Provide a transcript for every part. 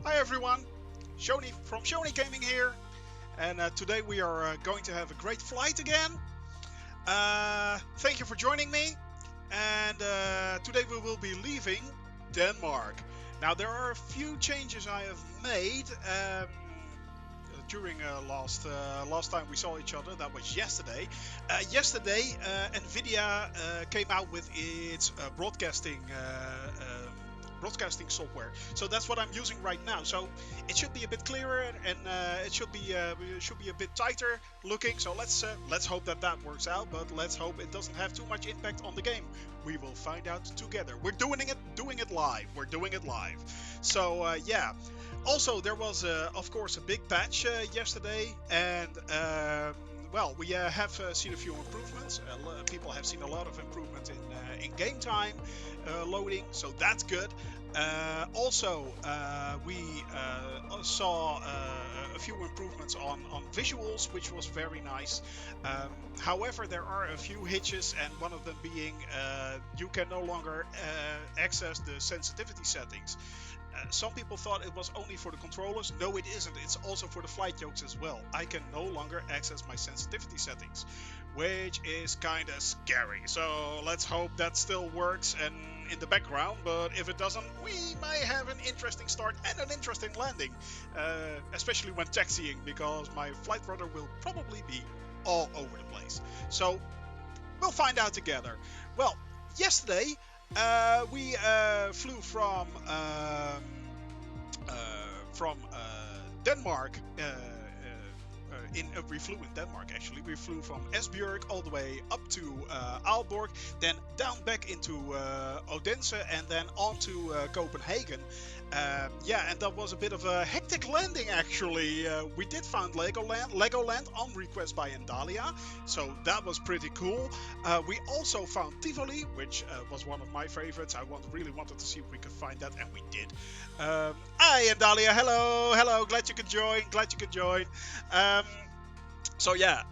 Hi everyone, Shoni from Shoni Gaming here, and today we are going to have a great flight again. Thank you for joining me, and today we will be leaving Denmark. Now there are a few changes I have made during last time we saw each other. That was yesterday. Yesterday, Nvidia came out with its broadcasting software. So that's what I'm using right now. So it should be a bit clearer and it should be a bit tighter looking. So let's hope that that works out. But let's hope it doesn't have too much impact on the game. We will find out together. We're doing it live. We're doing it live. So yeah. Also, there was of course a big patch yesterday, and well, we have seen a few improvements. People have seen a lot of improvement in game time loading, so that's good. Also, we saw a few improvements on visuals, which was very nice. However, there are a few hitches, and one of them being you can no longer access the sensitivity settings. Some people thought it was only for the controllers. No, it isn't. It's also for the flight yokes as well. I can no longer access my sensitivity settings, which is kind of scary. So let's hope that still works and in the background. But if it doesn't, we may have an interesting start and an interesting landing, especially when taxiing, because my flight rudder will probably be all over the place. So we'll find out together. Well, yesterday we flew from Denmark. We flew in Denmark actually. We flew from Esbjerg all the way up to Aalborg, then down back into Odense, and then on to Copenhagen. Yeah, and that was a bit of a hectic landing actually. We did find Legoland on request by Endalia, so that was pretty cool. We also found Tivoli, which was one of my favorites. I really wanted to see if we could find that, and we did. Hi Endalia, hello, glad you could join. So yeah,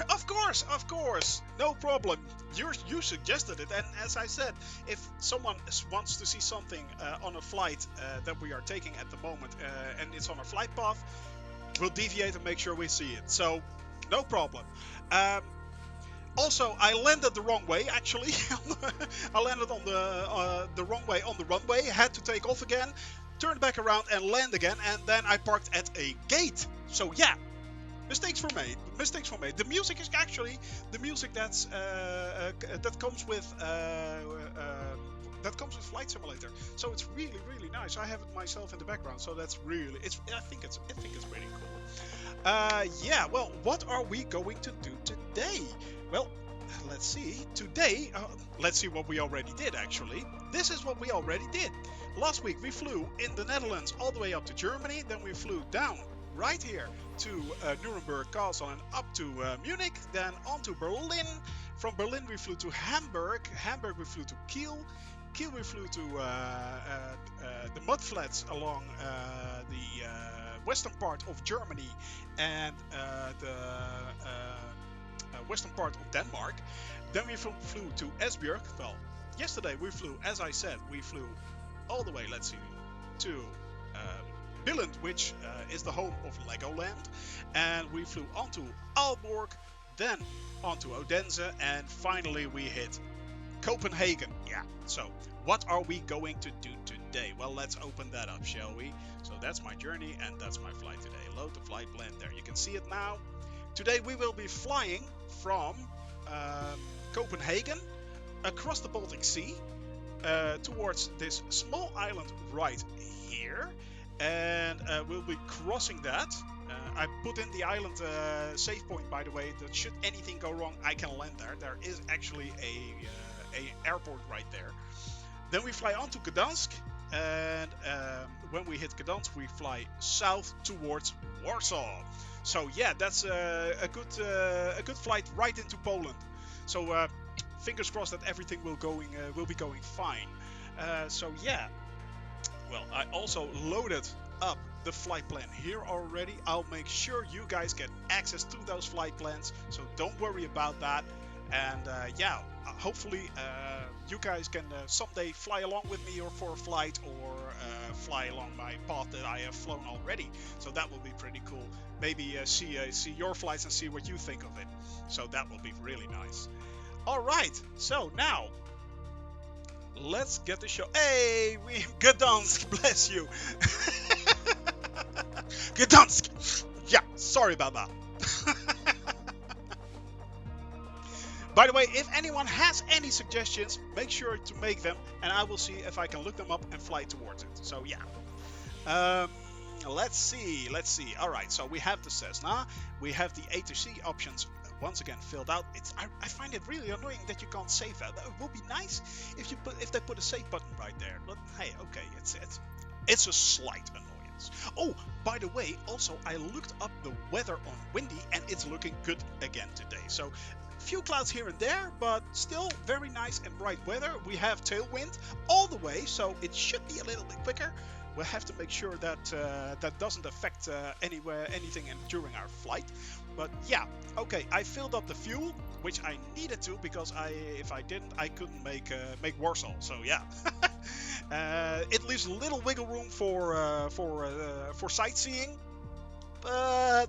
of course, no problem. You suggested it, and as I said, if someone wants to see something on a flight that we are taking at the moment, and it's on a flight path, we'll deviate and make sure we see it. So no problem. Also, I landed the wrong way. Actually, I landed on the wrong way on the runway. Had to take off again, turn back around and land again, and then I parked at a gate. So yeah. Mistakes were made. The music is actually the music that comes with Flight Simulator. So it's really nice. I have it myself in the background. So that's really I think it's pretty cool. Yeah. Well, what are we going to do today? Well, let's see. Today, let's see what we already did. Actually, this is what we already did. Last week we flew in the Netherlands all the way up to Germany. Then we flew down right here to Nuremberg Castle and up to Munich, then on to Berlin. From Berlin we flew to Hamburg. Hamburg we flew to Kiel. Kiel we flew to the mudflats along the western part of Germany and the western part of Denmark. Then we flew to Esbjerg. Well, yesterday we flew, as I said, we flew all the way, let's see, to Billund, which is the home of Legoland, and we flew onto Aalborg, then onto Odense, and finally we hit Copenhagen. Yeah, so what are we going to do today? Well, let's open that up, shall we? So that's my journey, and that's my flight today. Load the flight plan there. You can see it now. Today we will be flying from Copenhagen across the Baltic Sea towards this small island right here. And we'll be crossing that. I put in the island save point, by the way, that should anything go wrong, I can land there. There is actually a airport right there. Then we fly on to Gdansk, and when we hit Gdansk, we fly south towards Warsaw. So yeah, that's a good flight right into Poland. So fingers crossed that everything will be going fine. So yeah. Well, I also loaded up the flight plan here already. I'll make sure you guys get access to those flight plans, so don't worry about that. And yeah, hopefully you guys can someday fly along with me or for a flight or fly along my path that I have flown already. So that will be pretty cool. Maybe see your flights and see what you think of it. So that will be really nice. All right, so now let's get the show. Hey, we Gdansk, bless you. Gdansk. Yeah, sorry about that. By the way, if anyone has any suggestions, make sure to make them, and I will see if I can look them up and fly towards it. So yeah. Um, let's see. All right, so we have the Cessna. We have the A to C options once again filled out. I find it really annoying that you can't save that. It would be nice if they put a save button right there. But hey, okay, it's a slight annoyance. Oh, by the way, also I looked up the weather on Windy and it's looking good again today. So few clouds here and there, but still very nice and bright weather. We have tailwind all the way, so it should be a little bit quicker. We'll have to make sure that that doesn't affect anything during our flight. But yeah, okay, I filled up the fuel, which I needed to because if I didn't, I couldn't make Warsaw. So yeah, it leaves a little wiggle room for sightseeing, but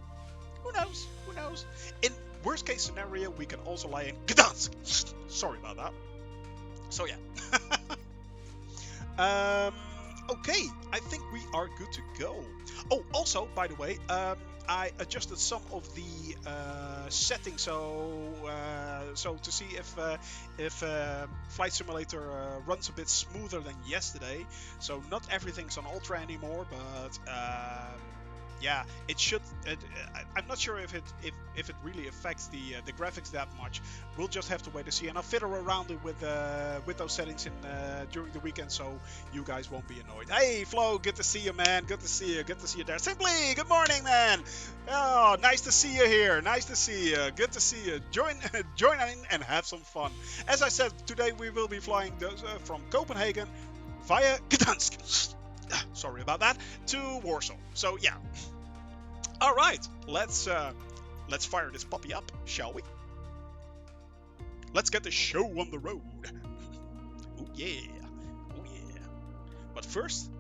who knows? Who knows? In worst case scenario, we can also lie in Gdansk. Sorry about that. So yeah. Okay, I think we are good to go. Oh, also, by the way, I adjusted some of the settings so to see if Flight Simulator runs a bit smoother than yesterday. So not everything's on ultra anymore, but yeah, it should. I'm not sure if it really affects the graphics that much. We'll just have to wait to see, and I'll fiddle around it with those settings during the weekend, so you guys won't be annoyed. Hey, Flo, good to see you, man. Good to see you. Good to see you there. Simply, good morning, man. Oh, nice to see you here. Nice to see you. Good to see you. Join in and have some fun. As I said, today we will be flying from Copenhagen via Gdansk. Sorry about that, to Warsaw. So yeah. All right, let's fire this puppy up, shall we? Let's get the show on the road. Oh yeah, oh yeah. But first,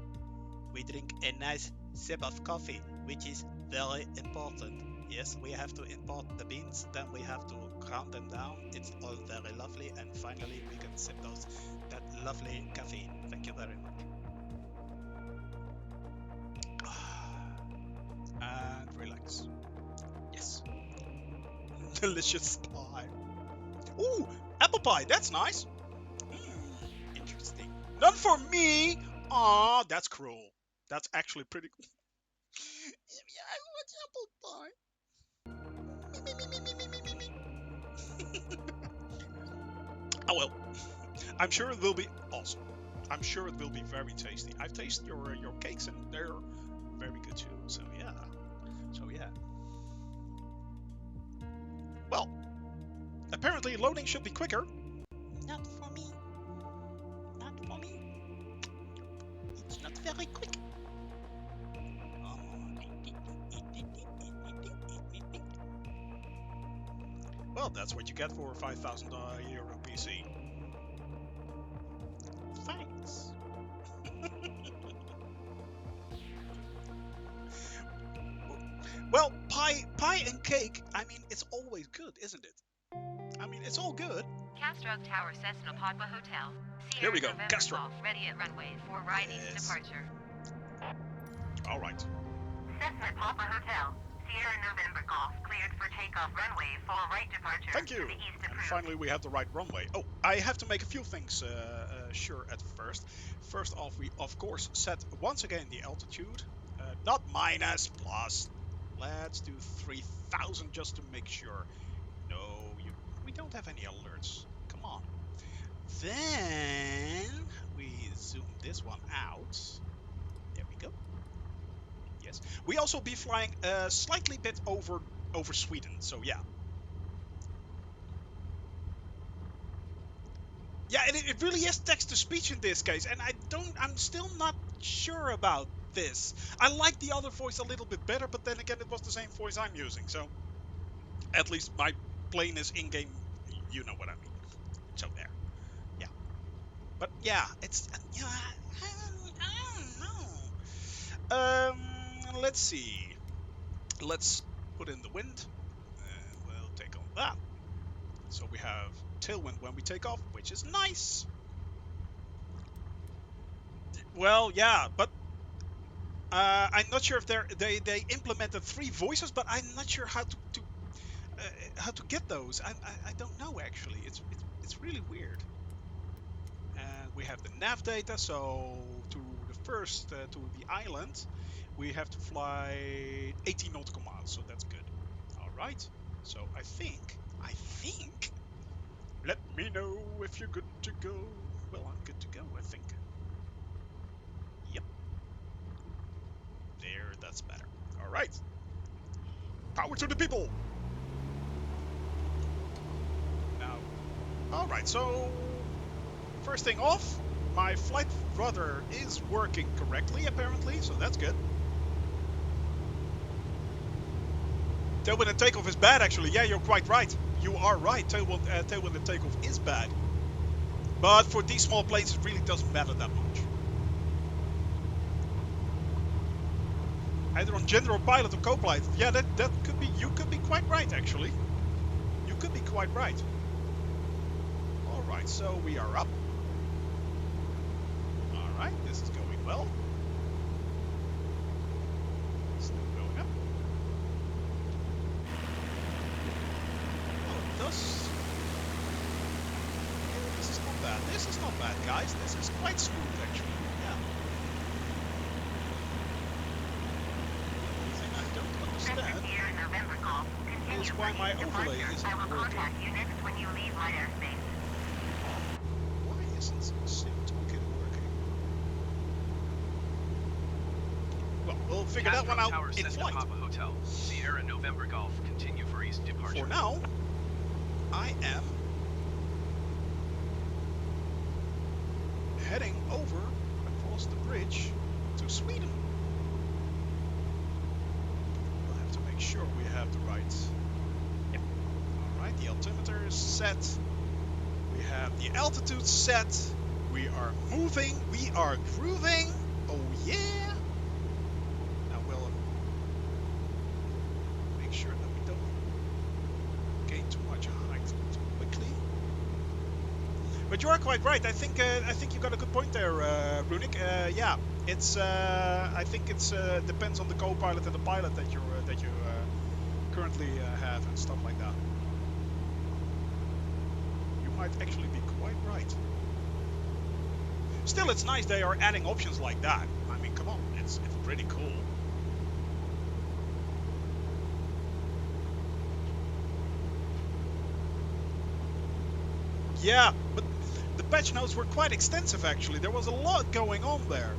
we drink a nice sip of coffee, which is very important. Yes, we have to import the beans, then we have to ground them down. It's all very lovely, and finally we can sip that lovely caffeine. Thank you very much. And relax. Yes. Delicious pie. Ooh, apple pie. That's nice. Interesting. None for me. Aw, that's cruel. That's actually pretty cool. Yeah, I want apple pie. Oh well. I'm sure it will be awesome. I'm sure it will be very tasty. I've tasted your cakes and they're very good too. So yeah. Well, apparently loading should be quicker. Not for me. Not for me. It's not very quick. Well, that's what you get for a 5,000 euro PC. Thanks. Well, pie and cake, I mean, it's always good, isn't it? I mean, it's all good. Castro Tower, Cessna Padua Hotel. Here we go, Castro. Ready at runway for riding departure. All right. Cessna Padua Hotel. Sierra November Golf cleared for takeoff runway for right departure. Thank you. And finally, we have the right runway. Oh, I have to make a few things sure at first. First off, we of course set once again the altitude, not minus, plus. Let's do 3,000 just to make sure. No, we don't have any alerts. Come on. Then we zoom this one out. There we go. Yes. We also be flying a slightly bit over Sweden. So yeah. Yeah, and it really is text to speech in this case, and I'm still not sure about this. I like the other voice a little bit better, but then again, it was the same voice I'm using, so at least my plane is in-game You know what I mean. So there. Yeah. But yeah, it's yeah. I don't know. Let's see. Let's put in the wind, and we'll take on that. So we have tailwind when we take off, which is nice. Well, yeah, but I'm not sure if they implemented three voices, but I'm not sure uh, how to get those. I don't know actually. It's really weird. And we have the nav data. So to the first to the island, we have to fly 18 nautical miles. So that's good. All right. So I think. Let me know if you're good to go. Well, I'm good to go. I think. Yep. There. That's better. All right. Power to the people. Now. All right. So first thing off, my flight rudder is working correctly apparently. So that's good. Tailwind and takeoff is bad, actually. Yeah, you're quite right. You are right. Tailwind and takeoff is bad. But for these small planes, it really doesn't matter that much. Either on general pilot or co-pilot. Yeah, that could be. You could be quite right, actually. You could be quite right. All right, so we are up. All right, this is going well. Still going up. Oh, it does. Yeah, this is not bad. This is not bad, guys. This is quite smooth, actually. Yeah. The thing I don't understand is why my overlay isn't working. Why isn't Sim Toolkit working? Well, we'll figure that one out Tower, in Cessna, flight. Papa Hotel, Sierra November Golf, continue for east departure. For now, I am heading over across the bridge to Sweden. We'll have to make sure we have the right. Yep. All right, the altimeter is set. We have the altitude set. We are moving. We are grooving. Oh yeah. Now we'll make sure that we don't gain too much height too quickly. But you are quite right. I think you got a good point there, Runic. Yeah, it's I think it's depends on the co-pilot and the pilot that you currently have and stuff like that. You might actually be quite right. Still, it's nice they are adding options like that. I mean, come on, it's pretty cool. Yeah, but the patch notes were quite extensive actually. There was a lot going on there.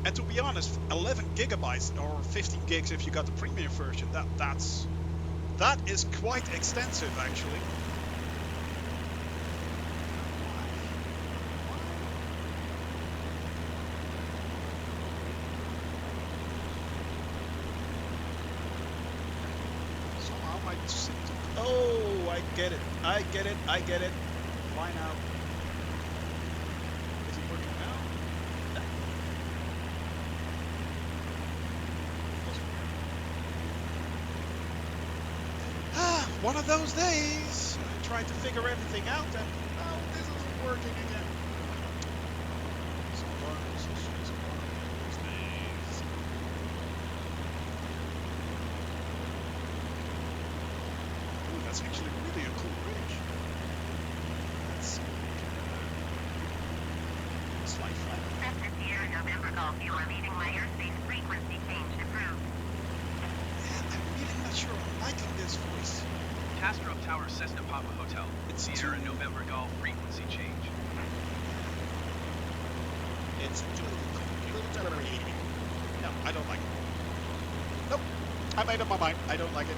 And to be honest, 11 gigabytes or 15 gigs if you got the premium version, that is quite extensive actually. Somehow my oh, I get it. I get it. I get it. Fly now. Is it working now? No. Ah, one of those days. I tried to figure everything out and oh, this isn't working again. Sometimes it's just one of those days. Ooh, that's actually really a cool bridge. Let's see. Slide flat. Cessna Sierra November Golf, you are leaving my airspace frequency change approved. Yeah, I'm really not sure I'm liking this voice. Castro Tower, Cessna, Papa Hotel, It's Sierra too- November Golf, frequency change. It's too computer-generated. No, I don't like it. Nope. I made up my mind. I don't like it.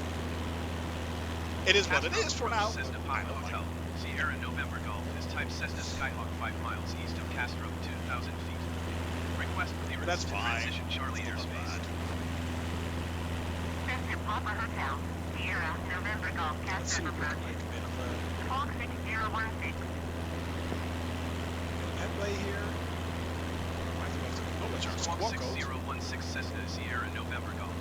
It is what it is for now. Cessna, I Papa don't like Hotel, it. Sierra November Golf is type Cessna Skyhawk 5 miles east of Castro, 2,000 feet. Request clearance That's to fine. transition Charlie That's not airspace. bad. Cessna Papa Hotel, Sierra November Golf, let's see if we can make a bit of Squawk 6016. headway here. Might have to acknowledge our Squawk squawk code. 6016 Cessna Sierra November Golf.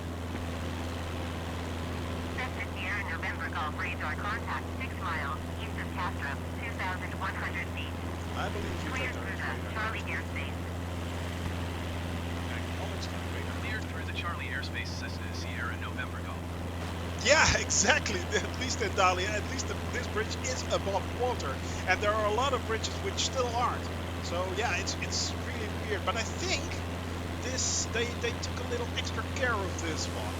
Cessna Sierra November Golf radar contact 6 miles east of Castro, 2,100 feet. I believe you Cleared take through our the Charlie airspace. acknowledge that radar. Cleared through the Charlie airspace Cessna Sierra November Golf. Yeah, exactly. At least in Dahlia, at least this bridge is above water, and there are a lot of bridges which still aren't. So yeah, it's really weird. But I think this they took a little extra care of this one,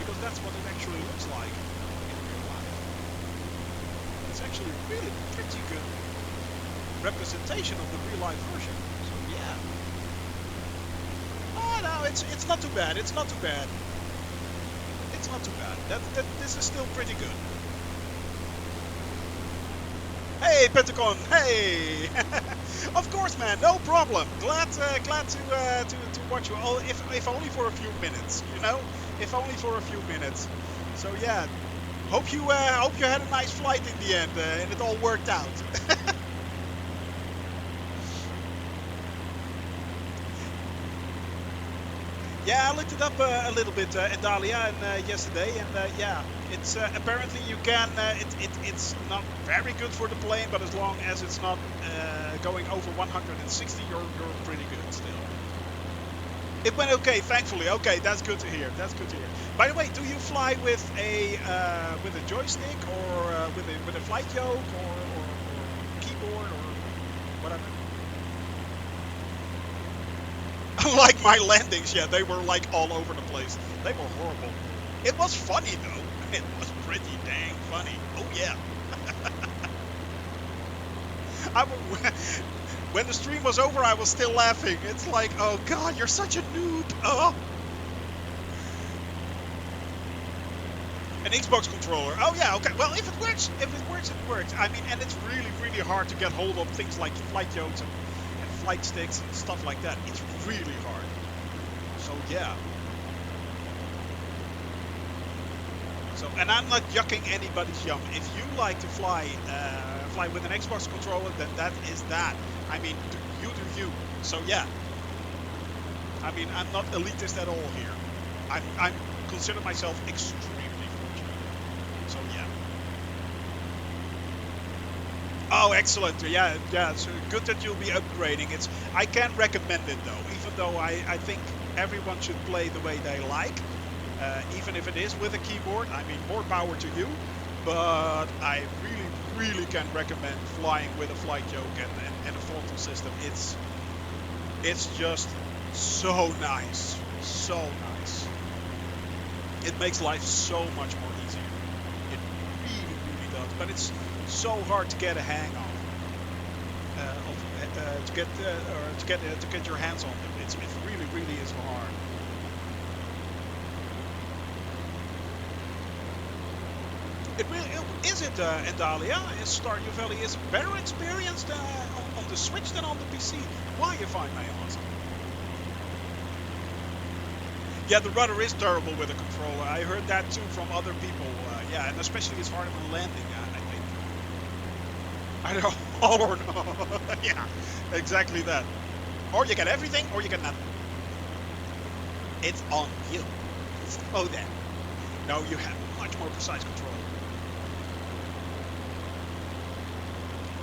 because that's what it actually looks like in real life. It's actually really pretty good representation of the real life version. So yeah. Oh no, it's not too bad. It's not too bad. It's not too bad. This is still pretty good. Hey, Pentagon. Hey. Of course, man. No problem. Glad to watch you. Oh, if only for a few minutes. You know, if only for a few minutes. So yeah. Hope you had a nice flight in the end, and it all worked out. Yeah, I looked it up a little bit in Dahlia and yesterday, and yeah, it's apparently you can. It's not very good for the plane, but as long as it's not going over 160, you're pretty good still. It went okay, thankfully. Okay, that's good to hear. That's good to hear. By the way, do you fly with a joystick or with a flight yoke or keyboard or whatever? Like my landings, yeah, they were like all over the place. They were horrible. It was funny though. It was pretty dang funny. Oh yeah. When the stream was over, I was still laughing. It's like, oh god, you're such a noob. Oh. An Xbox controller. Oh yeah, okay. Well, if it works, it works. I mean, and it's really hard to get hold of things like flight yokes and flight sticks and stuff like that. It's really hard. So yeah. So, and I'm not yucking anybody's yum. If you like to fly with an Xbox controller, then that is that. I mean, you do you. So yeah. I mean, I'm not elitist at all here. I'm consider myself extremely fortunate. So yeah. Oh, excellent. Yeah. It's good that you'll be upgrading. I can recommend it though, even though I think everyone should play the way they like, even if it is with a keyboard. I mean, more power to you, but I really can recommend flying with a flight yoke and a throttle system. It's just so nice, so nice. It makes life so much more easier. It really does, but it's so hard to get a hang of, to get your hands on them. It really is hard. Is it in Dahlia? Is Stardew Valley is better experienced on the Switch than on the PC? Why, if I may ask? Yeah, the rudder is terrible with a controller. I heard that too from other people. Yeah, and especially it's harder when landing. I think. I know, all or no. Yeah, exactly that. Or you get everything, or you get nothing. It's on you. Oh, then. No, you have much more precise control.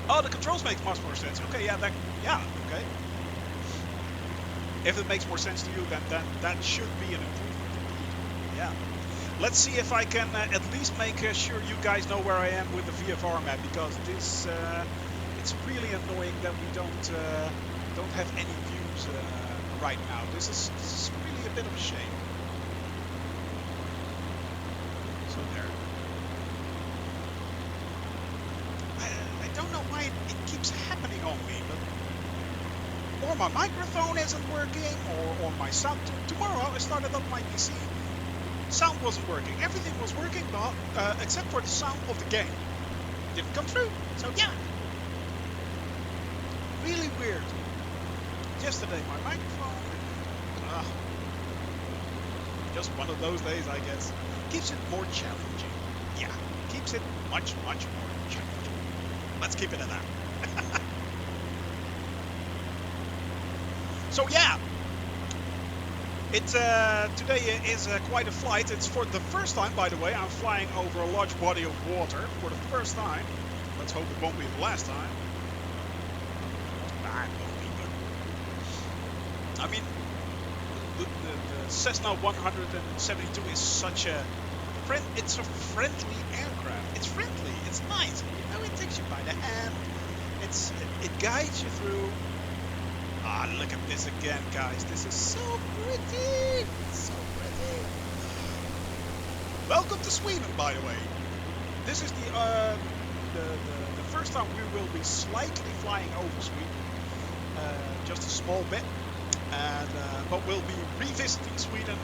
Oh, the controls make much more sense. Okay, yeah, okay. If it makes more sense to you, then that should be an improvement indeed. Yeah. Let's see if I can at least make sure you guys know where I am with the VFR map, because this it's really annoying that we don't have any views right now. This is really a bit of a shame. So there. I don't know why it keeps happening on me, but or my microphone isn't working, or my sound. Tomorrow I started up my PC. Sound wasn't working. Everything was working, but except for the sound of the game. Didn't come through. So yeah. Really weird. Yesterday my microphone. Just one of those days, I guess. Keeps it more challenging. Yeah. Keeps makes it much more challenging. Let's keep it at that. So yeah, it today is quite a flight. It's for the first time, by the way. I'm flying over a large body of water for the first time. Let's hope it won't be the last time. Nah, it won't be good. I mean, the Cessna 172 is such a it's a friendly aircraft. It's friendly. It's nice. You know, it takes you by the hand. It guides you through. Ah, look at this again, guys. This is so pretty. So pretty. Welcome to Sweden, by the way. This is the first time we will be slightly flying over Sweden, just a small bit, and but we'll be revisiting Sweden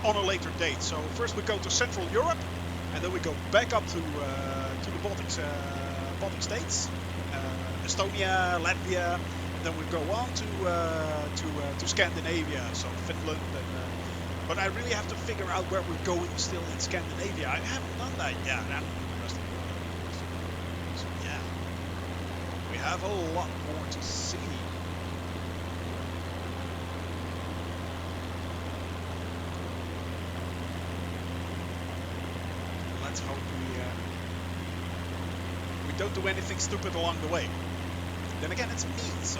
on a later date. So first we go to Central Europe, and then we go back up to the Baltic states, Estonia, Latvia. Then we go on to Scandinavia, so Finland. But I really have to figure out where we're going still in Scandinavia. I haven't done that yet. And the rest of the world. So yeah, we have a lot more to see. Let's hope we don't do anything stupid along the way. Then again, it's me, so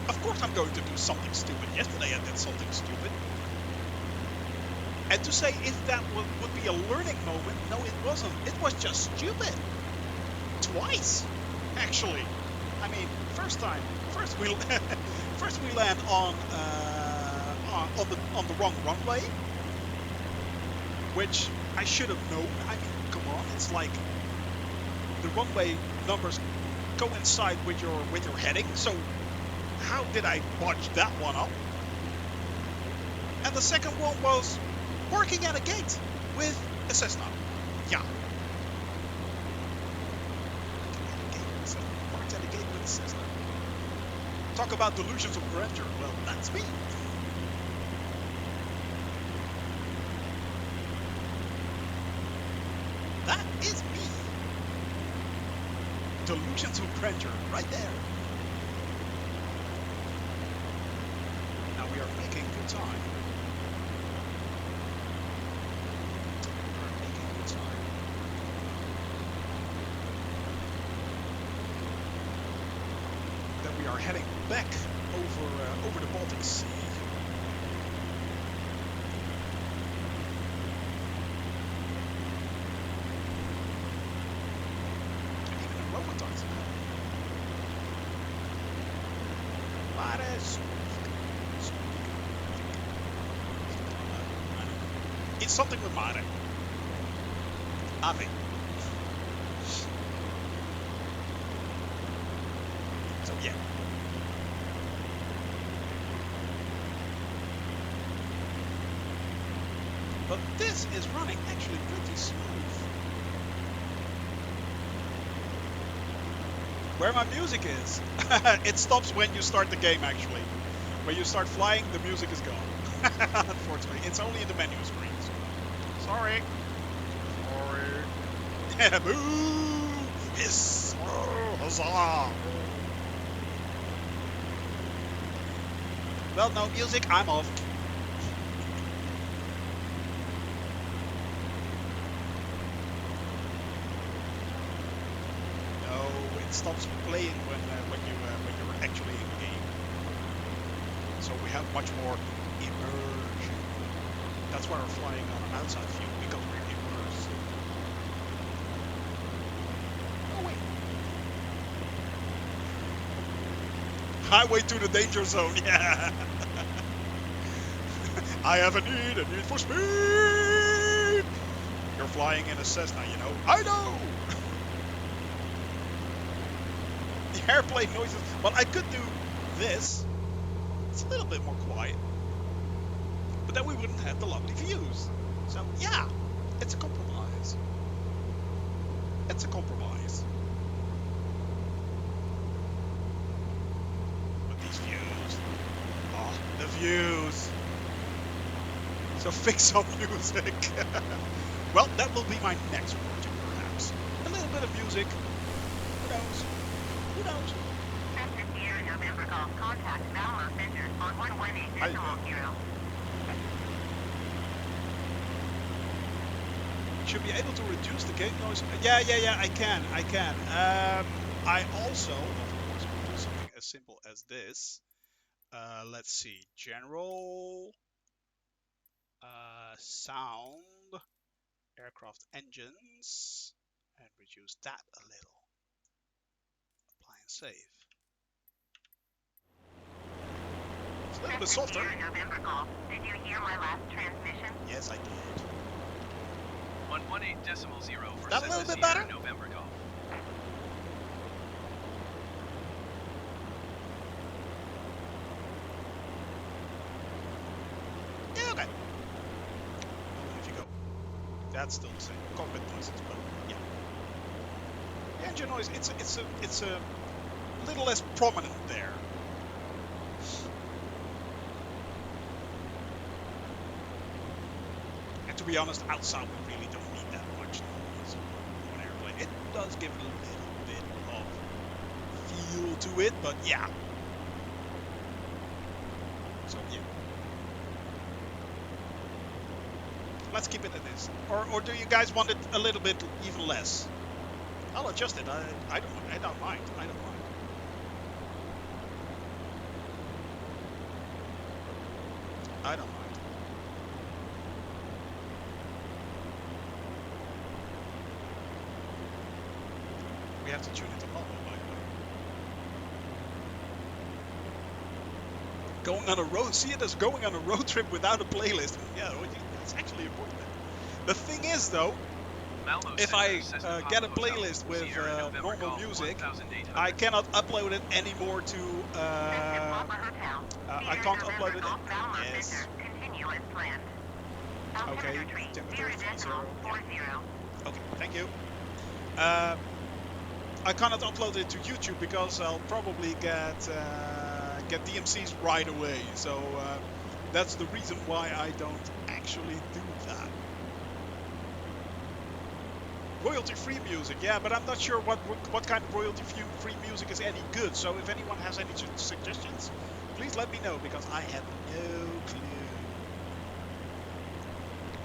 of course I'm going to do something stupid. Yesterday I did something stupid. And to say if that would be a learning moment, no it wasn't. It was just stupid. Twice, actually. I mean, first we land on the wrong runway, which I should have known. I mean, come on, it's like the runway numbers coincide with your heading, so how did I botch that one up? And the second one was working at a gate with a Cessna. Yeah. Worked at a gate with a Cessna. Talk about delusions of grandeur. Well, that's me. That is me. Delusions of grandeur, right there. Now we are making good time. Then we are heading back over the Baltic Sea. It's something with mare. Ave. So yeah. But this is running actually pretty smooth. Where my music is. It stops when you start the game actually. When you start flying, the music is gone. Unfortunately, it's only in the menu screen. So. Sorry. Sorry. Boo! Yes! Oh, huzzah! Well, no music, I'm off. No, it stops playing when you're actually in the game. So we have much more immersion. That's why we're flying on an outside view, because we're immersed. Oh wait. Highway to the danger zone, yeah. I have a need for speed. You're flying in a Cessna, you know. I know. The airplane noises. Well, I could do this. It's a little bit more quiet. But then we wouldn't have the lovely views. So, yeah, it's a compromise. It's a compromise. But these views. Oh, the views. So fix some music. Well, that will be my next project. bit of music. Who knows? Who knows? Cessna Sierra November Golf contact Valor Center on 118.0. Should be able to reduce the gate noise. Yeah, I can. I also, of course, will do something as simple as this. Let's see, general sound, aircraft engines, and reduce that a little. Apply and save. It's a little bit softer. Sierra November Golf. Did you hear my last transmission? Yes, I did. 118.0 for That a little Cessna bit Sierra better? November Golf. Yeah, okay. Oh, if you go, that's still the same. Cockpit noises, but yeah. The engine noise, it's a little less prominent there. And to be honest, outside we really don't need that much noise on an airplane. It does give it a little bit of feel to it, but yeah. So yeah. Let's keep it at this. Or do you guys want it a little bit even less? I'll adjust it. I don't mind. I don't mind. I don't mind. We have to tune it to normal, by the way. Going on a road, see it as going on a road trip without a playlist. Yeah, it's actually important. The thing is, though, Malmo if Center, I Cessna get a Papa Hotel, playlist with Sierra November normal Golf, music, 1800. I cannot upload it anymore to. Cessna Papa Hotel. I Sierra can't November upload it. Golf Valor Yes. Center. Continue as planned. Okay, Altimeter tree. temperature 0.40. 30. Okay, thank you. I cannot upload it to YouTube because I'll probably get DMCs right away. So that's the reason why I don't actually do that. Royalty-free music, yeah, but I'm not sure what kind of royalty-free music is any good. So if anyone has any suggestions, please let me know because I have no clue.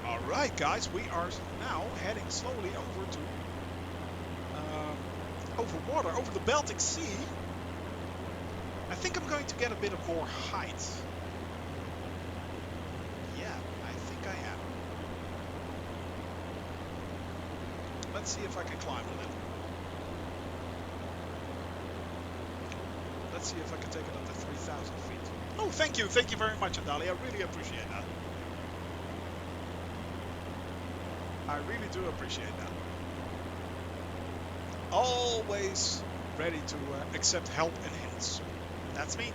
All right, guys, we are now heading slowly over to over water, over the Baltic Sea. I think I'm going to get a bit of more height. Yeah, I think I am. Let's see if I can climb a little. Let's see if I can take it up to 3,000 feet. Oh, thank you very much, Adali. I really appreciate that. I really do appreciate that. Always ready to accept help and hints. That's me.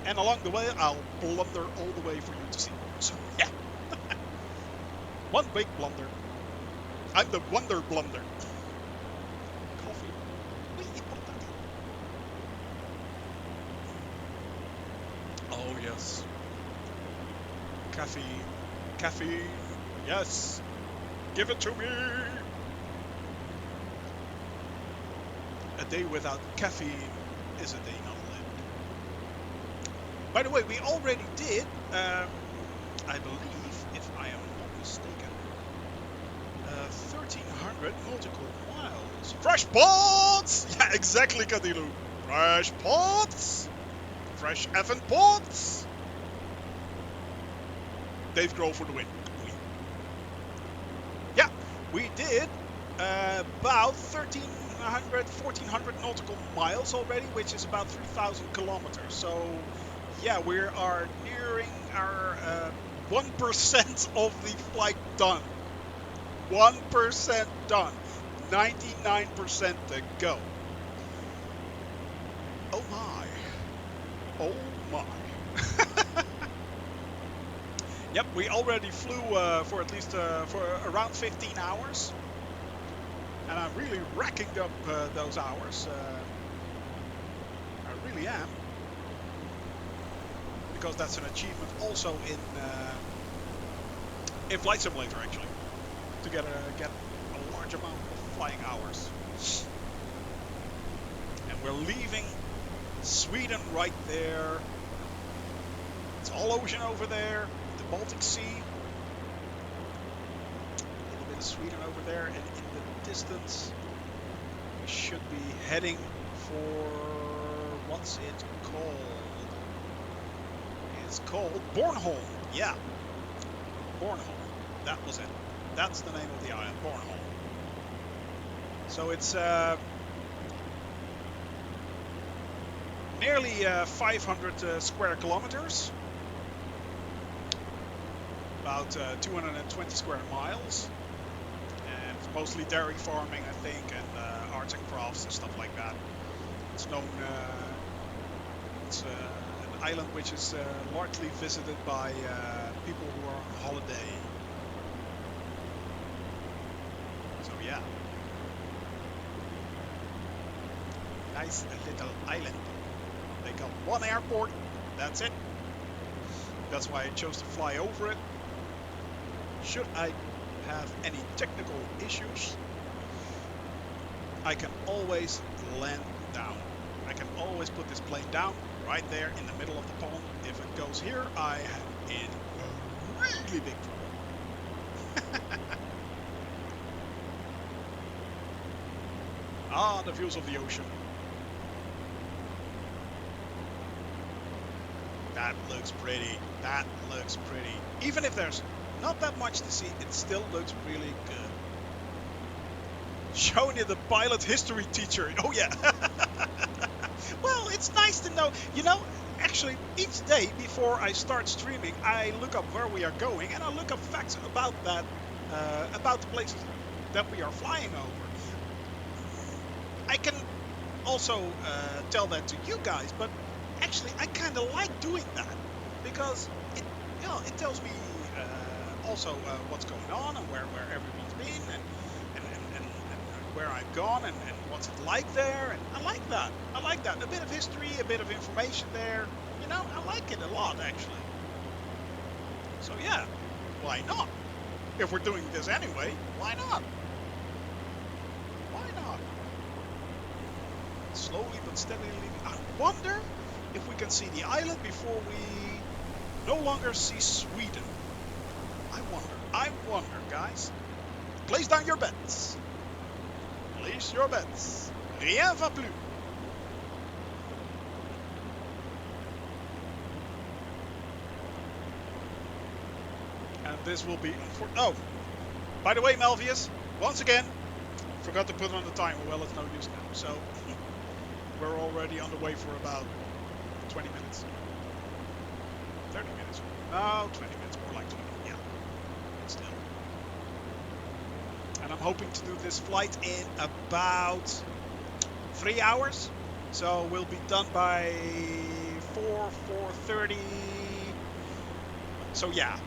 And along the way, I'll blunder all the way for you to see. So, yeah. One big blunder. I'm the wonder blunder. Coffee. Oh, yes. Caffeine. Caffeine. Yes. Give it to me. A day without caffeine is a day not lived. By the way, we already did, I believe, if I am not mistaken, 1,300 nautical miles. Fresh pots! Yeah, exactly, Kadilu. Fresh pots! Fresh effing pots! Dave Grohl for the win. Yeah, we did about 1,400 nautical miles already, which is about 3,000 kilometers. So, yeah, we are nearing our 1% of the flight done. 1% done. 99% to go. Oh my. Oh my. Yep, we already flew for at least for around 15 hours. And I'm really racking up those hours. I really am. Because that's an achievement also in Flight Simulator, actually. To get a large large amount of flying hours. And we're leaving Sweden right there. It's all ocean over there, the Baltic Sea. A little bit of Sweden over there, and in the distance we should be heading for, what's it called? It's called Bornholm. Yeah, Bornholm. That was it. That's the name of the island, Bornholm. So it's nearly 500 square kilometers, about 220 square miles, and it's mostly dairy farming, I think, and arts and crafts and stuff like that. It's known, it's an island which is largely visited by people who are on holiday. So yeah, nice little island. They got one airport, that's it. That's why I chose to fly over it. Should I have any technical issues, I can always land down. I can always put this plane down right there in the middle of the pond. If it goes here, I am in really big trouble. Ah, the views of the ocean. That looks pretty. That looks pretty. Even if there's not that much to see, it still looks really good. Showing you the pilot history teacher. Oh yeah. Well, it's nice to know. You know, actually, each day before I start streaming, I look up where we are going and I look up facts about that, about the places that we are flying over. I can also tell that to you guys, but actually, I kind of like doing that because it, you know, it tells me also what's going on and where everyone's been and where I've gone and what's it like there. And I like that. I like that. A bit of history, a bit of information there. You know, I like it a lot actually. So yeah, why not? If we're doing this anyway, why not? Why not? Slowly but steadily leaving. I wonder if we can see the island before we no longer see Sweden. I wonder, guys. Place down your bets. Place your bets. Rien va plus. And this will be for. Oh, by the way, Melvius, once again, forgot to put on the timer. Well, it's no use now. So we're already on the way for about 20 minutes. 30 minutes. No, 20 minutes. More like 20. Yeah. Still. And I'm hoping to do this flight in about 3 hours. So we'll be done by 4:30. So yeah.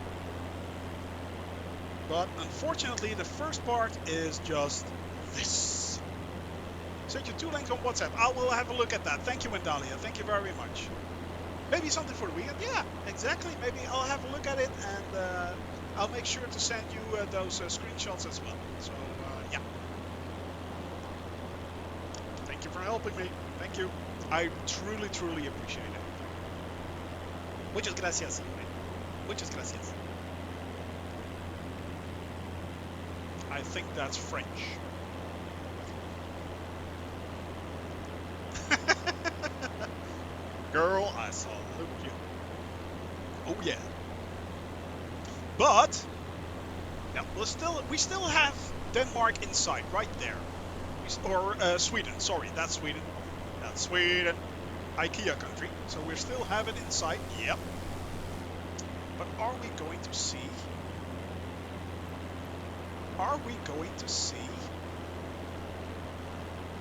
But unfortunately, the first part is just this. Send you 2 links on WhatsApp. I will have a look at that. Thank you, Mendalia. Thank you very much. Maybe something for the weekend. Yeah, exactly. Maybe I'll have a look at it and I'll make sure to send you those screenshots as well. So, yeah. Thank you for helping me. Thank you. I truly, truly appreciate it. Muchas gracias. Muchas gracias. I think that's French. Girl, I salute you. Oh yeah. But yeah, we still have Denmark in sight right there, or Sweden. Sorry, that's Sweden. That's Sweden. IKEA country. So we still have it in sight. Yep. But are we going to see? Are we going to see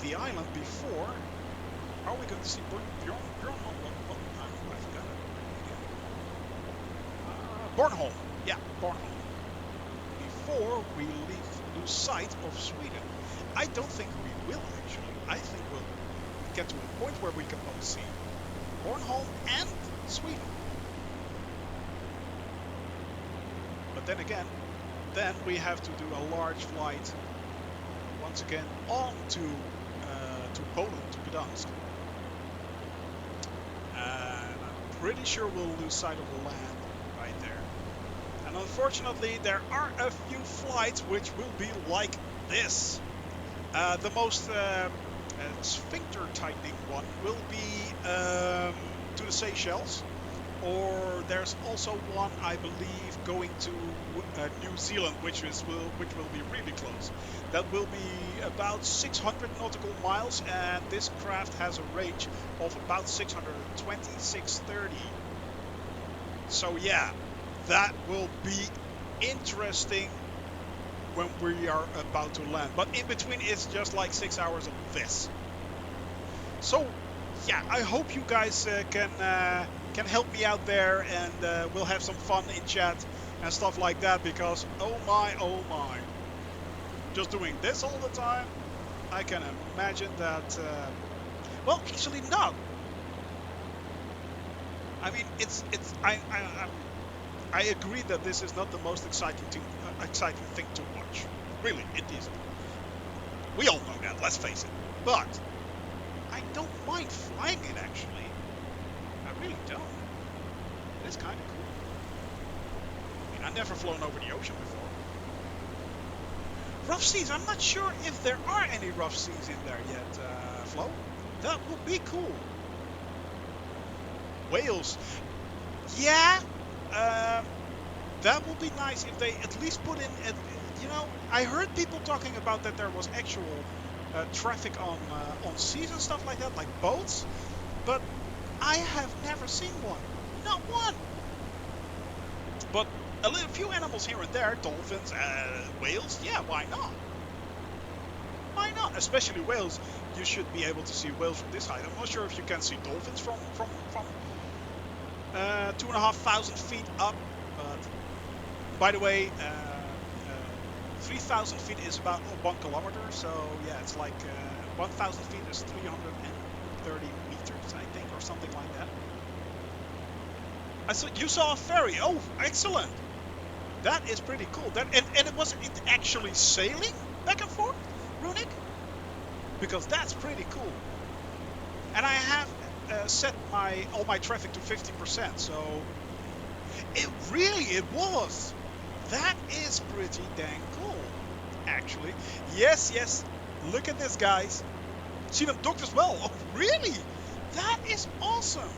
the island before? Are we going to see Bornholm? Yeah, Bornholm. Before we lose sight of Sweden. I don't think we will actually. I think we'll get to a point where we can both see Bornholm and Sweden. But then again, then we have to do a large flight once again on to Poland, to Gdansk. And I'm pretty sure we'll lose sight of the land right there. And unfortunately, there are a few flights which will be like this. The most sphincter tightening one will be to the Seychelles, or there's also one I believe going to New Zealand, which will be really close. That will be about 600 nautical miles, and this craft has a range of about 620, 630. So yeah, that will be interesting when we are about to land. But in between, it's just like 6 hours of this. So yeah, I hope you guys can help me out there, and we'll have some fun in chat and stuff like that, because oh my, just doing this all the time, I can imagine that well, actually no, I mean I agree that this is not the most exciting thing to watch. Really, it isn't. We all know that, let's face it. But I don't mind flying it, actually. I really don't. It is kind of cool. I mean, I've never flown over the ocean before. Rough seas, I'm not sure if there are any rough seas in there yet, Flo. That would be cool. Wales. Yeah, that would be nice if they at least put in, you know, I heard people talking about that there was actual traffic on seas and stuff like that, like boats, but I have never seen one. Not one. But a few animals here and there, dolphins, whales, yeah, why not? Why not? Especially whales. You should be able to see whales from this height. I'm not sure if you can see dolphins from 2,500 feet up. But by the way, 3,000 feet is about 1 kilometer. So yeah, it's like 1,000 feet is 330 meters, I think, or something like that. I saw you saw a ferry. Oh, excellent! That is pretty cool. That and it was it actually sailing back and forth, Runic? Because that's pretty cool. And I have set all my traffic to 50%, so it was. That is pretty dang cool, actually. Yes. Look at this, guys. See them docked as well. Oh, really? That is awesome.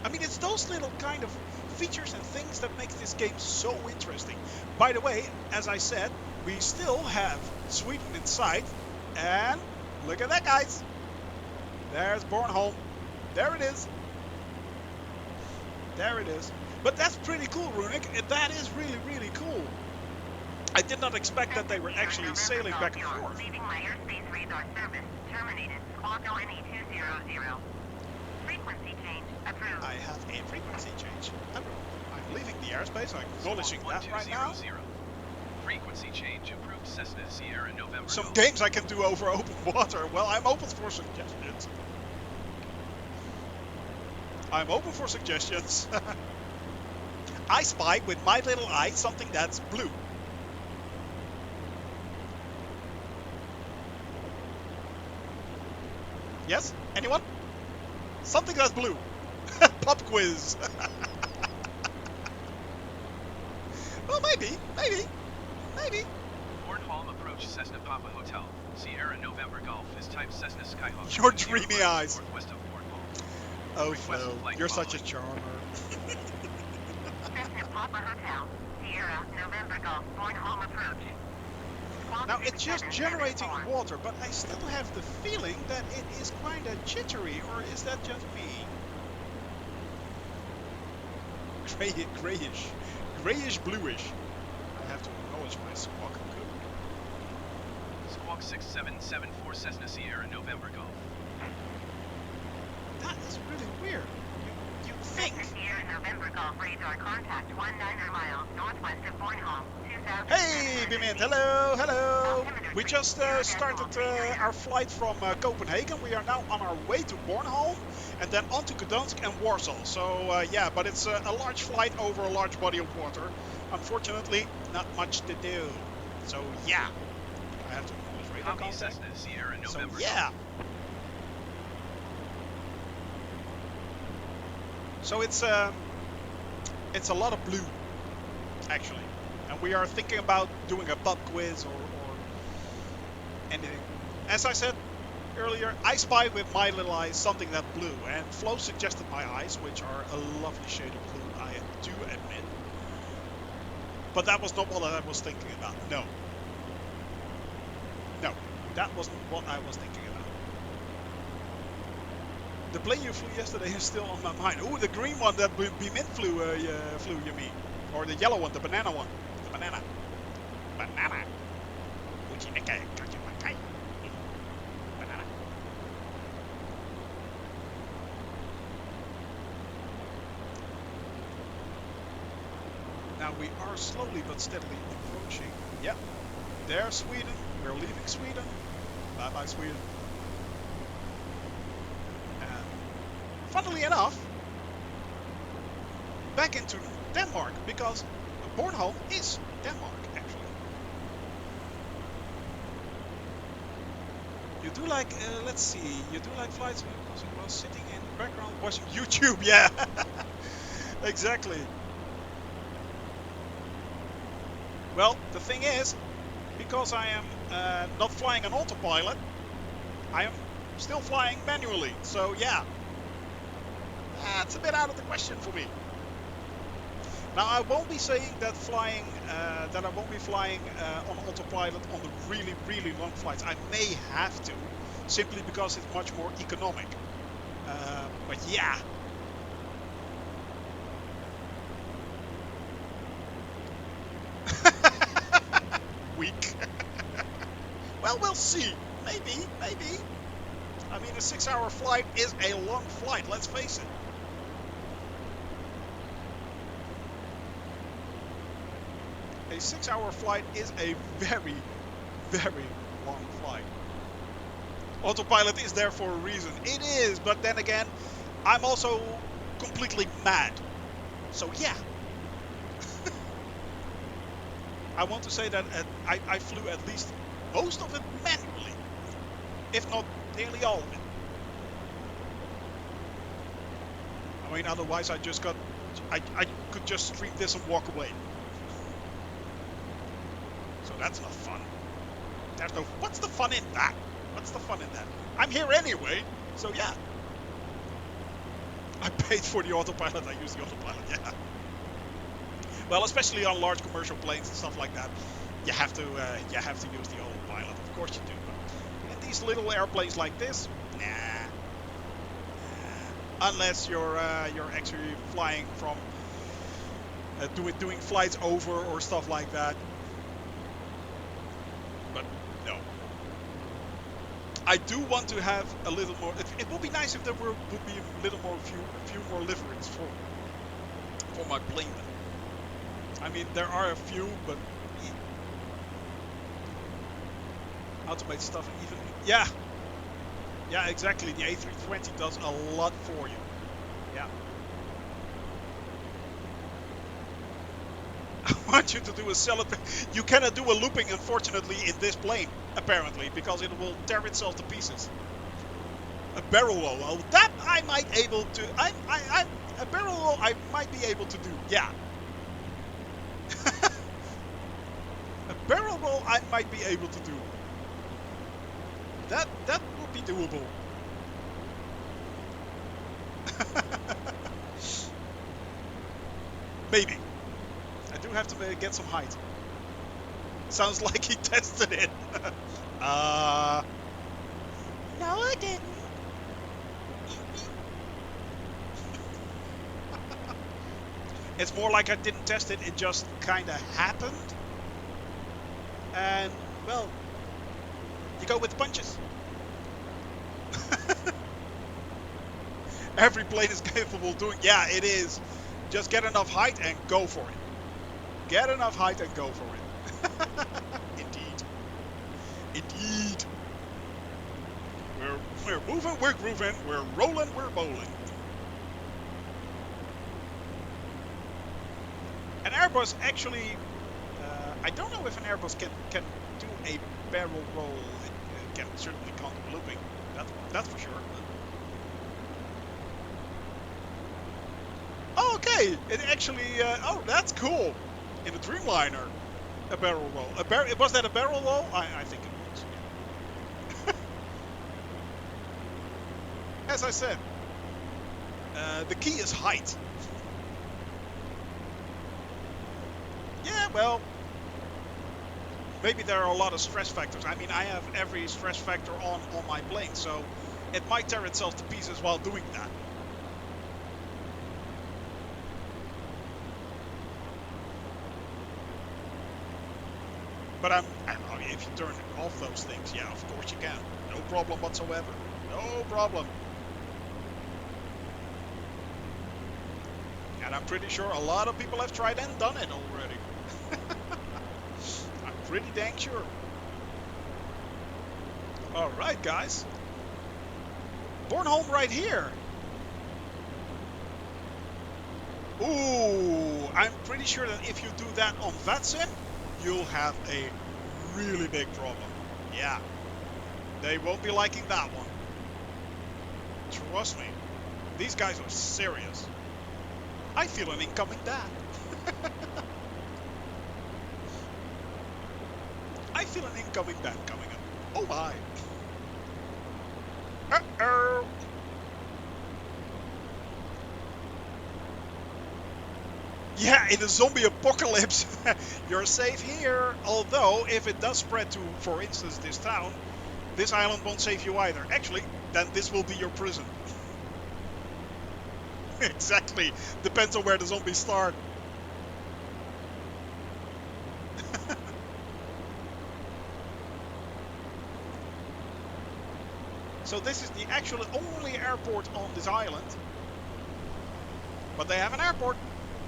I mean, it's those little kind of features and things that make this game so interesting. By the way, as I said, we still have Sweden in sight, and look at that, guys. There's Bornholm. There it is. There it is. But that's pretty cool, Runic. That is really, really cool. I did not expect that they were actually sailing back and forth. Leaving my airspace radar service. Terminated. Squawk LNE 200. Frequency change approved. I have a frequency change. I'm leaving the airspace. I'm acknowledging that right now. Frequency change approved. Cessna Sierra November. Some games I can do over open water. Well, I'm open for suggestions. I'm open for suggestions. I spy with my little eye something that's blue. Yes? Anyone? Something that's blue. Pop quiz. Well, maybe. Bornholm approach Cessna Papa Hotel. Sierra November Golf is type Cessna Skyhawk. Your dreamy eyes. Northwest of Bornholm. Oh, Request Flo, flight you're following. such a charmer. Cessna Papa Hotel. Sierra November Golf. Bornholm approach. Now, it's just generating water, but I still have the feeling that it is kind of jittery, or is that just me? Grayish, bluish. I have to acknowledge my squawk code. Squawk 6774 Cessna Sierra November Golf. That is really weird. You think? Cessna Sierra November Golf radar contact 19 miles northwest of Bornholm. Hey, Bimint, hello. We just started our flight from Copenhagen. We are now on our way to Bornholm, and then on to Gdansk and Warsaw. So yeah, but it's a large flight over a large body of water. Unfortunately, not much to do. So yeah, I have to acknowledge radar Copy contact. Cessna, Sierra, So November. yeah. So it's a lot of blue, actually, and we are thinking about doing a pub quiz or anything. As I said earlier, I spied with my little eyes something that blue, and Flo suggested my eyes, which are a lovely shade of blue, I do admit. But that was not what I was thinking about. No. No, that wasn't what I was thinking about. The plane you flew yesterday is still on my mind. Oh, the green one that Bimin flew, you mean? Or the yellow one, the banana one. The banana. Banana. Banana. Now we are slowly but steadily approaching. Yep, there's Sweden. We're leaving Sweden. Bye bye, Sweden. And funnily enough, back into Denmark, because Bornholm is Denmark, actually. You do like, let's see, you do like flights because you was sitting in the background watching YouTube, yeah. Exactly. Well, the thing is, because I am not flying an autopilot, I am still flying manually. So yeah, that's a bit out of the question for me. Now I won't be saying that that I won't be flying on autopilot on the really, really long flights. I may have to, simply because it's much more economic. But yeah. Weak. Well, we'll see. Maybe, maybe. I mean, a 6-hour flight is a long flight, let's face it. A 6-hour flight is a very, very long flight. Autopilot is there for a reason. It is, but then again, I'm also completely mad. So yeah. I want to say that I flew at least most of it manually, if not nearly all of it. I mean, otherwise I could just stream this and walk away. So that's not fun. What's the fun in that? What's the fun in that? I'm here anyway, so yeah. I paid for the autopilot, I use the autopilot, yeah. Well, especially on large commercial planes and stuff like that, you have to use the autopilot. Of course you do. But in these little airplanes like this, nah. Unless you're actually flying from doing flights over or stuff like that. But no. I do want to have a little more. It would be nice if there would be a little more, a few more liveries for my plane. I mean, there are a few, but automate stuff even. Yeah, exactly. The A320 does a lot for you. Yeah. I want you to do a celebrate. You cannot do a looping, unfortunately, in this plane, apparently, because it will tear itself to pieces. A barrel roll. Oh, that I might able to. A barrel roll I might be able to do. Yeah. A barrel roll I might be able to do. That would be doable. Maybe. I do have to get some height. Sounds like he tested it. No, I didn't. It's more like I didn't test it, it just kinda happened. And, well, you go with punches. Every plane is capable of doing, yeah, it is. Just get enough height and go for it. Get enough height and go for it. Indeed. Indeed. We're moving, we're grooving, we're rolling, we're bowling. An Airbus actually, I don't know if an Airbus can do a barrel roll. It can certainly count looping. That's for sure. Oh, okay, it actually. Oh, that's cool. In a Dreamliner, a barrel roll. Was that a barrel roll? I think it was. As I said, the key is height. Yeah, well, maybe there are a lot of stress factors. I mean, I have every stress factor on my plane, so it might tear itself to pieces while doing that. But I mean, if you turn off those things, yeah, of course you can. No problem whatsoever. No problem. And I'm pretty sure a lot of people have tried and done it already. I'm pretty dang sure. Alright, guys. Bornholm right here. Ooh, I'm pretty sure that if you do that on VATSIM, you'll have a really big problem. Yeah, they won't be liking that one. Trust me, these guys are serious. I feel an incoming dad. I feel an incoming dad coming up. Oh my. Uh-oh. Yeah, in a zombie apocalypse, you're safe here. Although, if it does spread to, for instance, this town, this island won't save you either. Actually, then this will be your prison. Exactly. Depends on where the zombies start. So this is the actually only airport on this island. But they have an airport.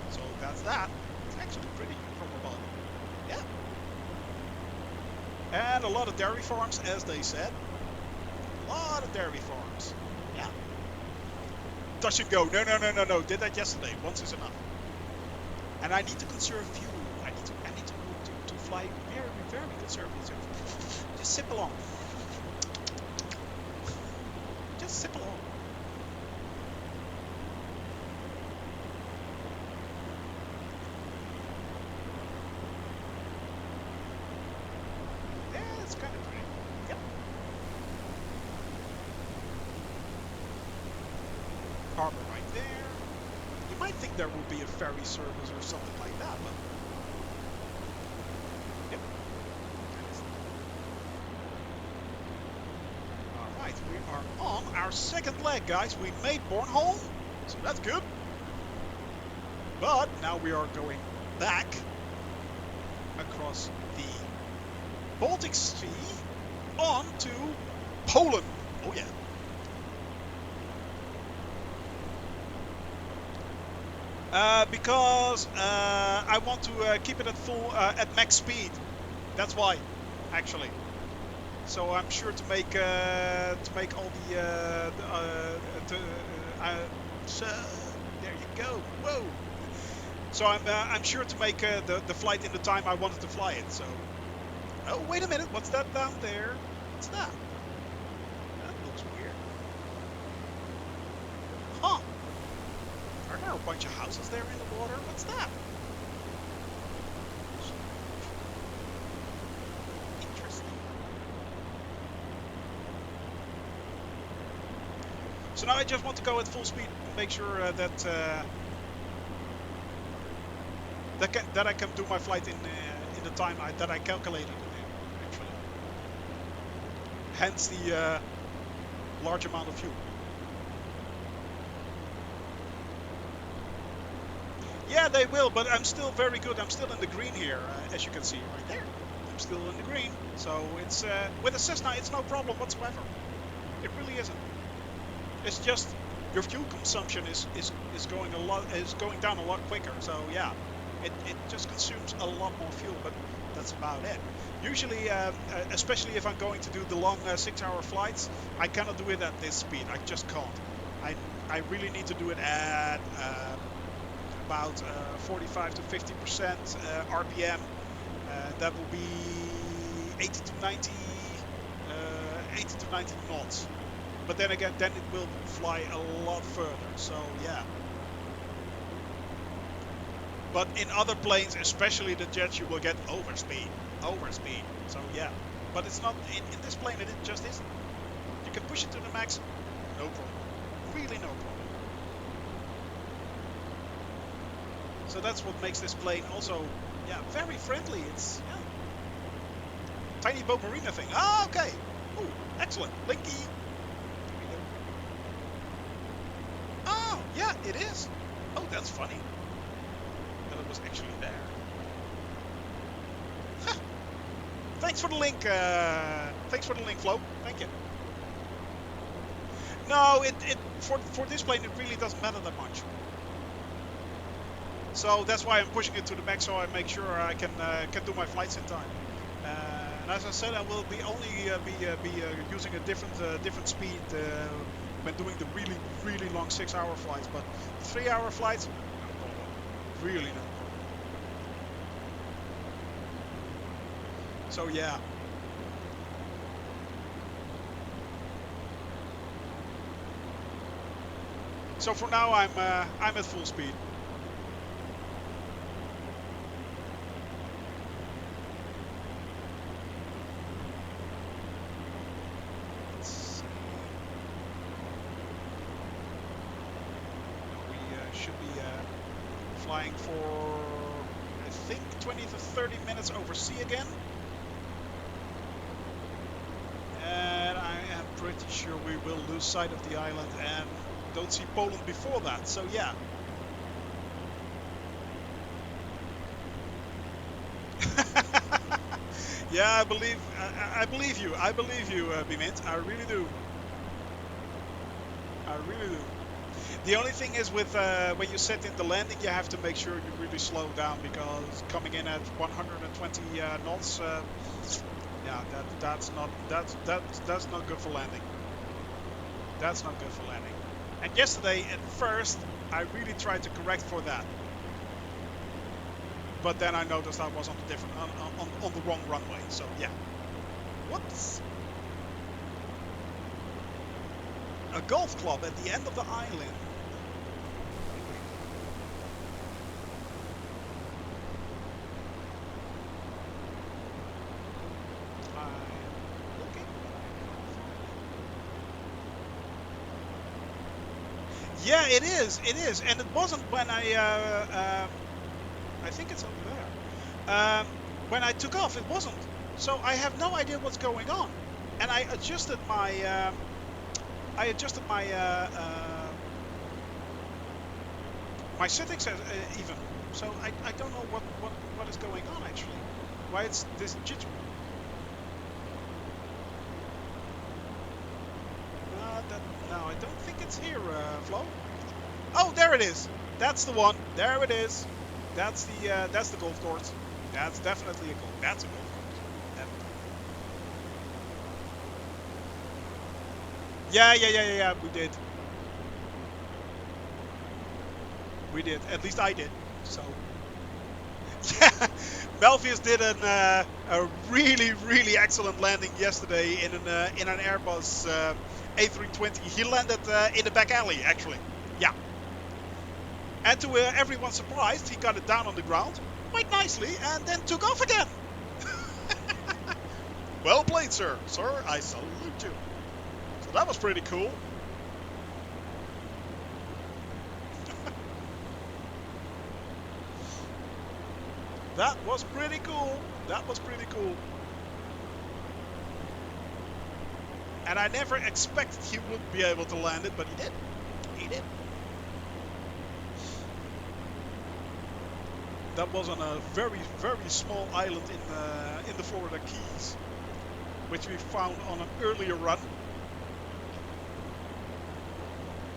So that's that. It's actually pretty from above. Yeah. And a lot of dairy farms, as they said. A lot of dairy farms. Yeah. Touch and go. No, no, no, no, no. Did that yesterday. Once is enough. And I need to conserve fuel. I need to fly very, very conservative. Just sip along. Just sip along. Yeah, it's kind of pretty. Yep. Harbor right there. You might think there will be a ferry service or something like that, but yep. Alright, we are on our second leg, guys. We made Bornholm, so that's good. But now we are going back across the Baltic Sea on to Poland. Oh yeah. Because I want to keep it at full at max speed. That's why, actually. So I'm sure to make all the so there you go. Whoa. So I'm sure to make the flight in the time I wanted to fly it. So oh wait a minute, what's that down there? What's that? That looks weird. Huh? Are there a bunch of houses there in the water? What's that? Interesting. So now I just want to go at full speed and make sure that that I can do my flight in the time that I calculated it in, actually. Hence the large amount of fuel. Yeah, they will, but I'm still very good. I'm still in the green here, as you can see right there. I'm still in the green, so it's with a Cessna, it's no problem whatsoever. It really isn't. It's just your fuel consumption is going down a lot quicker. So yeah, it just consumes a lot more fuel, but that's about it. Usually, especially if I'm going to do the long 6-hour flights, I cannot do it at this speed. I just can't. I really need to do it at about 45 to 50% RPM. That will be 80 to 90, 80 to 90 knots. But then again, then it will fly a lot further. So yeah. But in other planes, especially the jets, you will get overspeed. Overspeed. So yeah. But it's not, in this plane it just isn't. You can push it to the max, no problem. Really no problem. So that's what makes this plane also, yeah, very friendly. It's, yeah. Tiny boat marina thing. Ah, okay. Ooh, excellent. Linky. Oh, yeah, it is. Oh, that's funny. That it was actually there. Huh. Thanks for the link. Thanks for the link, Flo. Thank you. No, for this plane it really doesn't matter that much. So that's why I'm pushing it to the max, so I make sure I can do my flights in time. And as I said, I will be only be using a different speed when doing the really long 6-hour flights. But 3-hour flights, no problem. Really no problem. So yeah. So for now, I'm at full speed. Should be flying for, I think, 20 to 30 minutes over sea again. And I am pretty sure we will lose sight of the island and don't see Poland before that. So yeah. Yeah, I believe you. I believe you, Bimint. I really do. I really do. The only thing is with when you set in the landing, you have to make sure you really slow down, because coming in at 120 knots, yeah, that's not good for landing. That's not good for landing. And yesterday, at first, I really tried to correct for that, but then I noticed I was on the on the wrong runway. So yeah. Whoops. A golf club at the end of the island. Yeah, it is. It is, and it wasn't when I think it's over there. When I took off, it wasn't. So I have no idea what's going on, and I adjusted my my settings even. So I don't know what is going on actually. Why it's this jitter. No, I don't think it's here, Flo. Oh, there it is. That's the one. There it is. That's the golf course. That's definitely a golf. That's a golf course. Yeah. We did. We did. At least I did. So. Yeah, Melvius did a really excellent landing yesterday in an Airbus A320. He landed in the back alley, actually. Yeah. And to everyone's surprise, he got it down on the ground quite nicely and then took off again. Well played, sir. Sir, I salute you. So that was pretty cool. That was pretty cool. That was pretty cool. And I never expected he would be able to land it, but he did. He did. That was on a very small island in the Florida Keys, which we found on an earlier run.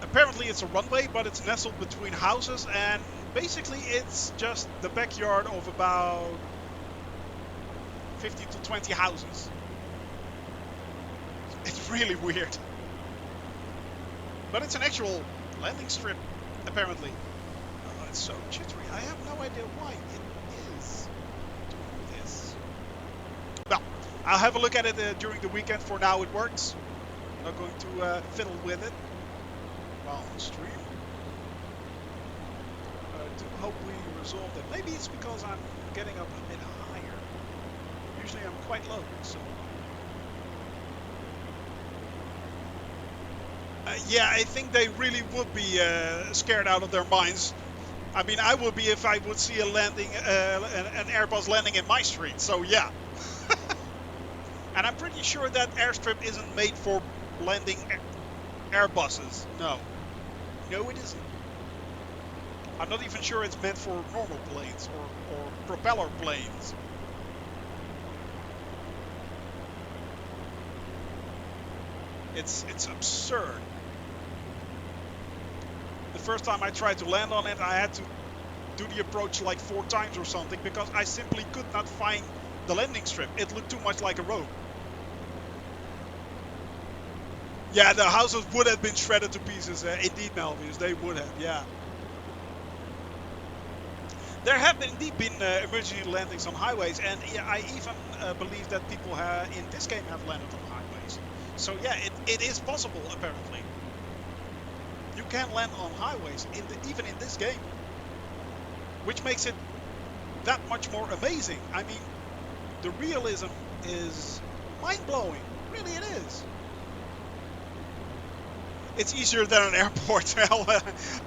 Apparently it's a runway, but it's nestled between houses, and basically it's just the backyard of about 15 to 20 houses. It's really weird. But it's an actual landing strip, apparently. Oh, it's so jittery. I have no idea why it is doing this. Well, I'll have a look at it during the weekend. For now, it works. I'm not going to fiddle with it while on stream. I do hope we resolve that. Maybe it's because I'm getting up a bit higher. Usually I'm quite low, so... yeah, I think they really would be scared out of their minds. I mean, I would be if I would see a landing, an Airbus landing in my street. So yeah, and I'm pretty sure that airstrip isn't made for landing Airbuses. No, no, it isn't. I'm not even sure it's meant for normal planes or propeller planes. It's absurd. The first time I tried to land on it, I had to do the approach like 4 times or something because I simply could not find the landing strip. It looked too much like a road. Yeah, the houses would have been shredded to pieces. Indeed, Melvius, they would have. Yeah. There have indeed been emergency landings on highways, and yeah, I even believe that people in this game have landed on highways. So yeah, it is possible apparently. You can land on highways even in this game, which makes it that much more amazing. I mean, the realism is mind-blowing. Really, it is. It's easier than an airport.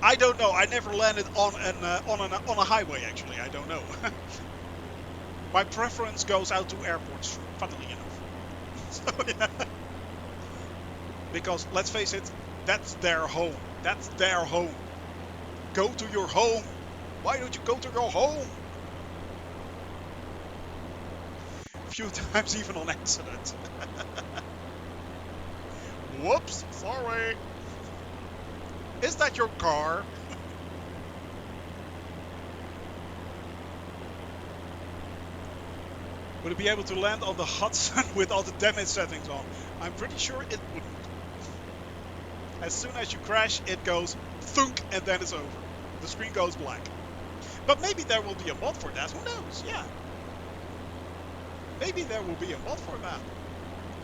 I don't know. I never landed on a highway. Actually, I don't know. My preference goes out to airports, funnily enough. So, yeah. Because let's face it, that's their home. That's their home. Go to your home. Why don't you go to your home? A few times even on accident. Whoops, sorry. Is that your car? Would it be able to land on the Hudson with all the damage settings on? I'm pretty sure it wouldn't. As soon as you crash, it goes thunk and then it's over. The screen goes black. But maybe there will be a mod for that. Who knows? Yeah. Maybe there will be a mod for that.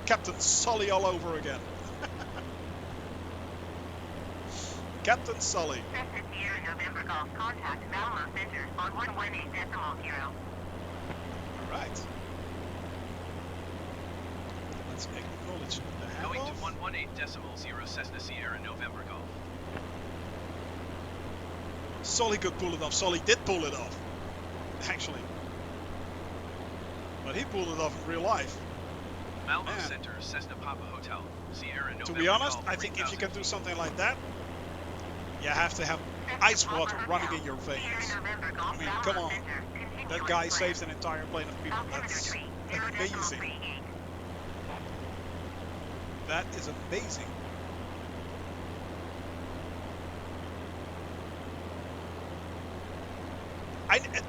Captain Sully all over again. Captain Sully. Cessna Sierra November Golf, contact Malmo Center on 118.0. Alright. Let's acknowledge the Going to handoff. 118.0 Cessna Sierra November Golf. Sully could pull it off. Sully did pull it off. Actually. But he pulled it off in real life. Malmo Man. Center, Cessna Papa Hotel, Sierra November To be honest, Golf, I think if you can 3000 do something like that, you have to have ice water running in your veins. I mean, come on. That guy saved an entire plane of people. That's amazing. That is amazing.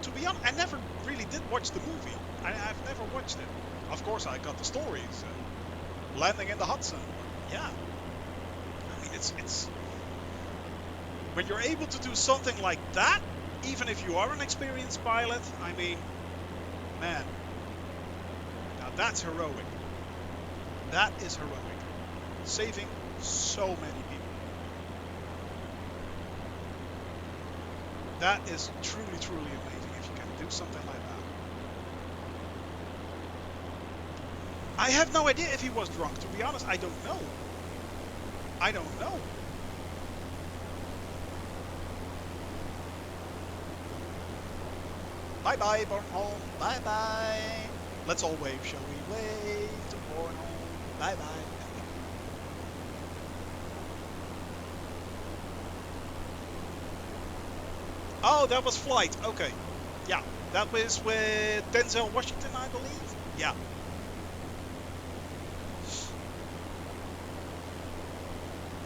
To be honest, I never really did watch the movie. I've never watched it. Of course, I got the stories. Landing in the Hudson. Yeah. I mean, it's when you're able to do something like that, even if you are an experienced pilot, I mean, man, now that's heroic. That is heroic. Saving so many people. That is truly, truly amazing if you can do something like that. I have no idea if he was drunk. To be honest, I don't know. I don't know. Bye-bye, Bornholm. Bye-bye. Let's all wave, shall we? Wave to Bornholm. Bye-bye. Oh, that was Flight. Okay. Yeah. That was with Denzel Washington, I believe. Yeah.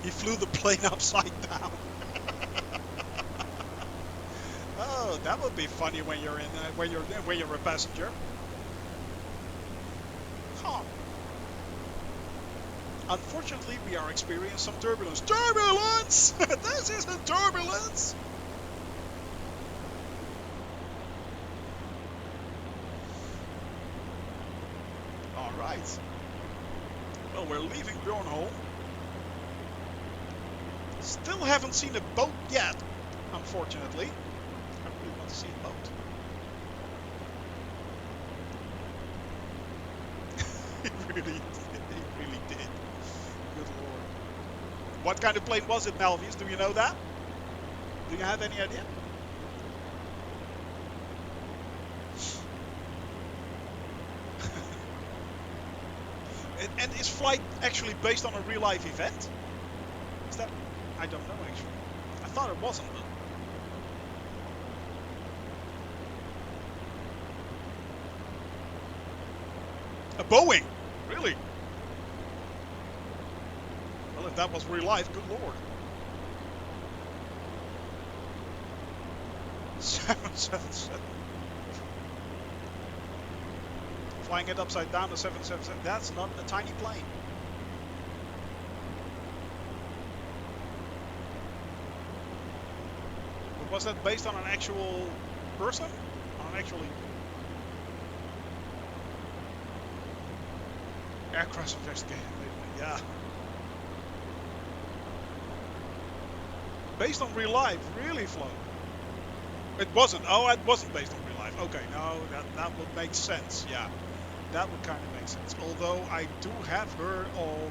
He flew the plane upside down. Oh, that would be funny when you're in when you're a passenger. Huh. Unfortunately, we are experiencing some turbulence. Turbulence! This is a turbulence! Alright. Well, we're leaving Bornholm. Still haven't seen a boat yet, unfortunately. I really want to see a boat. He really did. Good lord. What kind of plane was it, Malvius? Do you know that? Do you have any idea? And is flight actually based on a real life event? Is that? I don't know actually. I thought it wasn't. A Boeing? Really? Well, if that was real life, good lord. 777. Flying it upside down to 777. That's not a tiny plane. But was that based on an actual person? On an actually aircraft investigation? Yeah. Based on real life, really, Flo? It wasn't. Oh, it wasn't based on real life. Okay, no, that would make sense. Yeah. That would kind of make sense. Although I do have heard of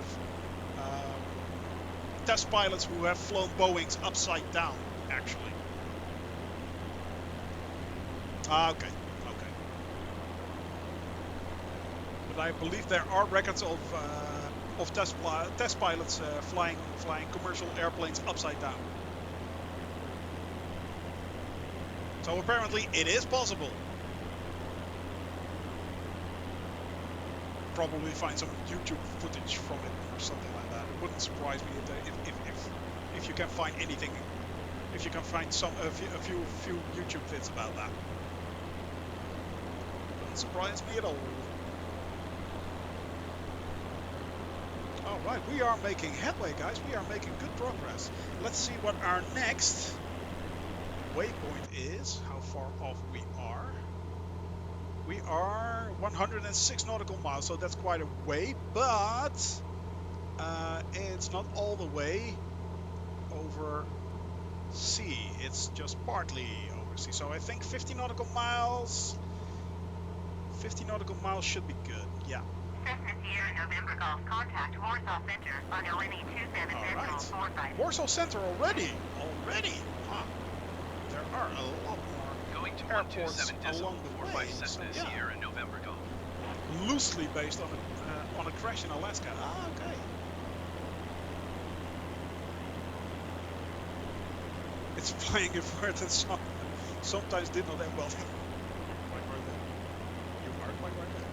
test pilots who have flown Boeings upside down, actually. Ah, okay, okay. But I believe there are records of test pilots flying commercial airplanes upside down. So apparently it is possible. Probably find some YouTube footage from it or something like that. It wouldn't surprise me if you can find anything, if you can find a few YouTube vids about that. Wouldn't surprise me at all. All right, we are making headway, guys. We are making good progress. Let's see what our next waypoint is. How far off we are. We are 106 nautical miles, so that's quite a way, but it's not all the way over sea. It's just partly over sea. So I think 50 nautical miles. 50 nautical miles should be good. Yeah. Cessna Sierra November Golf, contact Warsaw Center on LNE 27 Warsaw Center already. Already. Huh. There are a lot more Going to airports along the way. So, yeah. Sierra November Golf. Loosely based on a crash in Alaska. Ah, okay. It's flying in front and sometimes did not end well. Quite right there. You are quite right there.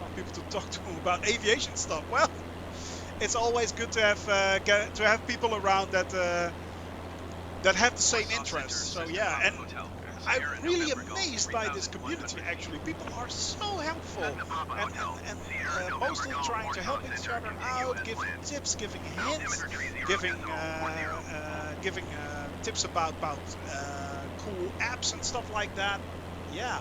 Found people to talk to about aviation stuff. Well, it's always good to have people around that that have the same interests. So yeah, and I'm really amazed by this community. Actually, people are so helpful and mostly trying to help each other out, giving tips, giving hints, giving tips about cool apps and stuff like that. Yeah.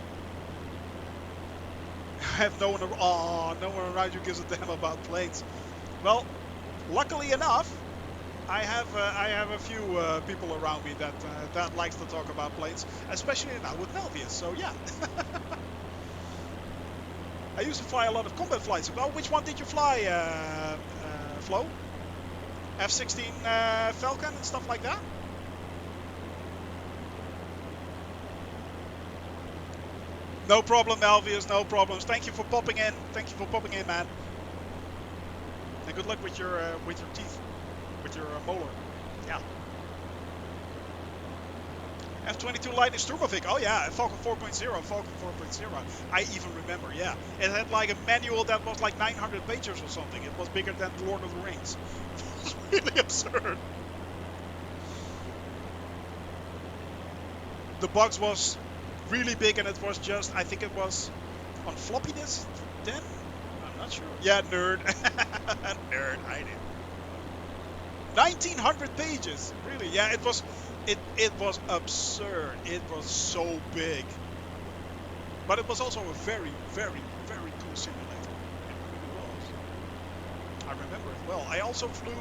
I have no one around who gives a damn about planes. Well, luckily enough, I have a few people around me that likes to talk about planes, especially now with Melvius. So yeah. I used to fly a lot of combat flights. Oh, which one did you fly, Flo? F-16 Falcon and stuff like that? No problem, Melvius. No problems. Thank you for popping in. Thank you for popping in, man. And good luck with your teeth, with your molar. Yeah. F-22 Lightning Sturmovik. Oh yeah, Falcon 4.0, Falcon 4.0. I even remember, yeah. It had like a manual that was like 900 pages or something. It was bigger than Lord of the Rings. It was really absurd. The box was really big and it was just, I think it was on floppy disk then? I'm not sure. Yeah, nerd. Nerd, I did. 1900 pages, really? Yeah, it was absurd. It was so big, but it was also a very, very, very cool simulator. I remember it well. I also flew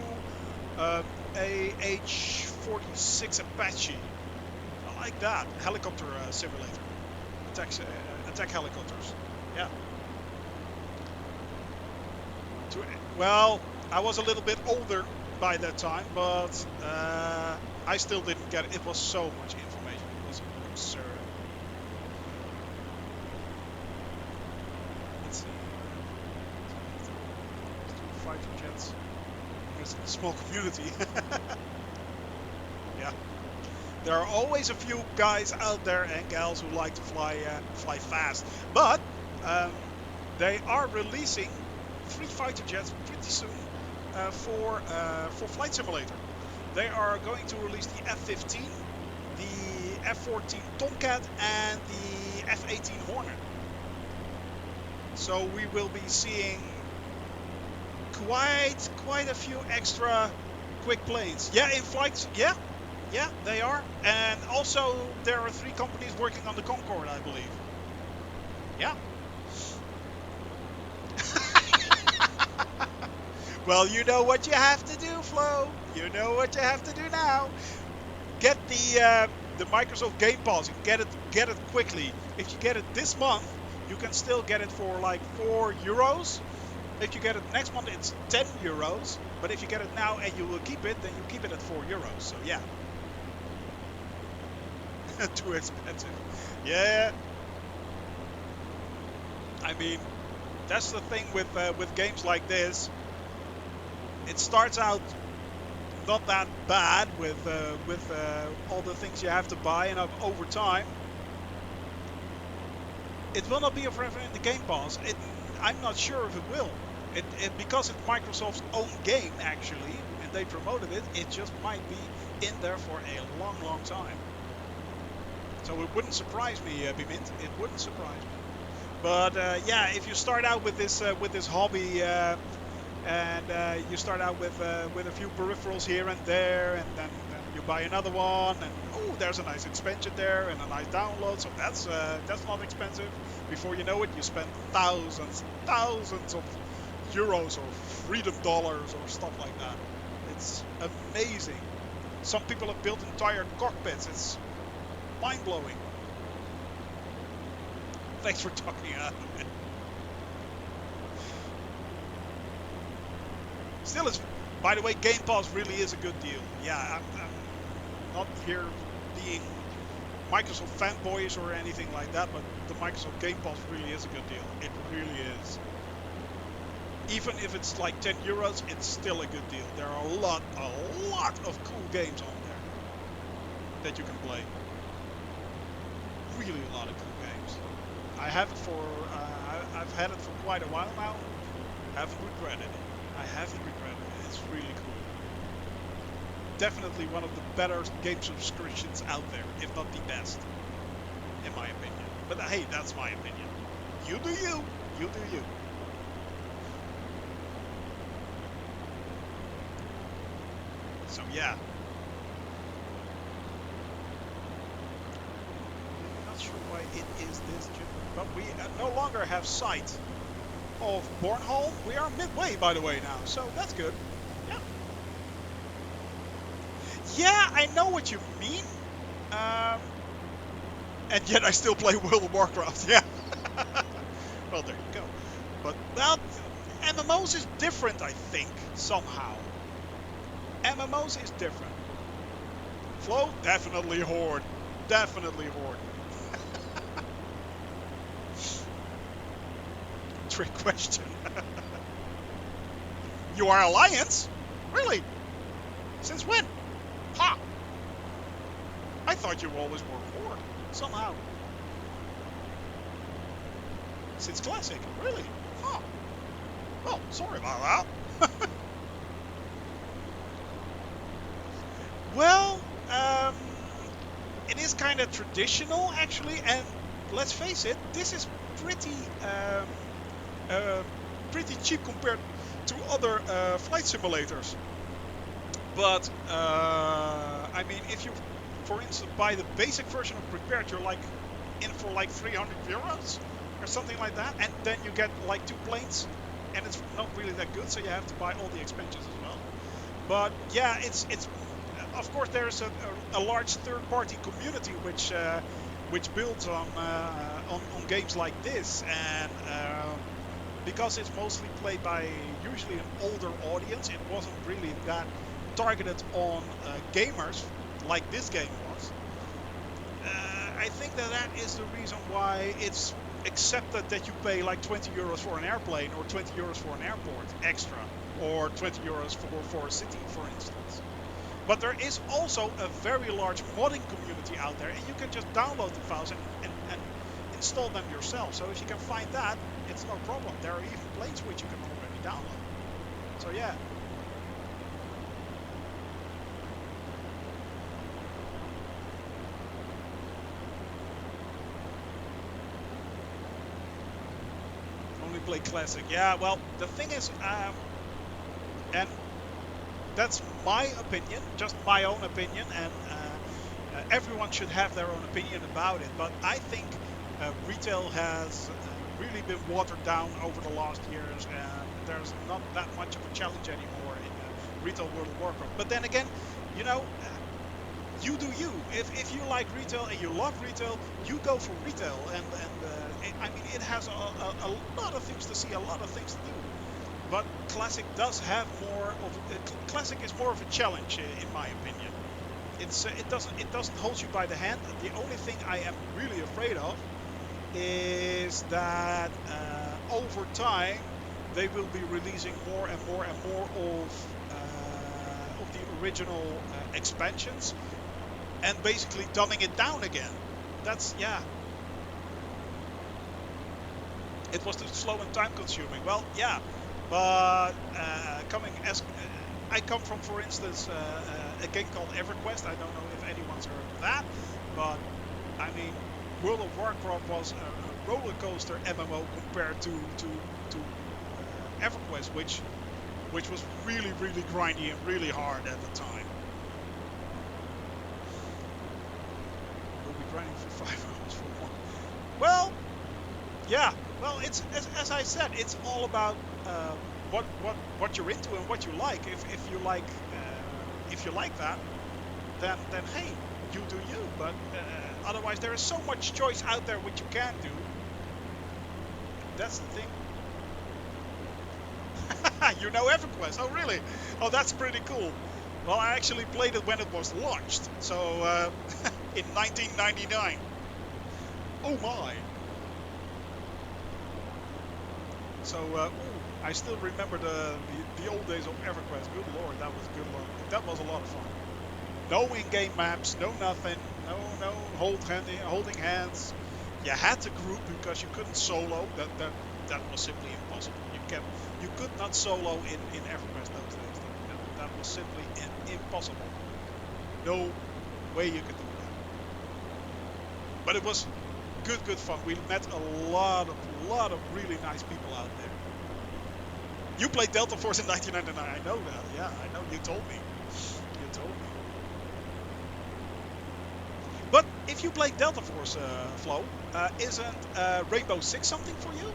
a H-46 Apache. I like that helicopter simulator. Attack helicopters. Yeah. Well, I was a little bit older by that time, but I still didn't get it. It was so much information. It was absurd. Let's see. Fighter jets. It's a small community. Yeah. There are always a few guys out there and gals who like to fly fast, but they are releasing 3 fighter jets pretty soon for Flight Simulator. They are going to release the F-15, the F-14 Tomcat, and the F-18 Hornet. So we will be seeing quite a few extra quick planes. Yeah, in flights. Yeah, they are. And also there are 3 companies working on the Concorde, I believe. Yeah. Well, you know what you have to do, Flo. You know what you have to do now. Get the Microsoft Game Pass and get it quickly. If you get it this month, you can still get it for like €4. If you get it next month, it's €10. But if you get it now and you will keep it, then you keep it at €4. So yeah. Too expensive. Yeah. I mean, that's the thing with games like this. It starts out not that bad with all the things you have to buy, and over time, it will not be forever in the Game Pass. I'm not sure if it will. Because it's Microsoft's own game actually, and they promoted it. It just might be in there for a long time. So it wouldn't surprise me, Bimint. It wouldn't surprise me. But yeah, if you start out with this hobby, and you start out with a few peripherals here and there, and then you buy another one, and oh, there's a nice expansion there and a nice download. So that's not expensive. Before you know it, you spend thousands of euros or freedom dollars or stuff like that. It's amazing. Some people have built entire cockpits. It's mind-blowing. Thanks for talking out of it. Still, is, by the way, Game Pass really is a good deal. Yeah, I'm not here being Microsoft fanboyish or anything like that, but the Microsoft Game Pass really is a good deal. It really is. Even if it's like €10, it's still a good deal. There are a lot of cool games on there that you can play. Really a lot of cool games. I've had it for quite a while now. Haven't regretted it. I haven't regretted it. It's really cool. Definitely one of the better game subscriptions out there, if not the best, in my opinion. But hey, that's my opinion. You do you. You do you. So yeah. I'm not sure why it is this, but we no longer have sight of Bornholm. We are midway, by the way, now, so that's good. Yeah. Yeah, I know what you mean. And yet I still play World of Warcraft. Yeah. Well, there you go. But well, MMOs is different, I think, somehow. MMOs is different. Flow, definitely Horde. Definitely Horde. Trick question. You are Alliance? Really? Since when? Ha! I thought you always were Horde. Somehow. Since Classic? Really? Huh. Well, sorry about that. Well, it is kind of traditional, actually, and let's face it, this is pretty cheap compared to other flight simulators. But I mean, if you, for instance, buy the basic version of Prepared, you're like in for like €300 or something like that, and then you get like 2 planes and it's not really that good, so you have to buy all the expansions as well. But yeah, it's of course there's a large third-party community which builds on games like this, and because it's mostly played by usually an older audience, it wasn't really that targeted on gamers like this game was. I think that is the reason why it's accepted that you pay like 20 euros for an airplane or 20 euros for an airport extra or 20 euros for a city, for instance. But there is also a very large modding community out there, and you can just download the files and install them yourself. So if you can find that, it's no problem. There are even planes which you can already download. So yeah. Only play classic. Yeah, well, the thing is, and that's my opinion, just my own opinion, and everyone should have their own opinion about it. But I think retail has really been watered down over the last years, and there's not that much of a challenge anymore in retail World of Warcraft. But then again, you know, you do you. If you like retail and you love retail, you go for retail. And I mean, it has a lot of things to see, a lot of things to do. But classic does have more of classic is more of a challenge, in my opinion. It doesn't hold you by the hand. The only thing I am really afraid of is that over time they will be releasing more and more and more of the original expansions and basically dumbing it down again. That's, yeah. It was too slow and time consuming. Well, yeah, but coming as I come from, for instance, a game called EverQuest. I don't know if anyone's heard of that, but I mean, World of Warcraft was a roller coaster MMO compared to EverQuest, which was really grindy and really hard at the time. We'll be grinding for 5 hours for one. Well, yeah. Well, it's as I said, it's all about what you're into and what you like. If you like that, then hey, you do you. But otherwise, there is so much choice out there which you can do. That's the thing. You know EverQuest? Oh, really? Oh, that's pretty cool. Well, I actually played it when it was launched, so in 1999. Oh my! So, I still remember the old days of EverQuest. Good lord, that was good lord. That was a lot of fun. No in-game maps, no nothing, no holding hands. You had to group because you couldn't solo. That was simply impossible. You could not solo in EverQuest those days. That was simply impossible. No way you could do that. But it was good fun. We met a lot of really nice people out there. You played Delta Force in 1999. I know that. Yeah, I know. You told me. You told me. But if you played Delta Force, Flo, isn't Rainbow Six something for you?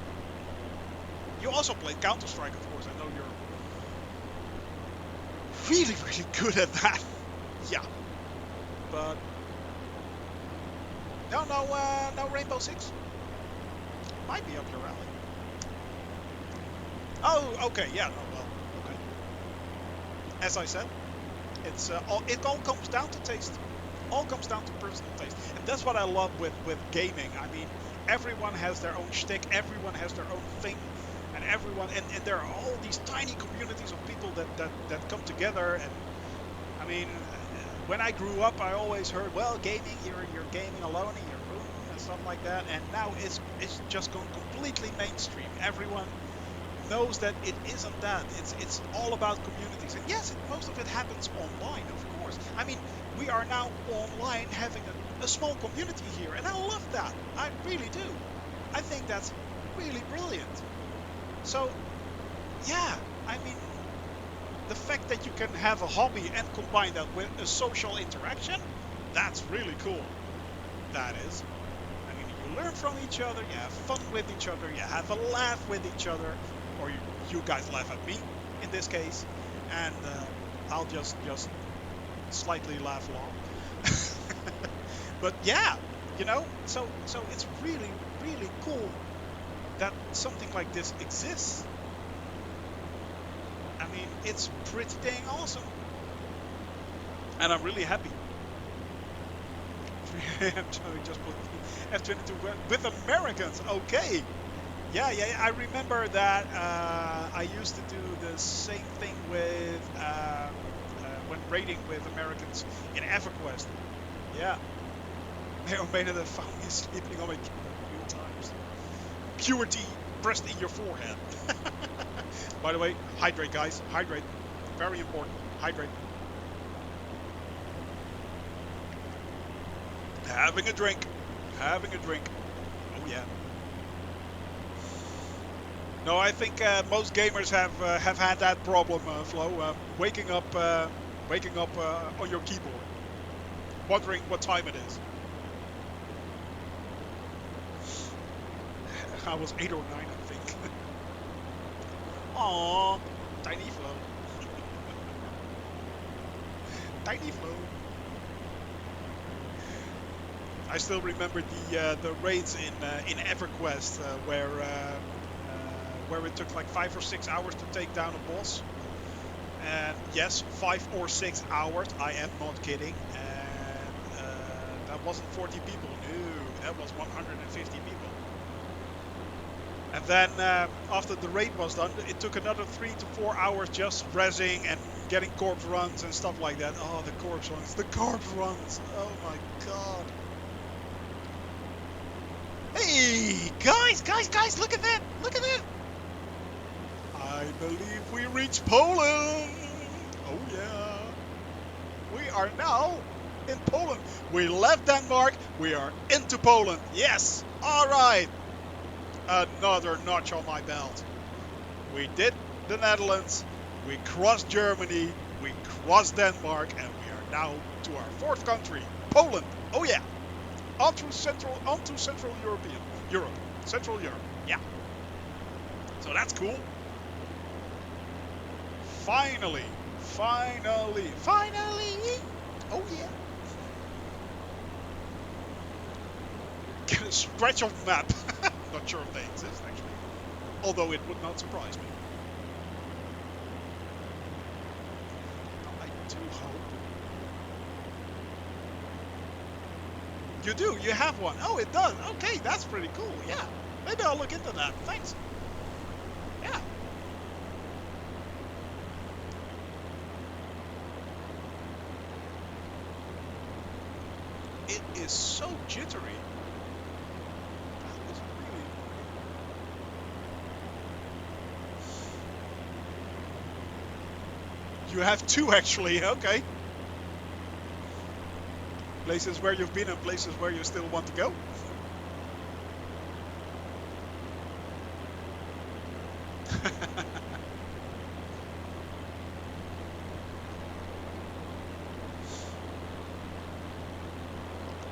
You also played Counter-Strike, of course. I know you're really good at that. Yeah. But no Rainbow Six. Might be up your alley. Oh, okay. Yeah. No. Well. Okay. As I said, it all comes down to taste. All comes down to personal taste, and that's what I love with gaming. I mean, everyone has their own shtick. Everyone has their own thing. And everyone, and there are all these tiny communities of people that come together. And I mean, when I grew up, I always heard, well, gaming, you're gaming alone in your room and stuff like that. And now it's just gone completely mainstream. Everyone knows that it isn't that. It's all about communities. And yes, most of it happens online, of course. I mean, we are now online having a small community here, and I love that. I really do. I think that's really brilliant. So, yeah, I mean, the fact that you can have a hobby and combine that with a social interaction, that's really cool. That is. I mean, you learn from each other, you have fun with each other, you have a laugh with each other. or you guys laugh at me in this case, and I'll just slightly laugh along. But yeah, you know, so it's really cool that something like this exists. I mean, it's pretty dang awesome, and I'm really happy. I'm just put F-22 with Americans. Okay. Yeah, I remember that. I used to do the same thing with when raiding with Americans in EverQuest. Yeah, they made it found me sleeping on my keyboard a few times. QWERTY pressed in your forehead. By the way, hydrate, guys. Hydrate. Very important. Hydrate. Having a drink. Having a drink. Oh yeah. No, I think most gamers have had that problem, Flo. Waking up on your keyboard, wondering what time it is. I was 8 or 9, I think. Aww, tiny Flo. Tiny Flo. I still remember the raids in EverQuest where it took like 5 or 6 hours to take down a boss. And yes, 5 or 6 hours. I am not kidding. And that wasn't 40 people. No, that was 150 people. And then after the raid was done, it took another 3 to 4 hours just rezzing and getting corpse runs and stuff like that. Oh, the corpse runs. The corpse runs. Oh my god. Hey, guys, look at that. Look at that. I believe we reached Poland. Oh yeah. We are now in Poland. We left Denmark. We are into Poland. Yes. All right. Another notch on my belt. We did the Netherlands. We crossed Germany. We crossed Denmark, and we are now to our 4th country, Poland. Oh yeah. Onto Central Europe. Central Europe. Yeah. So that's cool. Finally. Oh yeah. Get a stretch of map. Not sure if they exist actually. Although it would not surprise me. I do hope. You do? You have one? Oh, it does. Okay, that's pretty cool. Yeah. Maybe I'll look into that. Thanks. Yeah. It is so jittery. That is really annoying. You have 2 actually. Okay. Places where you've been and places where you still want to go.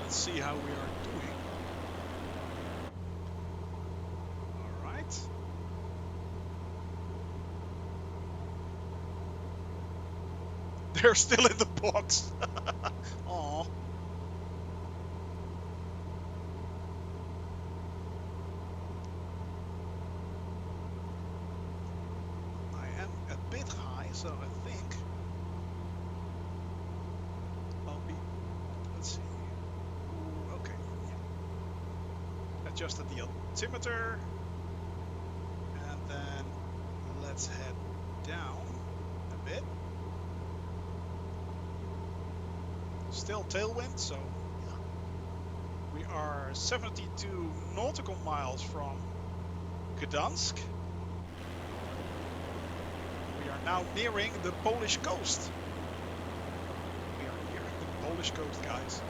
Let's see how we are doing. All right. They're still in the box. Aww. So I think I'll be, let's see, okay, yeah. Adjusted the altimeter, and then let's head down a bit. Still tailwind, so yeah. We are 72 nautical miles from Gdansk. Now nearing the Polish coast. We are nearing the Polish coast, guys.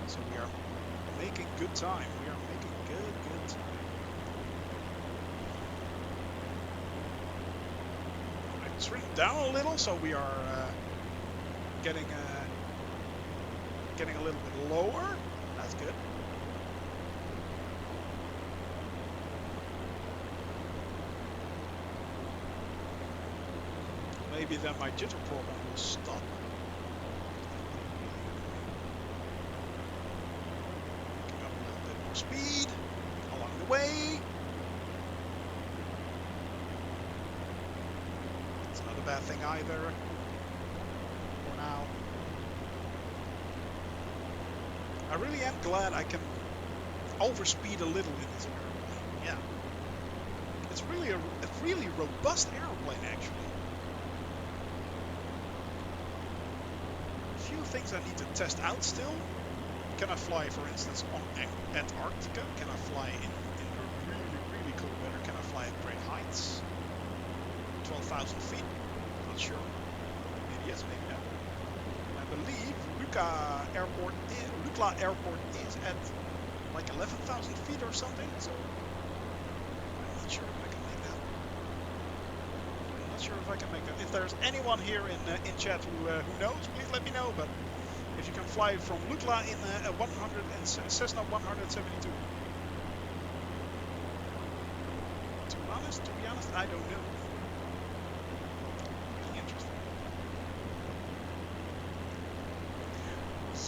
So we are making good time. We are making good time. I trimmed down a little, so we are getting a little bit lower. That's good. maybe then my jitter problem will stop. Picking up a little bit more speed along the way. It's not a bad thing either. For now. I really am glad I can overspeed a little in this airplane. Yeah. It's really a really robust airplane, actually. A few things I need to test out still. Can I fly, for instance, on Antarctica? Can I fly in really cold weather? Can I fly at great heights? 12,000 feet? Not sure. Maybe yes, maybe no. I believe Lukla Airport is at like 11,000 feet or something, so I'm not sure if I can make that. I'm not sure if I can make that. If there's anyone here in chat who knows, please let me know. But if you can fly from Lukla in a Cessna 172. To be honest, I don't know. Really interesting.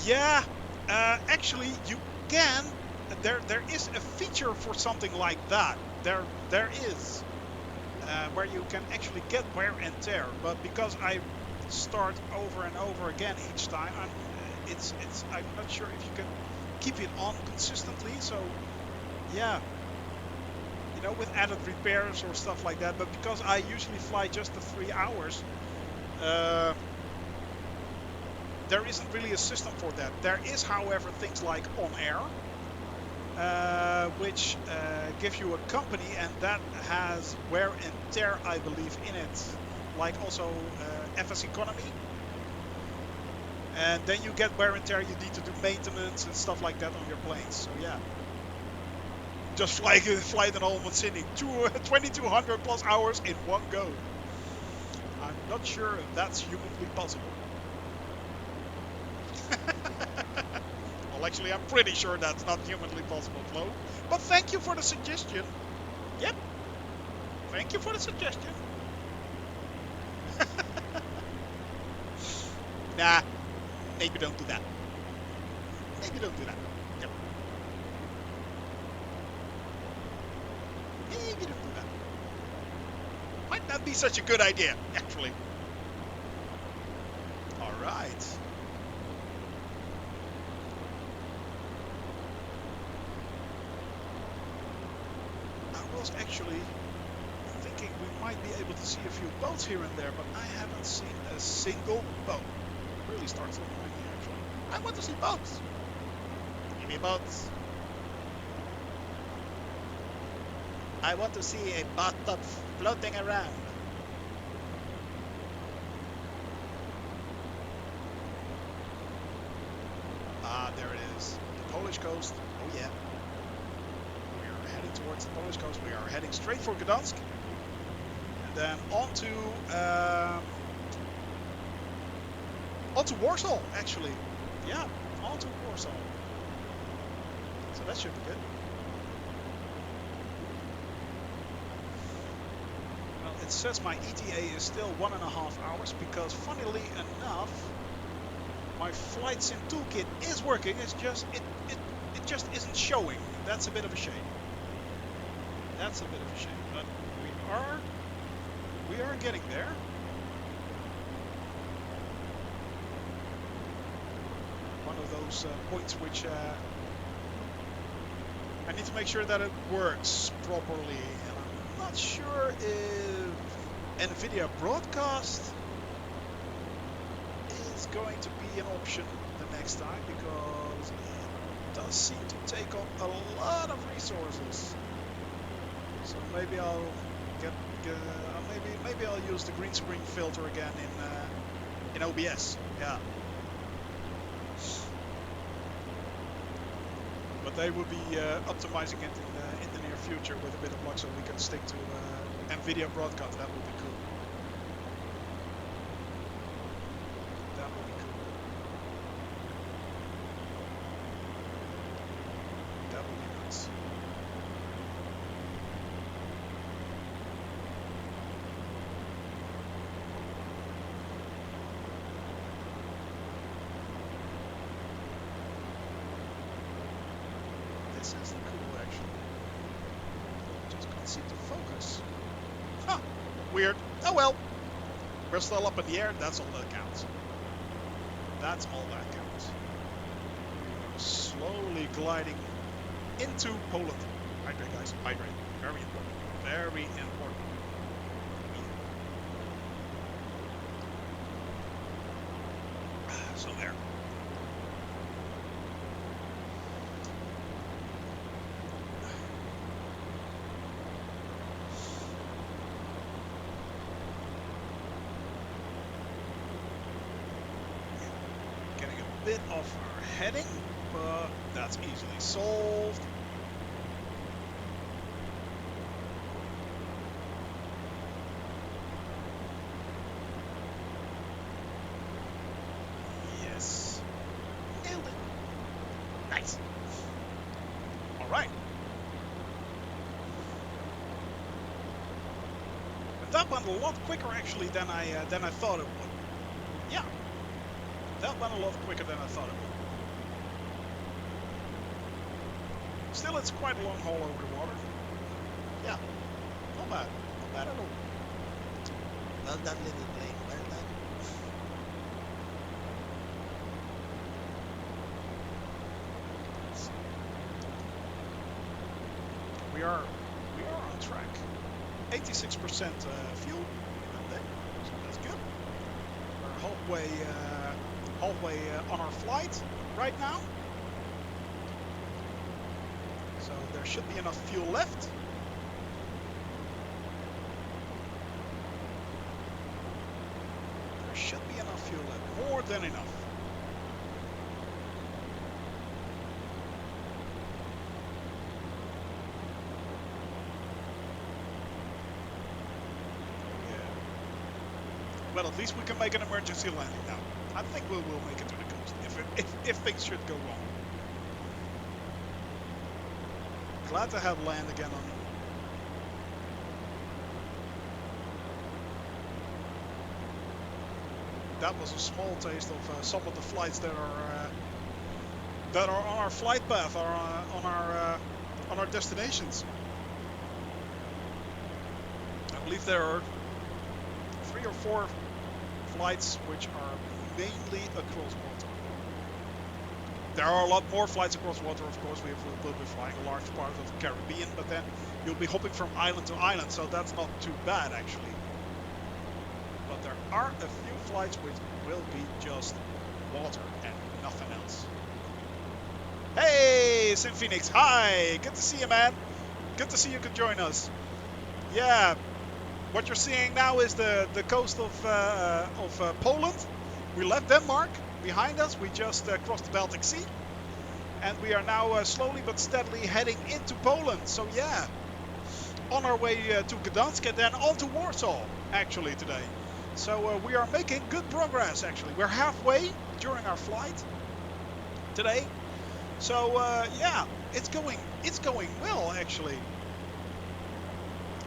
Yeah, actually, you can. There is a feature for something like that. There is where you can actually get wear and tear. But because I start over and over again each time, I'm not sure if you can keep it on consistently. So yeah, you know, with added repairs or stuff like that. But because I usually fly just the 3 hours. There isn't really a system for that. There is, however, things like On Air, which gives you a company, and that has wear and tear, I believe, in it, like also FS Economy. And then you get wear and tear. You need to do maintenance and stuff like that on your planes. So yeah, just fly an Almond Sydney 2,200 plus hours in one go. I'm not sure if that's humanly possible. Well, actually, I'm pretty sure that's not humanly possible, Flo. But thank you for the suggestion. Yep. Thank you for the suggestion. Nah, maybe don't do that. Maybe don't do that. Yep. Maybe don't do that. Might not be such a good idea, actually. All right. I was actually thinking we might be able to see a few boats here and there, but I haven't seen a single boat. It really starts looking like me, actually. I want to see boats. Give me boats. I want to see a bathtub floating around. Ah, there it is. The Polish coast. Oh yeah. Heading towards the Polish coast. We are heading straight for Gdansk, and then onto Warsaw, actually. Yeah, onto Warsaw. So that should be good. Well, it says my ETA is still 1.5 hours because, funnily enough, my flight sim toolkit is working. It's just it just isn't showing. That's a bit of a shame. That's a bit of a shame, but we are getting there. One of those points which I need to make sure that it works properly, and I'm not sure if NVIDIA Broadcast is going to be an option the next time, because it does seem to take up a lot of resources. So maybe I'll maybe I'll use the green screen filter again in OBS. Yeah. But they will be optimizing it in the near future with a bit of luck, so we can stick to NVIDIA Broadcast. That would be cool. That would be cool. That would be nice. doesn't seem to focus. Huh. Weird. Oh well. We're still up in the air. That's all that counts. That's all that counts. We're slowly gliding into Poland. Hydrate, guys. Hydrate. Very important. Very important. So there. Getting a bit off our heading, but that's easily solved. Yes. Nailed it. Nice. All right. And that went a lot quicker actually than I thought it would. Yeah. That went a lot quicker than I thought it would. Still, it's quite a long haul over the water. Yeah, not bad. Not bad at all. Well done, little plane. Well done. We are on track. 86% fuel. So that's good. We're halfway on our flight right now. So there should be enough fuel left. There should be enough fuel left. More than enough. Well, at least we can make an emergency landing now. I think we will make it to the coast if things should go wrong. Glad to have land again on. That was a small taste of some of the flights that are on our flight path, or on our destinations. I believe there are 3 or 4 flights which are mainly across water. There are a lot more flights across water, of course. We will be flying a large part of the Caribbean, but then you'll be hopping from island to island, so that's not too bad actually. But there are a few flights which will be just water and nothing else. Hey, Sim Phoenix, hi! Good to see you, man. Good to see you could join us. Yeah, what you're seeing now is the coast of Poland. We left Denmark behind us. We just crossed the Baltic Sea, and we are now slowly but steadily heading into Poland. So yeah, on our way to Gdansk and then on to Warsaw actually today. So we are making good progress actually. We're halfway during our flight today. So yeah, it's going well actually.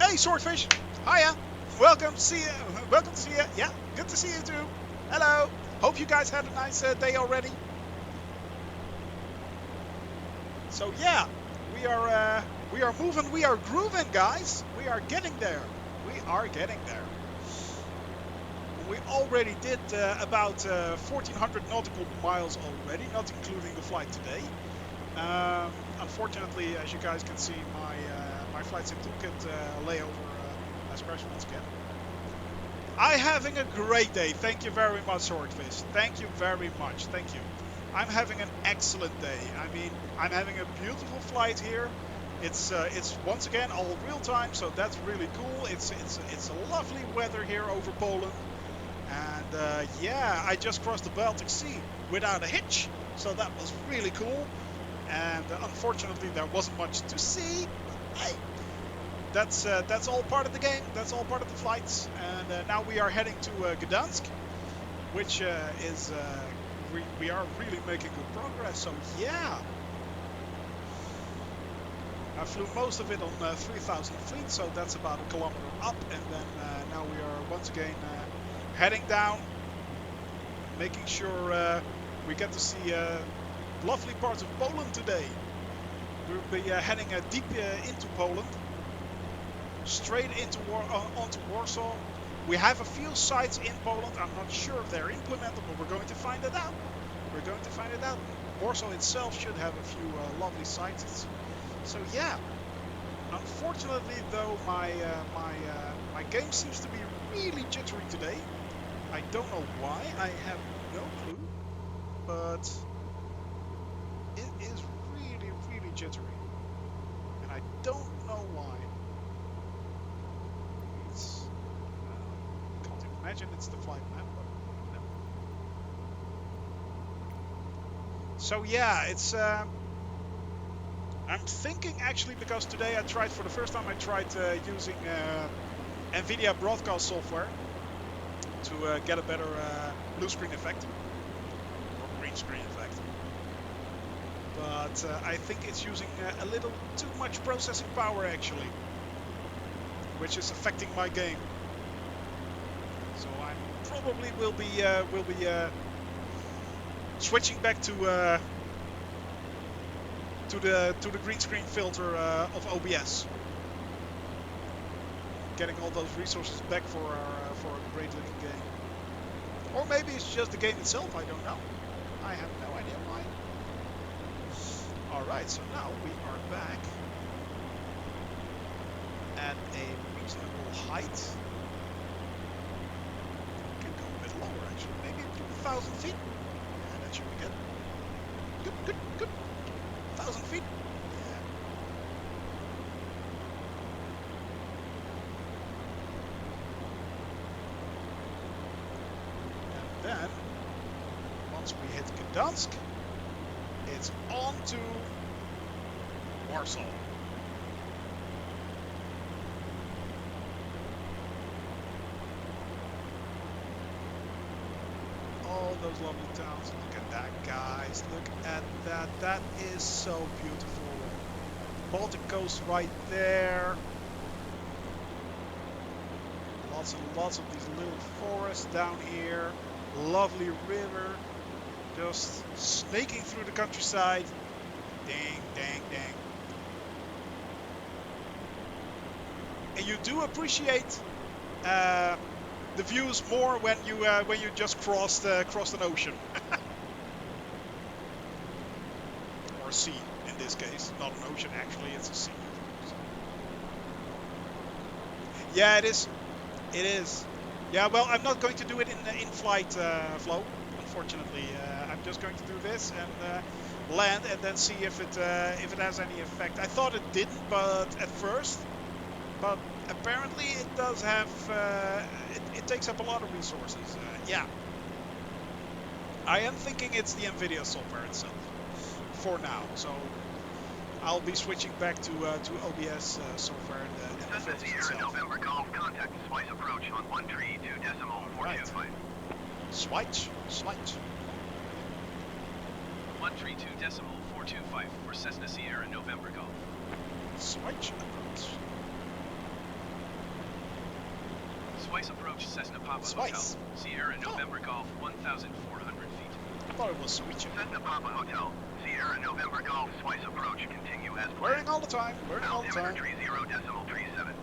Hey, Swordfish. Hiya. Welcome to see you. Welcome to see you. Yeah, good to see you too. Hello. Hope you guys had a nice day already. So yeah, we are moving. We are grooving, guys. We are getting there. We are getting there. We already did about 1,400 nautical miles already, not including the flight today. Unfortunately, as you guys can see, my flight sim toolkit layover has crashed once again. I'm having a great day. Thank you very much, Swordfish. Thank you very much. Thank you. I'm having an excellent day. I mean, I'm having a beautiful flight here. It's once again all real time, so that's really cool. It's a lovely weather here over Poland. And yeah, I just crossed the Baltic Sea without a hitch, so that was really cool. And unfortunately, there wasn't much to see. But hey, that's all part of the game. That's all part of the flights. And now we are heading to Gdansk, which is we are really making good progress. So yeah, I flew most of it on 3000 feet, so that's about a kilometer up. And then now we are once again heading down, making sure we get to see lovely parts of Poland today. We'll be heading deep into Poland. straight into onto Warsaw. We have a few sites in Poland. I'm not sure if they're implemented, but we're going to find it out. We're going to find it out. Warsaw itself should have a few lovely sites. So yeah. Unfortunately, though, my game seems to be really jittery today. I don't know why. I have no clue, but it is really, really jittery, and I don't know why. It's can't imagine it's the flight map, but no. So yeah, it's. I'm thinking actually, because today I tried for the first time. I tried using NVIDIA broadcast software to get a better blue screen effect or green screen effect. But I think it's using a little too much processing power actually, which is affecting my game. So I probably will be switching back to the green screen filter of OBS, getting all those resources back for a great looking game. Or maybe it's just the game itself, I don't know. I have no idea why. Alright, so now we are back at a reasonable height. Can go a bit lower actually, maybe 2,000 feet. Yeah, that should be good. Good. 1,000 feet. Then, once we hit Gdansk, it's on to Warsaw. All those lovely towns. Look at that, guys. Look at that. That is so beautiful. Baltic coast right there. Lots and lots of these little forests down here. Lovely river, just snaking through the countryside. Dang, dang, dang. And you do appreciate the views more when you just crossed an ocean or a sea in this case. Not an ocean actually, it's a sea. Yeah, it is. It is. Yeah, well, I'm not going to do it in flight flow, unfortunately. I'm just going to do this and land and then see if it has any effect. I thought it didn't, but at first, but apparently it does have. It takes up a lot of resources. Yeah, I am thinking it's the NVIDIA software itself for now. So I'll be switching back to OBS software and the filters itself. November Golf, contact Spice approach on 132.425. Switch. 132.425 for Cessna Sierra November Golf. Switch approach. Spice approach Cessna Papa Spice. Hotel. Sierra November Golf 1,400 feet. I thought it was switching. Cessna Papa Hotel. Sierra November Golf Spice approach. Continue as planned. Learning all the time. Altimeter 30.37. Alright.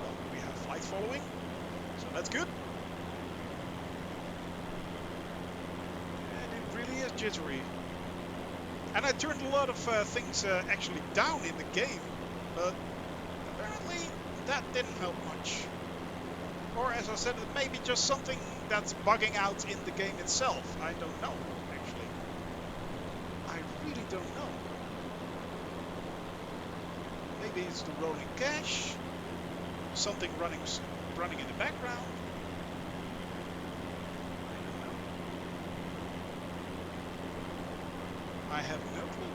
Well, we have flight following, so that's good. And it really is jittery. And I turned a lot of things actually down in the game, but apparently that didn't help much. Or as I said, it may be just something that's bugging out in the game itself. I don't know, actually. I really don't know. Maybe it's the rolling cache. Something running in the background. I don't know. I have no clue.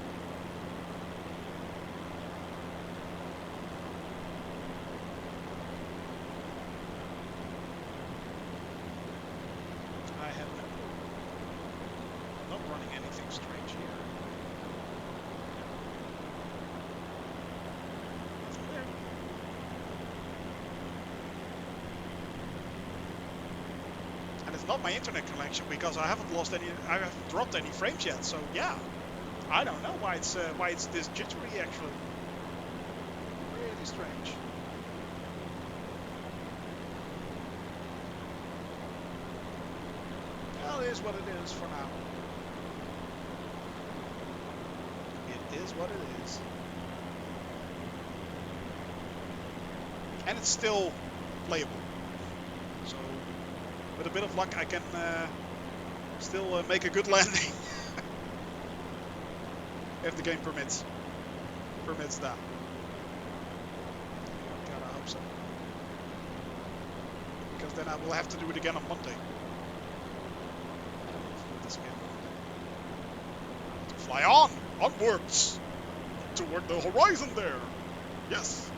I have no clue. I'm not running anything strange here. Nothing there. And it's not my internet connection because I haven't dropped any frames yet. So yeah, I don't know why it's this jittery actually. Really really strange. Well, it is what it is for now. It is what it is. And it's still playable. So, with a bit of luck, I can still make a good landing. If the game permits that. God, I hope so. Because then I will have to do it again on Monday. This again. Fly on! Onwards! Toward the horizon there! Yes!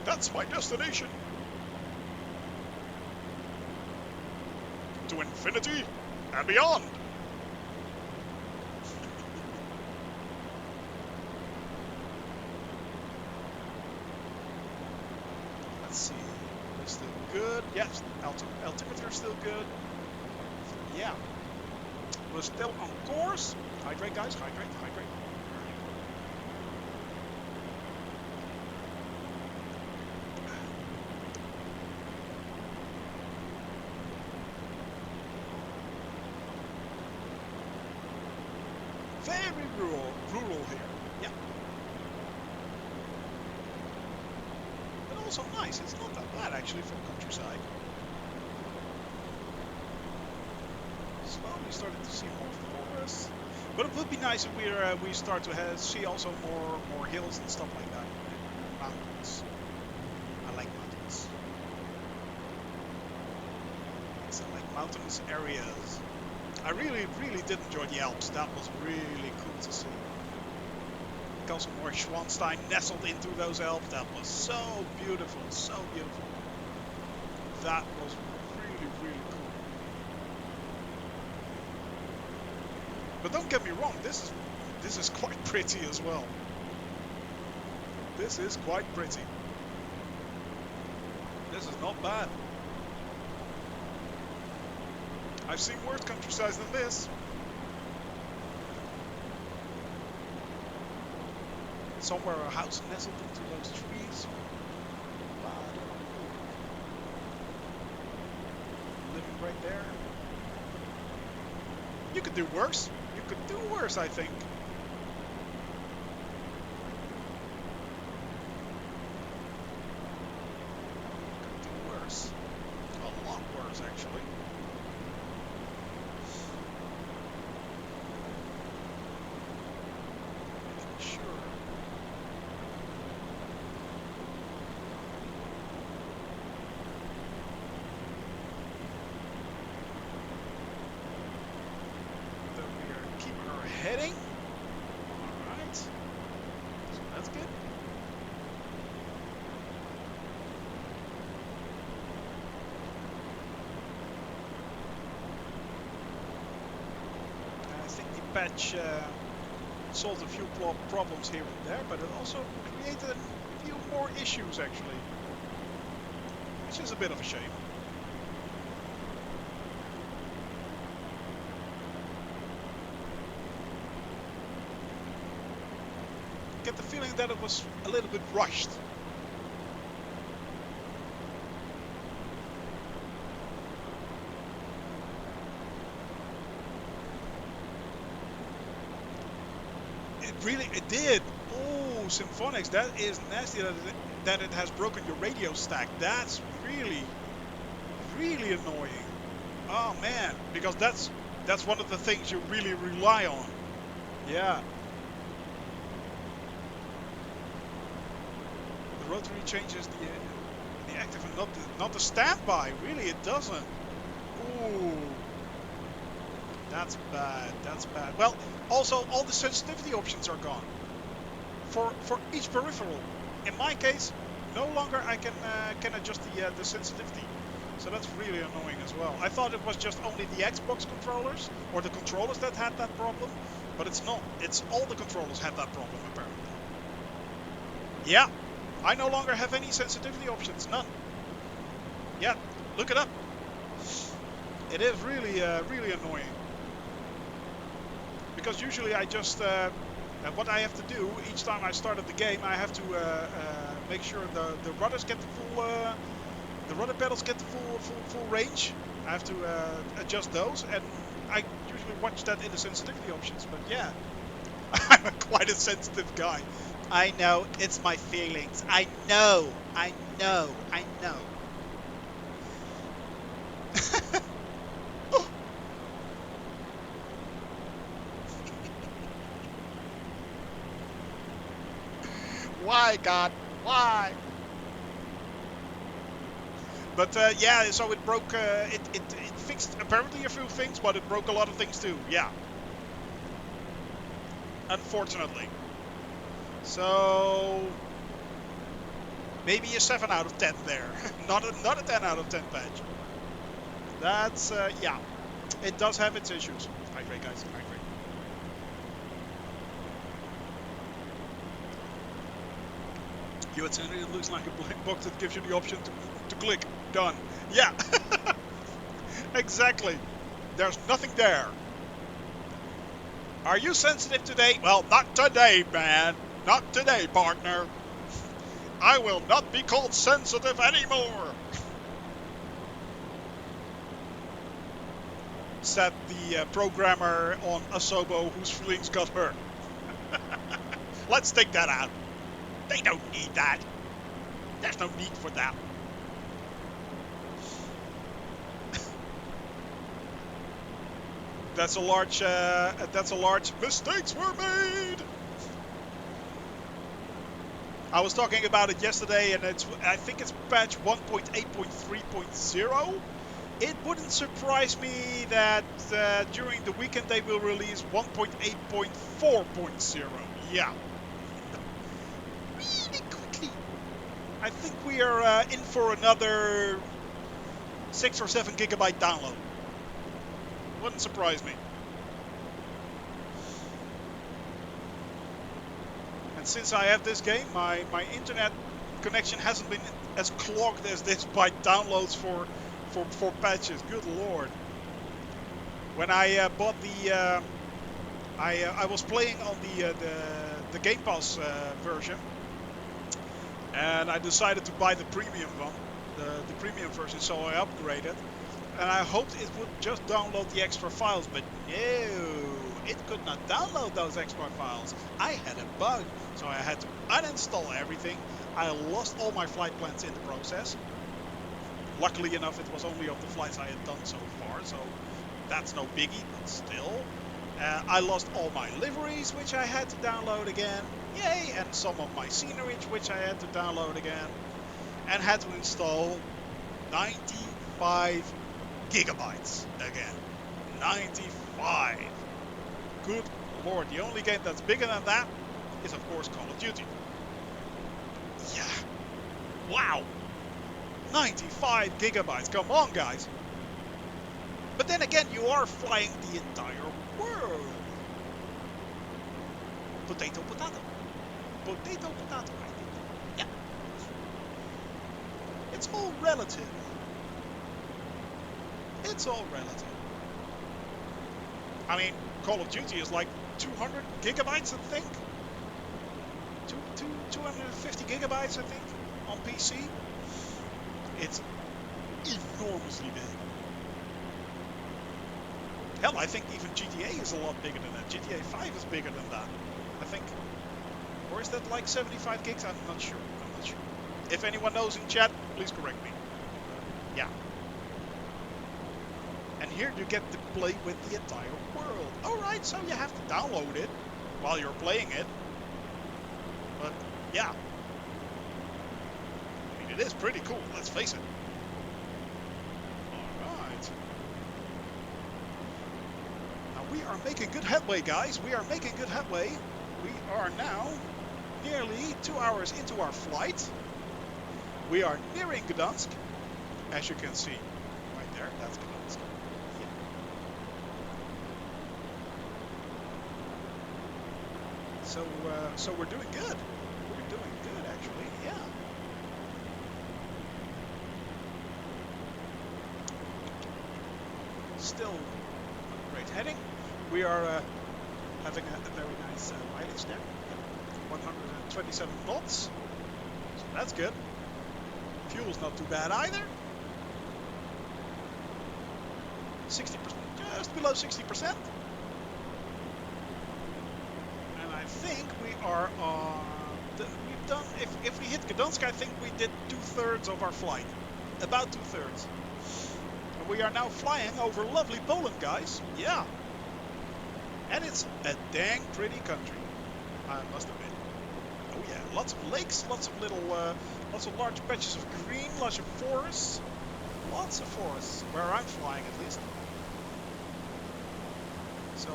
That's my destination! To infinity and beyond! Let's see. We're still good. Yes, altimeter is still good. Yeah. We're still on course. Hydrate, guys. Hydrate, hydrate. Very rural here. Yeah. But also nice. It's not that bad actually for the countryside. Slowly starting to see more forests. But it would be nice if we start to see also more hills and stuff like that. Mountains. I like mountains. So I like mountainous areas. I really did enjoy the Alps. That was really cool to see. Also more Schwanstein nestled into those Alps. That was so beautiful, so beautiful. That was really cool. But don't get me wrong, this is quite pretty as well. This is quite pretty. This is not bad. I've seen worse countrysides than this. Somewhere a house nestled into those trees. Living right there. You could do worse. You could do worse, I think. Could do worse. A lot worse, actually. Sure. Then we are keeping her heading. Alright. So that's good. I think the patch solved a few problems here and there, but it also created a few more issues actually, which is a bit of a shame. Get the feeling that it was a little bit rushed. It did. Oh, Symphonics, that is nasty that it has broken your radio stack. That's really annoying. Oh man, because that's one of the things you really rely on. Yeah. The rotary changes the active and not the standby. Really, it doesn't. Ooh. That's bad. That's bad. Well, also all the sensitivity options are gone for each peripheral. In my case, no longer I can adjust the sensitivity. So that's really annoying as well. I thought it was just only the Xbox controllers or the controllers that had that problem, but it's not. It's all the controllers have that problem apparently. Yeah, I no longer have any sensitivity options. None. Yeah, look it up. It is really annoying. Because usually I just, what I have to do each time I started the game, I have to Make sure the rudders get the rudder pedals get the full range. I have to adjust those, and I usually watch that in the sensitivity options. But yeah, I'm quite a sensitive guy. I know, it's my feelings. I know, I know, I know. Why, God? Why? But yeah, so it broke. It fixed apparently a few things, but it broke a lot of things too. Yeah, unfortunately. So maybe a 7 out of 10 there. Not a 10 out of 10 patch. That's yeah. It does have its issues. Hydrate, guys. Hydrate. It looks like a black box that gives you the option to click. Done. Yeah. Exactly. There's nothing there. Are you sensitive today? Well, not today, man. Not today, partner. I will not be called sensitive anymore. Said the programmer on Asobo whose feelings got hurt. Let's take that out. They don't need that. There's no need for that. That's a large mistakes were made. I was talking about it yesterday, and I think it's patch 1.8.3.0. It wouldn't surprise me that during the weekend they will release 1.8.4.0. Yeah. Really quickly. I think we are in for another 6 or 7 gigabyte download. Wouldn't surprise me. And since I have this game, my internet connection hasn't been as clogged as this by downloads for patches. Good lord. When I bought the I was playing on the Game Pass version, and I decided to buy the premium one, the premium version, so I upgraded. And I hoped it would just download the extra files, but no, it could not download those extra files. I had a bug, so I had to uninstall everything. I lost all my flight plans in the process. Luckily enough, it was only of the flights I had done so far, so that's no biggie, but still. I lost all my liveries, which I had to download again. Yay! And some of my scenery, which I had to download again. And had to install 95 gigabytes again. 95. Good lord, the only game that's bigger than that is of course Call of Duty. Yeah. Wow. 95 gigabytes. Come on, guys. But then again, you are flying the entire world. Potato, potato. Potato, potato. Yeah. It's all relative. It's all relative. I mean, Call of Duty is like 200 gigabytes, I think. 250 gigabytes, I think, on PC. It's enormously big. Hell, I think even GTA is a lot bigger than that. GTA 5 is bigger than that, I think. Or is that like 75 gigs? I'm not sure. I'm not sure. If anyone knows in chat, please correct me. Yeah. And here you get to play with the entire world. Alright, so you have to download it while you're playing it. But, yeah. I mean, it is pretty cool, let's face it. Alright. Now, we are making good headway, guys. We are making good headway. We are now nearly 2 hours into our flight. We are nearing Gdansk, as you can see. Right there, that's Gdansk. Yeah. So we're doing good. We're doing good, actually, yeah. Still great heading. We are having a very nice mileage there. 127 knots. That's good. Fuel's not too bad either. 60%, just below 60%. And I think we are on. We've done. If we hit Gdansk, I think we did 2/3 of our flight. About 2/3. And we are now flying over lovely Poland, guys. Yeah. And it's a dang pretty country, I must admit. Oh yeah, lots of lakes, lots of little, lots of large patches of green, lots of forests. Lots of forests, where I'm flying at least. So,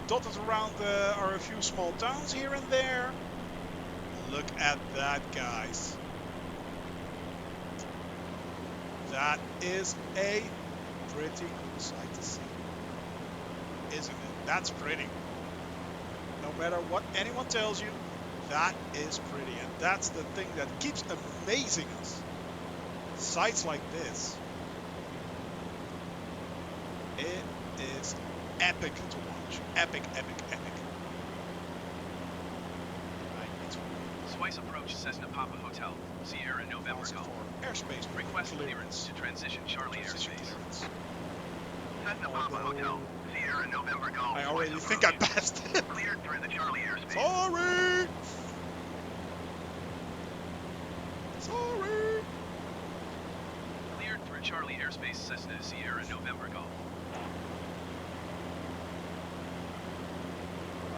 dotted around are a few small towns here and there. Look at that, guys. That is a pretty cool sight to see. Isn't it? That's pretty. No matter what anyone tells you, that is pretty. And that's the thing that keeps amazing us. Sights like this. It is epic to watch. Epic, epic, epic. Twice approach Cessna Papa Hotel, Sierra November Golf. Airspace Request clearance to transition Charlie airspace. Cessna Papa Hotel, Sierra November Golf. I already think I passed it. Cleared through the Charlie airspace. Sorry! Sorry! Cleared through Charlie airspace, Cessna Sierra November Golf.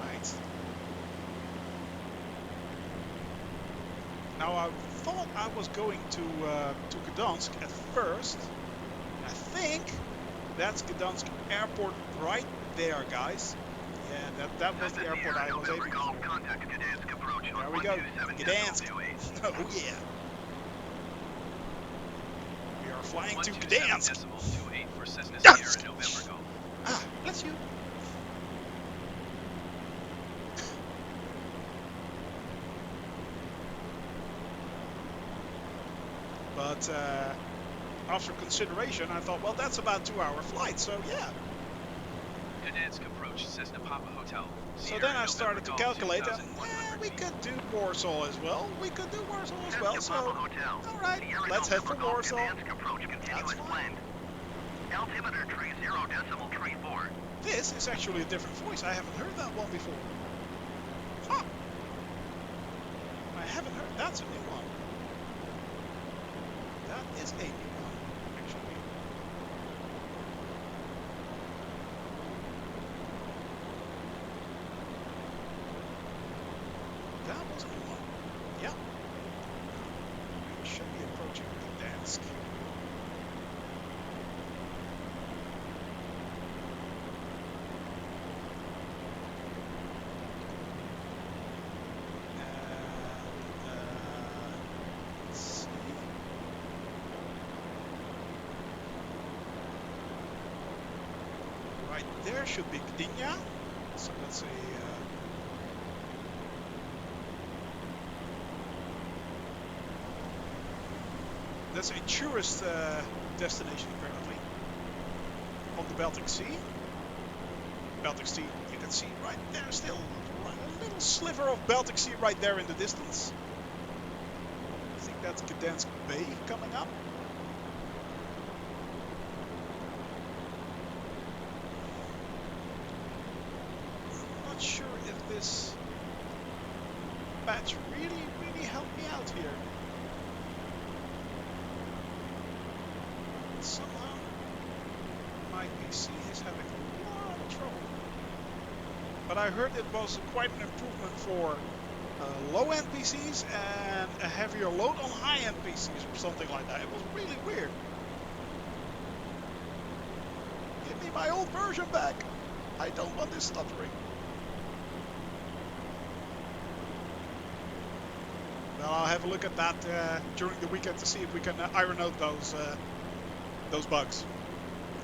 Right. Now I thought I was going to Gdansk at first. I think that's Gdansk Airport right there, guys. Yeah, that was the airport I was able to. Contact Gdansk approach on There we go. 127.28. Gdansk. Oh yeah. We are flying to 127.28 Gdansk. for Cessna Gdansk. Sierra November Golf. Ah, bless you. But after consideration, I thought, well, that's about 2-hour flight, so yeah. Gdansk approach Cessna Papa Hotel. So then I started to calculate, and we could do Warsaw as well. We could do Warsaw as well, so alright, let's head for Warsaw. That's fine. Altimeter tree 0.34. This is actually a different voice. I haven't heard that one before. Huh. I haven't heard. That's a new one. That is a new one, actually. That was a new one. Yeah. We should be approaching Gdansk. Let's see. Right there should be Gdynia. So that's a tourist destination apparently on the Baltic Sea. Baltic Sea, you can see right there still a little sliver of Baltic Sea right there in the distance. I think that's Gdansk Bay coming up. I'm not sure if this patch really helped me out here. Somehow my PC is having a lot of trouble. But I heard it was quite an improvement for low-end PCs and a heavier load on high-end PCs or something like that. It was really weird. Give me my old version back. I don't want this stuttering. Well, I'll have a look at that during the weekend to see if we can iron out those bugs.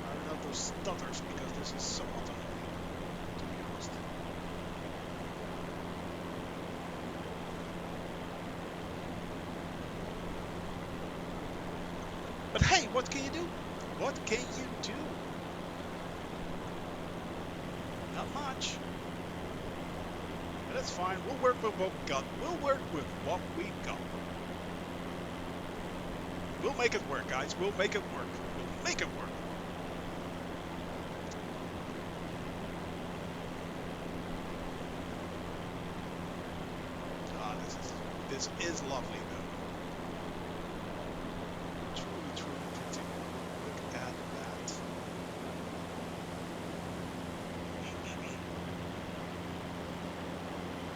Iron out those stutters, because this is somewhat annoying, to be honest. But hey, what can you do? What can you do? Not much. But that's fine. We'll work with what we got. We'll work with what we got. We'll make it work, guys. We'll make it work. We'll make it work. Ah, this is lovely, though. Truly, truly pretty. Look at that.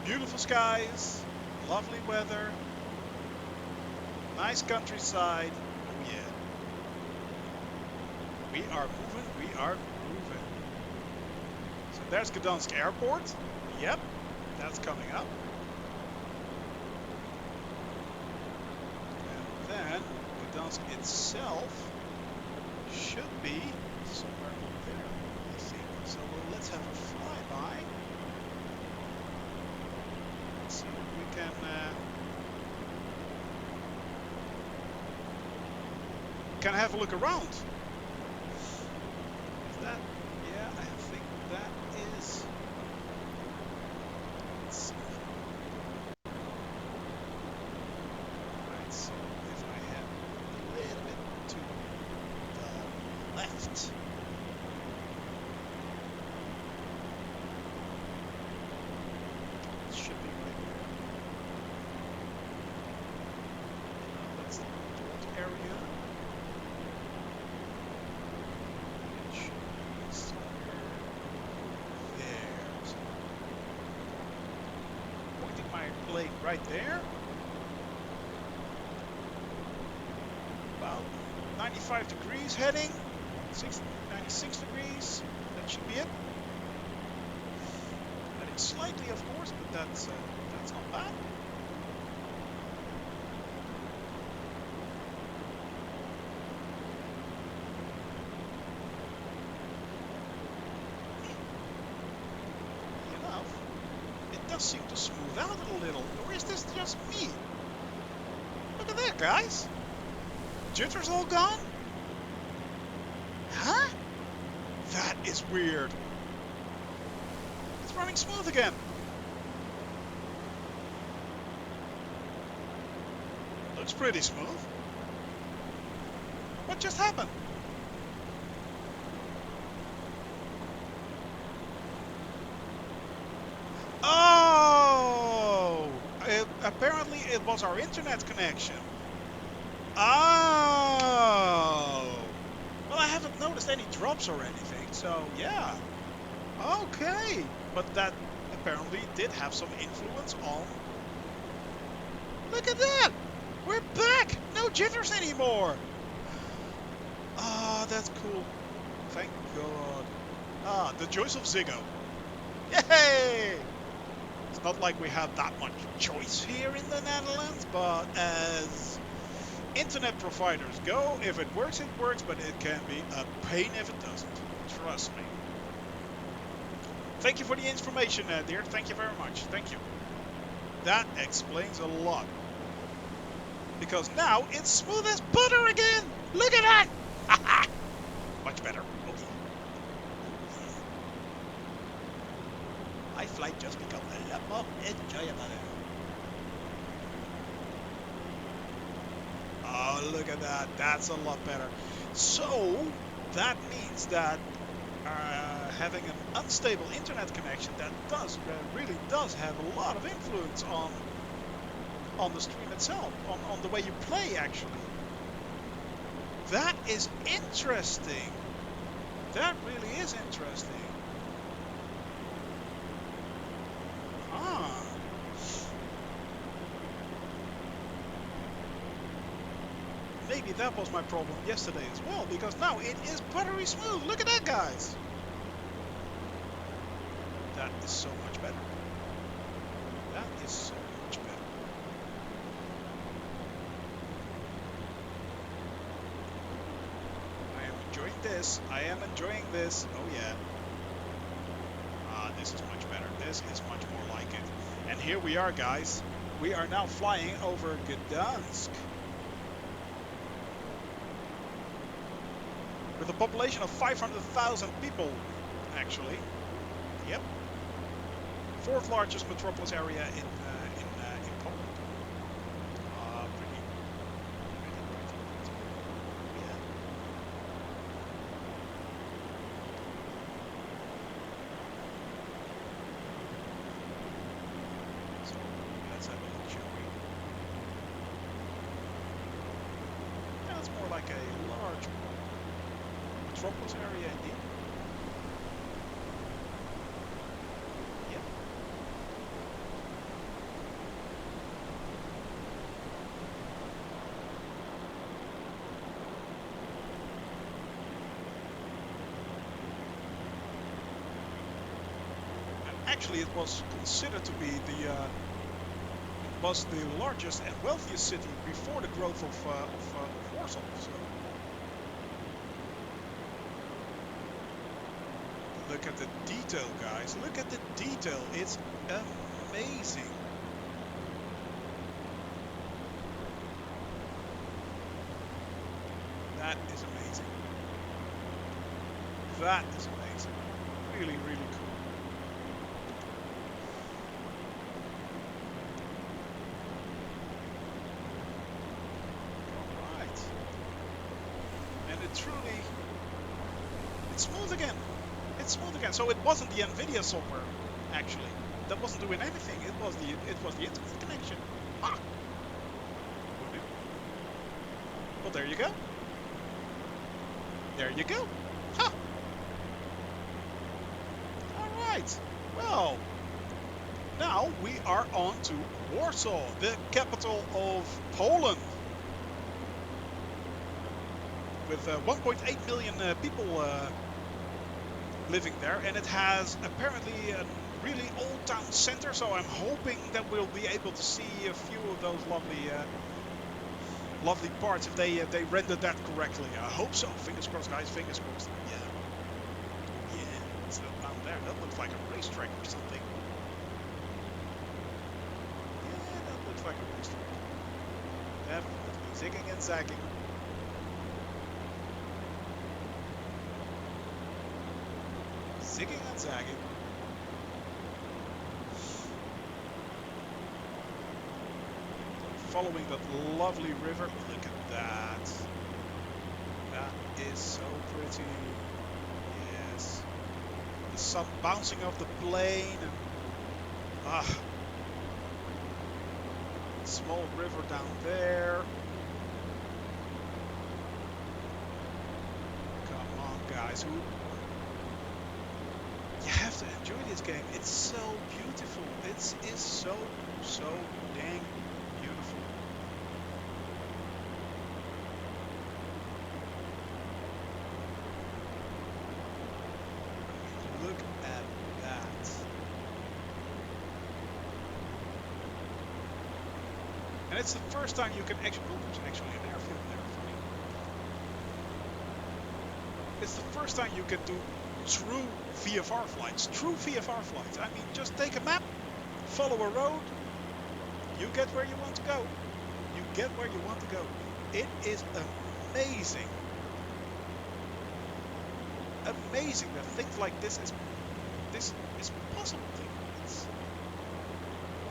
Beautiful skies, lovely weather, nice countryside. Oh yeah. We are moving, we are moving. So there's Gdansk Airport. Yep, that's coming up. And then Gdansk itself should be somewhere over there, I think. So let's have a flyby. Let's see if we can have a look around. Is that? Yeah, I think that is. Let's see. Right, so if I head a little bit to the left. It should be right there. That's the port area. It should be somewhere there. So pointing my plane right there. About 95 degrees heading. 96 degrees. That should be it. Heading slightly, of course, but that's not bad. Enough. It does seem to smooth out a little, or is this just me? Look at that, guys. Jitter's all gone? Huh? That is weird. It's running smooth again. Looks pretty smooth. What just happened? Oh! Apparently it was our internet connection. Oh! Well, I haven't noticed any drops or anything, so yeah. Okay. But that apparently did have some influence on... Look at that! We're back! No jitters anymore! Ah, that's cool. Thank God. Ah, the joys of Ziggo. Yay! It's not like we have that much choice here in the Netherlands, but as internet providers go, if it works, it works, but it can be a pain if it doesn't. Trust me. Thank you for the information, dear. Thank you very much. Thank you. That explains a lot. Because now it's smooth as butter again. Look at that. Much better. Okay. My flight just become a lot more enjoyable. Oh, look at that. That's a lot better. So, that means that having an unstable internet connection, that really does have a lot of influence on the stream itself, on the way you play, actually. That is interesting. That really is interesting. Ah. Maybe that was my problem yesterday as well, because now it is buttery smooth. Look at that, guys. That is so much better. That is so much better. I am enjoying this. I am enjoying this. Oh yeah. Ah, this is much better. This is much more like it. And here we are, guys. We are now flying over Gdansk. With a population of 500,000 people, actually. Yep. Fourth largest metropolis area in Poland. Pretty. a large metropolis area indeed. Yep. And actually, it was considered to be was the largest and wealthiest city before the growth of Warsaw. So look at the detail, guys. Look at the detail. It's amazing. That is amazing. That is amazing. Really, really cool. It's smooth again. It's smooth again. So it wasn't the Nvidia software, actually. That wasn't doing anything. It was the internet connection. Ah. Well, there you go. There you go. Huh. All right. Well, now we are on to Warsaw, the capital of Poland. With 1.8 million people living there, and it has apparently a really old town center, so I'm hoping that we'll be able to see a few of those lovely parts if they rendered that correctly. I hope so. Fingers crossed, guys. Fingers crossed. Yeah, it's down there. That looks like a racetrack or something. Yeah, that looks like a racetrack. Definitely zigging and zagging. Zigging and zagging. Following that lovely river. Look at that. That is so pretty. Yes. The sun bouncing off the plain. And, small river down there. Come on, guys. You have to enjoy this game. It's so beautiful. It is so dang beautiful. I mean, look at that. And it's the first time you can actually... Oh, there's actually an airfield there. Funny. It's the first time you can do true VFR flights. True VFR flights. I mean, just take a map, follow a road, you get where you want to go. You get where you want to go. It is amazing. Amazing that things like this is possible.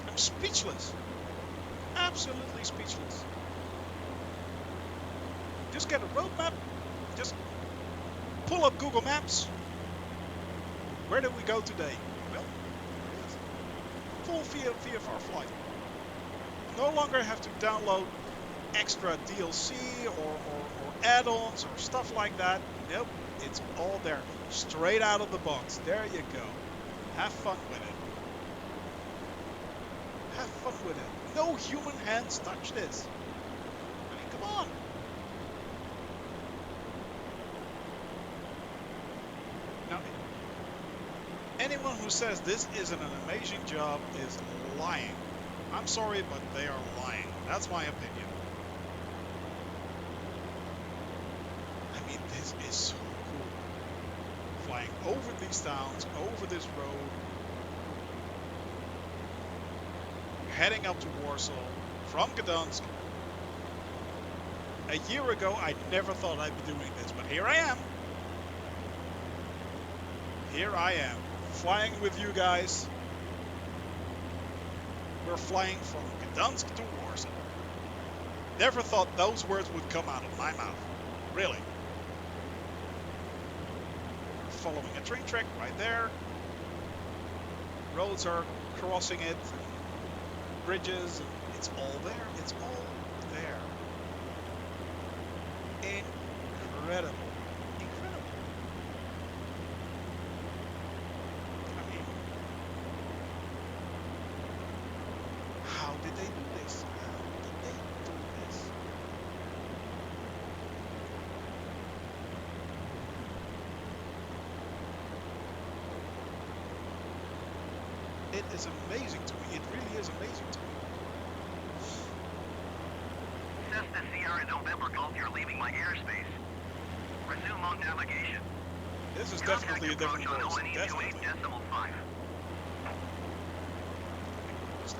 I'm speechless. Absolutely speechless. Just get a road map. Just pull up Google Maps. Where did we go today? Well, full VFR flight. No longer have to download extra DLC or add-ons or stuff like that. Nope, it's all there. Straight out of the box. There you go. Have fun with it. Have fun with it. No human hands touch this. I mean, come on. Now, anyone who says this isn't an amazing job is lying. I'm sorry, but they are lying. That's my opinion. I mean, this is so cool. Flying over these towns, over this road. Heading up to Warsaw from Gdansk. A year ago, I never thought I'd be doing this, but here I am. Here I am, flying with you guys. We're flying from Gdansk to Warsaw. Never thought those words would come out of my mouth. Really. We're following a train track right there. Roads are crossing it. Bridges. It's all there. It's all there. Incredible. Incredible. I mean, how did they do this? How did they do this? It is amazing to me. It really is amazing to me. Cessna Sierra November Golf, you're leaving my airspace. Resume on navigation. This is Contact definitely a different approach on voice. ONE Definitely. 28.5.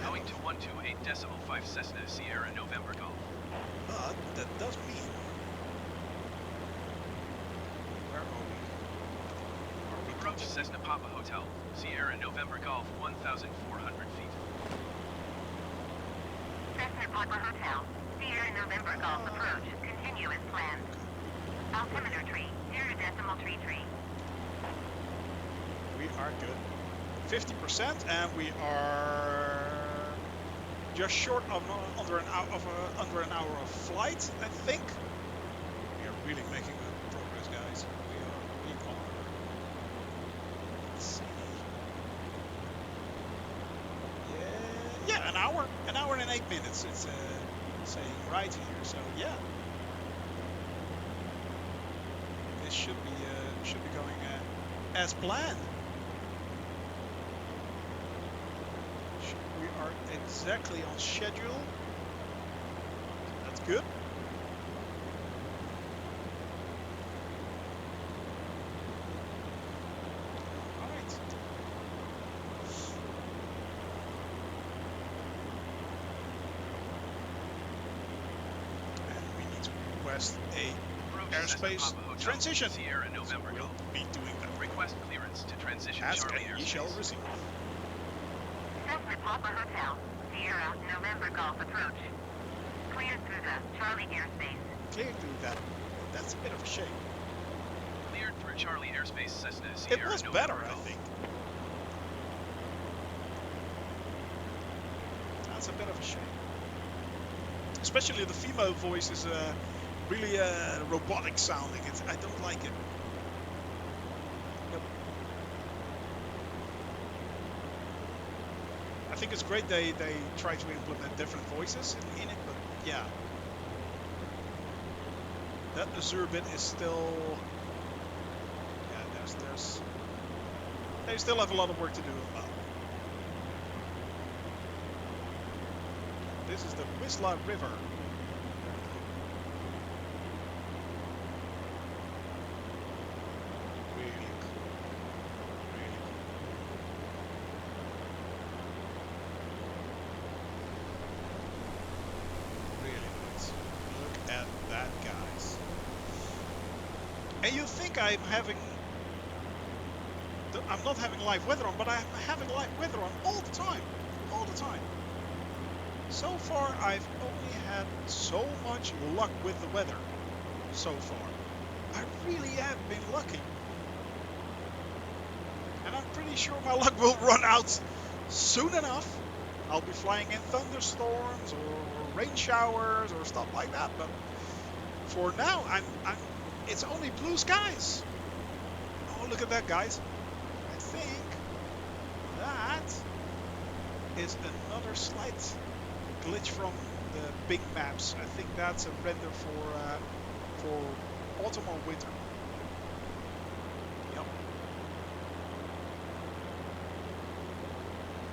Going to 128.5 Cessna Sierra November Golf. But that does mean. Where are we? Are we Approach Cessna Papa Hotel, Sierra November Golf 1,400 feet. Cessna Papa Hotel, Sierra November Golf approach. Continue as planned. Altimeter tree, 0.33. We are good. 50%, and we are just short of under an hour of flight, I think. We are really making good progress, guys. We are. Let's see. Yeah, an hour and 8 minutes. It's saying right here. So yeah, this should be going as planned. We are exactly on schedule. That's good. All right. And we need to request a Approach Cessna airspace Papa Hotel, transition. Sierra So November we'll Golf. be doing that. Request clearance to transition Ask Charlie and ye shall airspace. receive. Cessna Papa Hotel, Sierra November Golf approach. Cleared through the Charlie airspace. Clear through that. That's a bit of a shame. Cleared through Charlie airspace Cessna It Sierra was November better, I Golf. think. That's a bit of a shame. Especially the female voice is really robotic sounding. I don't like it. Yep. I think it's great they try to implement different voices in it, but yeah. That Azure bit is still, yeah, they still have a lot of work to do as well. This is the Wisla River. Really cool. Really cool. Really nice. Look at that, guys. And you think I'm not having live weather on, but I'm having live weather on all the time. All the time. So far, I've only had so much luck with the weather. So far. I really have been lucky. And I'm pretty sure my luck will run out soon enough. I'll be flying in thunderstorms or rain showers or stuff like that. But for now, it's only blue skies. Oh, look at that, guys. I think that is another slight glitch from the big maps. I think that's a render for autumn or winter. Yep.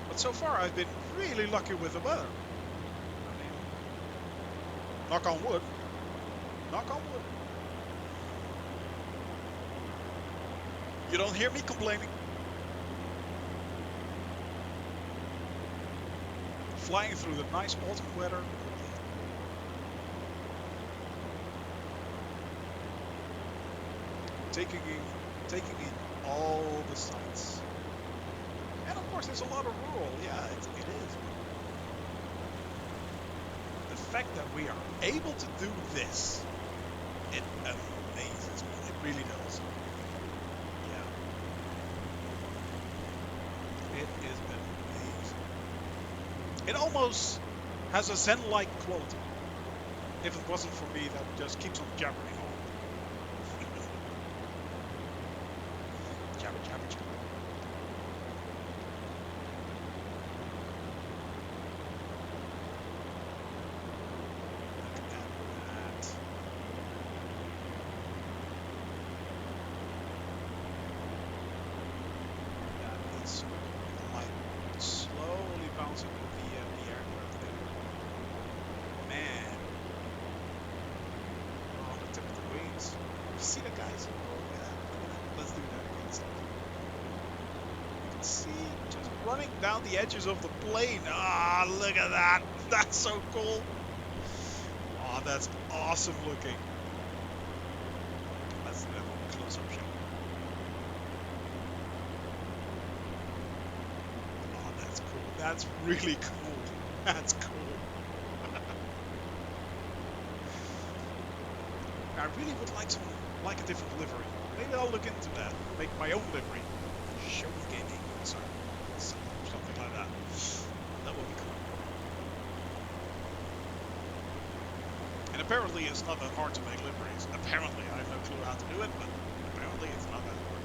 But so far I've been really lucky with the weather. I mean, knock on wood. Knock on wood. You don't hear me complaining. Flying through the nice autumn weather. Taking in all the sights. And of course there's a lot of rural. Yeah, it is. The fact that we are able to do this, it amazes me. It really does. Yeah. It is amazing. It almost has a Zen-like quality. If it wasn't for me that just keeps on jabbering all running down the edges of the plane. Ah, look at that. That's so cool. Oh, that's awesome looking. Let's do a close-up shot. Oh, that's cool. That's really cool. That's cool. I really would like a different livery. Maybe I'll look into that. Make my own livery. Show gaming. Sorry. Something like that. That would be cool. And apparently it's not that hard to make liveries. Apparently, I have no clue how to do it, but apparently it's not that hard.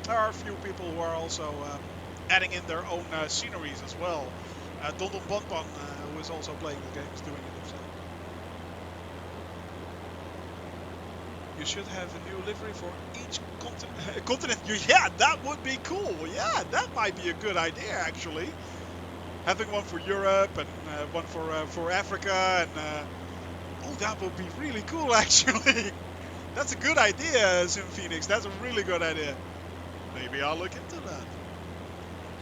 There are a few people who are also adding in their own sceneries as well. Don Don Bon Bon, who is also playing the game, is doing it himself. You should have a new livery for each continent. Yeah, that would be cool. Yeah, that might be a good idea, actually. Having one for Europe and one for Africa, and oh, that would be really cool, actually. That's a good idea, Sim Phoenix. That's a really good idea. Maybe I'll look into that.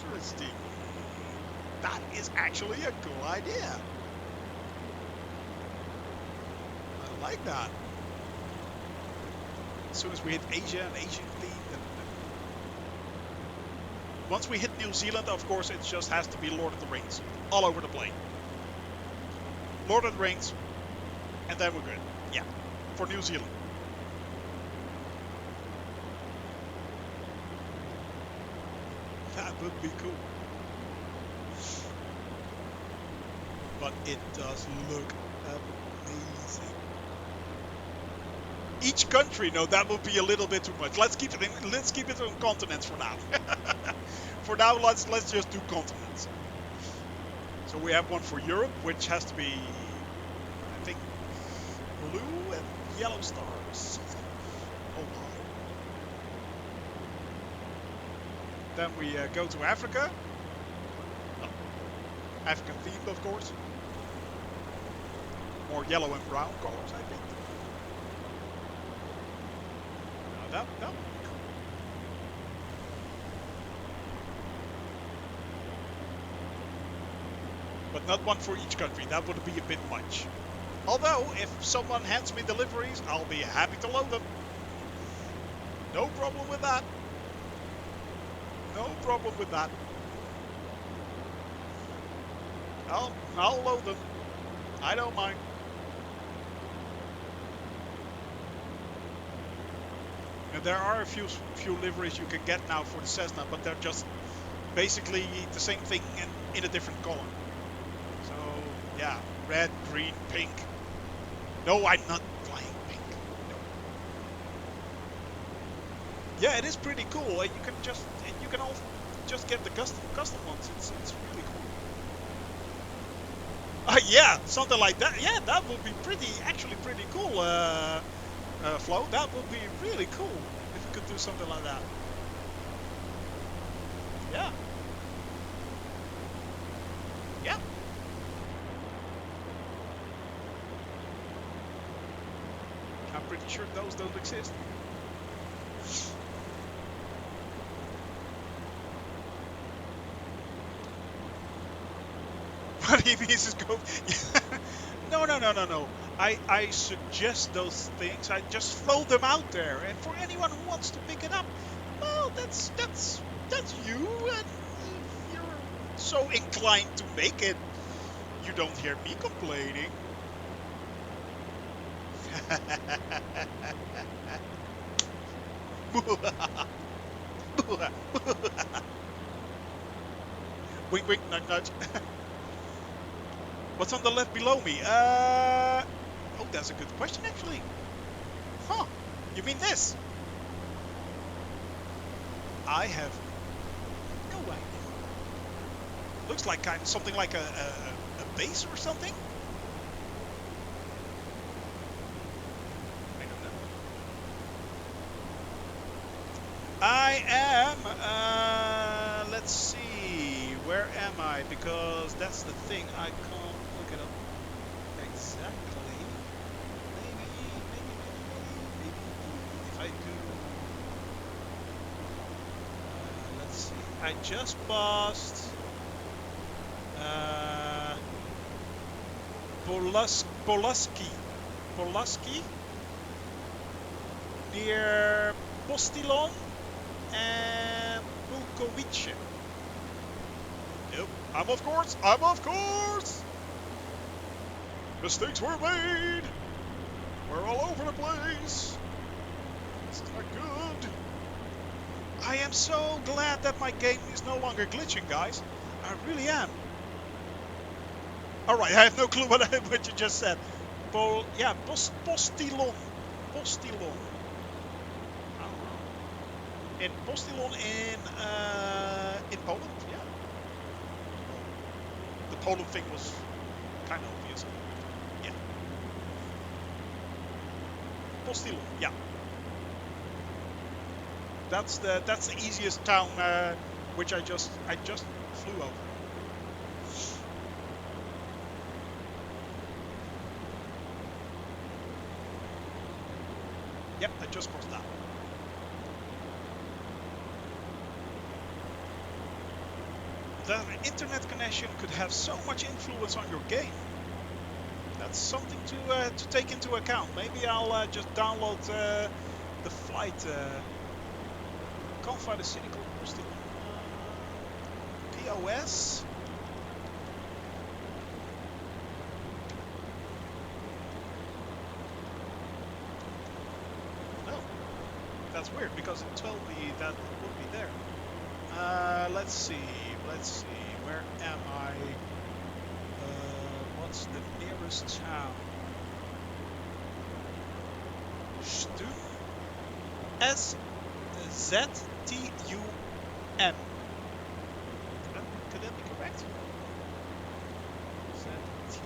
Interesting. That is actually a cool idea. I like that. As soon as we hit Asia and Asian theme, once we hit New Zealand, of course, it just has to be Lord of the Rings all over the plane. Lord of the Rings, and then we're good. Yeah, for New Zealand. That would be cool. But it does look amazing. Each country, no, that would be a little bit too much. Let's keep it on continents for now. For now, let's just do continents. So we have one for Europe, which has to be, I think, blue and yellow stars. Oh my. Then we go to Africa. Oh, African themed, of course. More yellow and brown colors, I think. That would be cool. But not one for each country. That would be a bit much. Although, if someone hands me deliveries, I'll be happy to load them. No problem with that. No problem with that. I'll load them. I don't mind. And there are a few liveries you can get now for the Cessna, but they're just basically the same thing in a different color. So yeah, red, green, pink. No, I'm not flying pink. No. Yeah, it is pretty cool. You can all just get the custom ones. It's really cool. Yeah, something like that. Yeah, that would be actually pretty cool. Flo, that would be really cool if you could do something like that. Yeah. Yeah. I'm pretty sure those don't exist. What he means is go. No. I suggest those things. I just throw them out there, and for anyone who wants to pick it up, well, that's you. And if you're so inclined to make it, you don't hear me complaining. Wink, wink, nudge, nudge. What's on the left below me? Oh, that's a good question, actually. Huh? You mean this? I have no idea. Looks like something like a base or something. I don't know. I am. Let's see. Where am I? Because that's the thing. I can't look it up exactly. Maybe if I do. Let's see. I just passed Polaski near Postilon and Bukovice. Yep, I'm of course! Mistakes were made! We're all over the place! It's not good! I am so glad that my game is no longer glitching, guys. I really am. Alright, I have no clue what you just said. Postilon. Postilon. I don't know. In Postilon in Poland, yeah. The Poland thing was kind of obvious. Yeah. Postilon, yeah. That's the easiest town which I just flew over. Yep, I just crossed that. The internet connection could have so much influence on your game. That's something to take into account. Maybe I'll just download the flight. Can't find a city called Postal. POS. No, that's weird because it told me that it would be there. Let's see. Where am I? What's the nearest town? Stum. SZTUM. Could that be correct? ZTUM.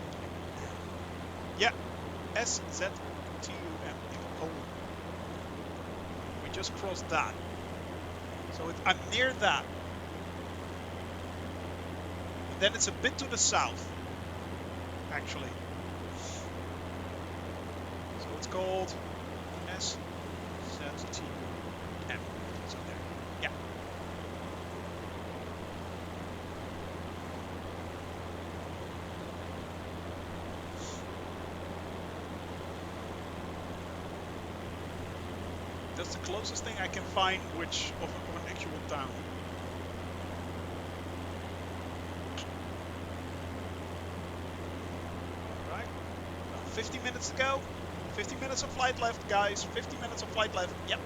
Yeah, SZTUM in Poland. We just crossed that. So I'm near that. And then it's a bit to the south, actually. So it's called SZTUM. So there. Yeah. That's the closest thing I can find of an actual town. Right. 50 minutes to go. 50 minutes of flight left, guys. 50 minutes of flight left. Yep.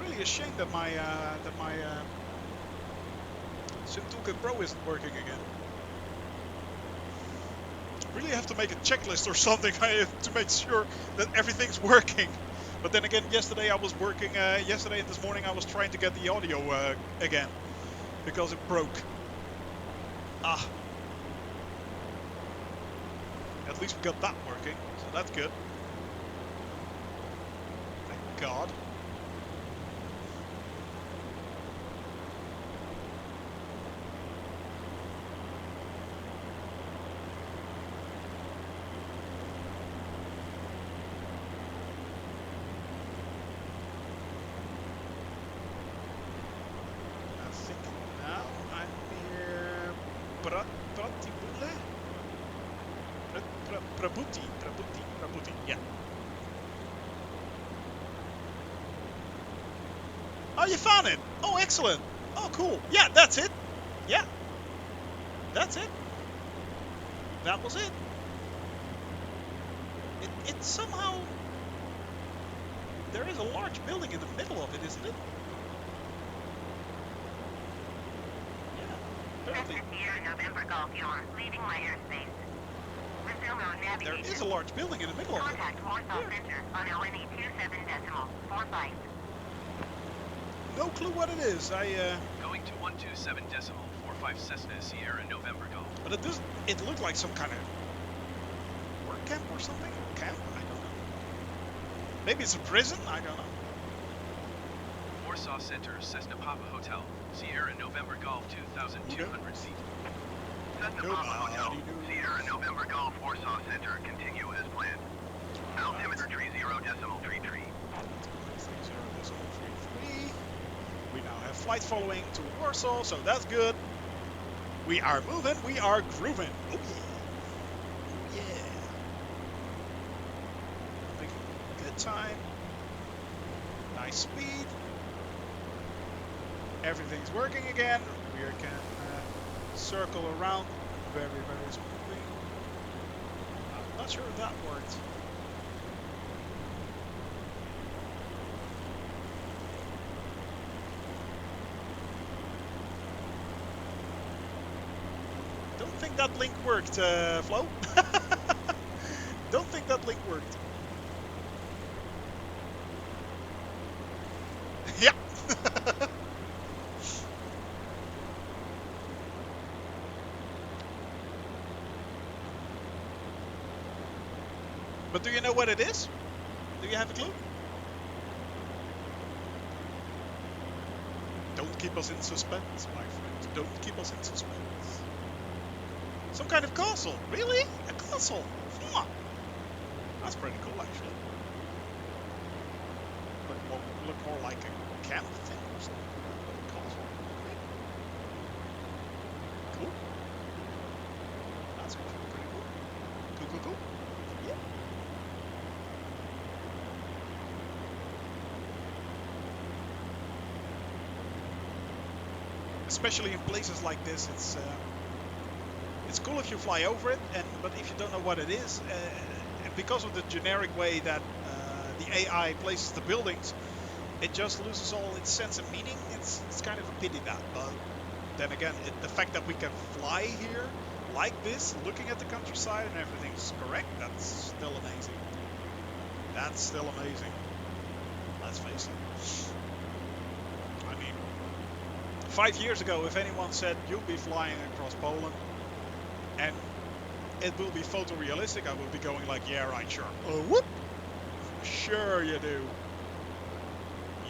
Really a shame that my Sim Pro isn't working again. Really have to make a checklist or something to make sure that everything's working. But then again, yesterday I was working. Yesterday and this morning I was trying to get the audio again because it broke. Ah. At least we got that working, so that's good. Thank God. I think now I'm near Pratibule? Prabuti, yeah. Oh, you found it! Oh, excellent! Oh, cool! Yeah, that's it! Yeah! That's it! That was it! It somehow... There is a large building in the middle of it, isn't it? Yeah, apparently. Cessna November Golf Yawn, leaving my airspace. Resume on There navigation. is a large building in the middle of it. Contact Warsaw Center on LNE 27.45. No clue what it is. Going to 127.45 Cessna Sierra November Golf. But it looked like some kind of work camp or something? Camp? I don't know. Maybe it's a prison? I don't know. Warsaw Center, Cessna Papa Hotel, Sierra November Golf 2,200 feet. Cessna Papa Hotel, Sierra November Golf Warsaw Center, continue as planned. Altimeter tree 0.33. 30.33. We now have flight following to Warsaw, so that's good. We are moving, we are grooving. Oh yeah. Oh yeah. Making good time. Nice speed. Everything's working again. We can circle around very, very smoothly. I'm not sure if that worked. Don't think that link worked, Flo. Don't think that link worked. Yeah. But do you know what it is? Do you have a clue? Don't keep us in suspense, my friend. Don't keep us in suspense. Some kind of castle. Really? A castle? Huh. That's pretty cool, actually. Look more like a camp thing or something. A castle. Cool. That's actually pretty cool. Cool, cool, cool. Yeah. Especially in places like this, it's cool if you fly over it, but if you don't know what it is, and because of the generic way that the AI places the buildings, it just loses all its sense of meaning. It's kind of a pity that, but then again, the fact that we can fly here like this, looking at the countryside and everything's correct, that's still amazing. That's still amazing. Let's face it. I mean, 5 years ago, if anyone said you'll be flying across Poland and it will be photorealistic, I will be going like, yeah, right, sure. Oh, whoop! Sure you do.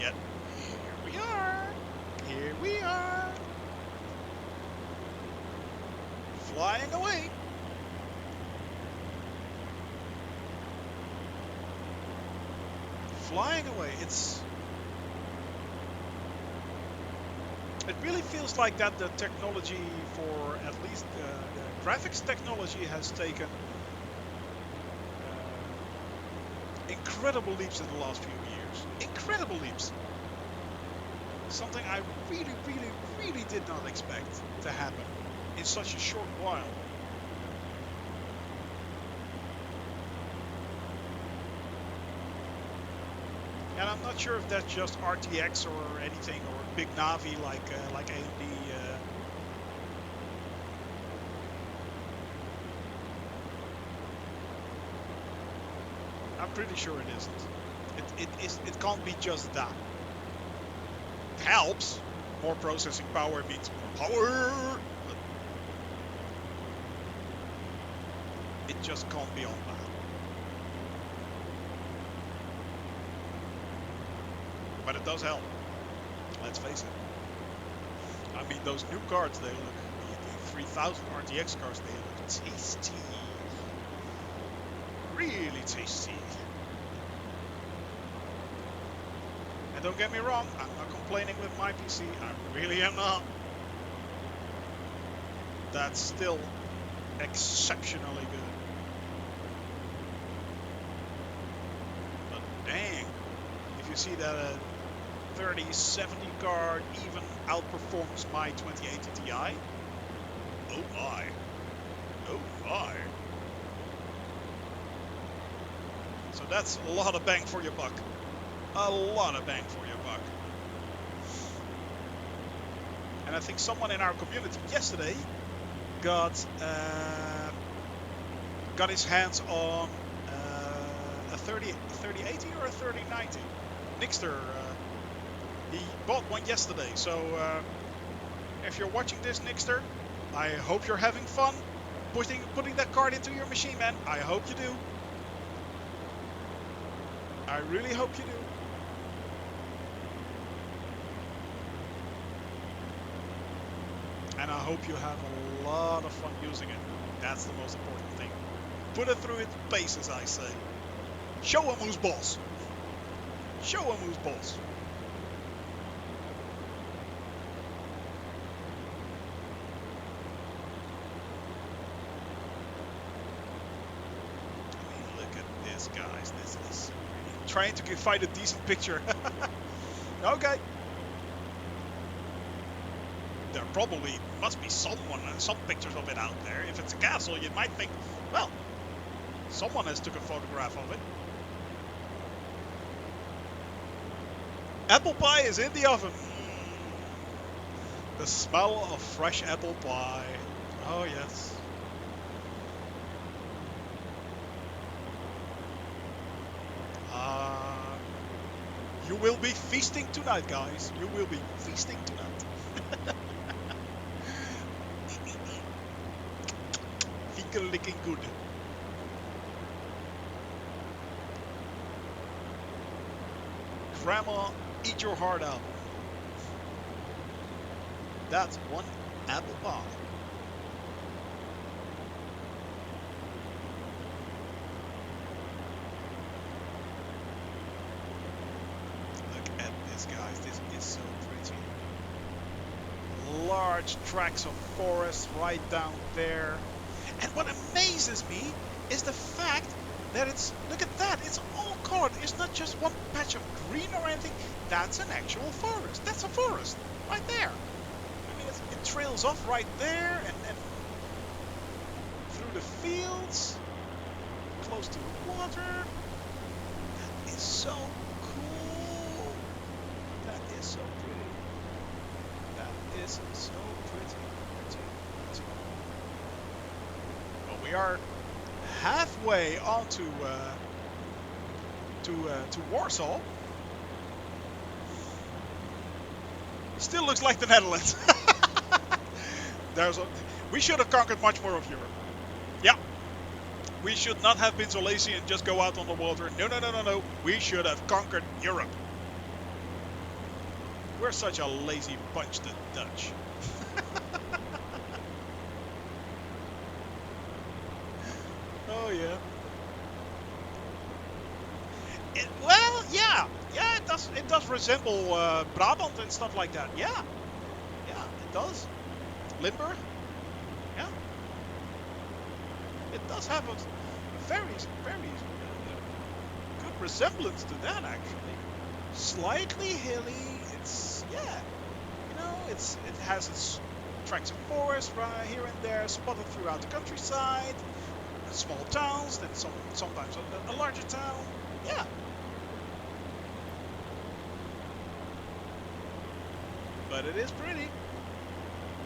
Yet, here we are. Here we are. Flying away. Flying away. It really feels like that the technology for at least the graphics technology has taken incredible leaps in the last few years. Incredible leaps. Something I really, really, really did not expect to happen in such a short while. And I'm not sure if that's just RTX or anything, or big Navi like AMD. I'm pretty sure it isn't. It can't be just that. It helps. More processing power means more power. But it just can't be on that. But it does help. Let's face it. I mean, those new cards, they look, the 3000 RTX cards, they look tasty. Really tasty. And don't get me wrong, I'm not complaining with my PC. I really am not. That's still exceptionally good. But dang, if you see that a 3070 card even outperforms my 2080 Ti, oh my. Oh my. So that's a lot of bang for your buck. A lot of bang for your buck. And I think someone in our community yesterday got his hands on a 3080 or a 3090. Nixter, he bought one yesterday. So if you're watching this, Nixter, I hope you're having fun putting that card into your machine, man. I hope you do. I really hope you do. And I hope you have a lot of fun using it. That's the most important thing. Put it through its paces, I say. Show him who's boss. Show him who's boss. I mean, look at this, guys. This is trying to find a decent picture. Okay. There probably must be someone, some pictures of it out there. If it's a castle, you might think, well, someone has took a photograph of it. Apple pie is in the oven. The smell of fresh apple pie. Oh yes. You will be feasting tonight, guys. You will be feasting tonight. Finger licking good. Grandma, eat your heart out. That's one apple pie. Look at this, guys. This is so pretty. Large tracts of forest right down there. And what amazes me is the fact that it's, look at that, it's all colored. It's not just one patch of green or anything. That's an actual forest. That's a forest right there. I mean, it trails off right there and through the fields, close to the water. That is so cool. That is so pretty. That is so pretty. Well, we are halfway onto to Warsaw. Still looks like the Netherlands. We should have conquered much more of Europe. Yeah. We should not have been so lazy and just go out on the water. No, no, no, no, no. We should have conquered Europe. We're such a lazy bunch, the Dutch. Oh yeah. Well, yeah, it does resemble Brabant and stuff like that. Yeah, it does. Limburg, yeah, it does have a very good resemblance to that actually. Slightly hilly. It's it has its tracts of forest right here and there, spotted throughout the countryside. Small towns, then sometimes a larger town. Yeah. But it is pretty.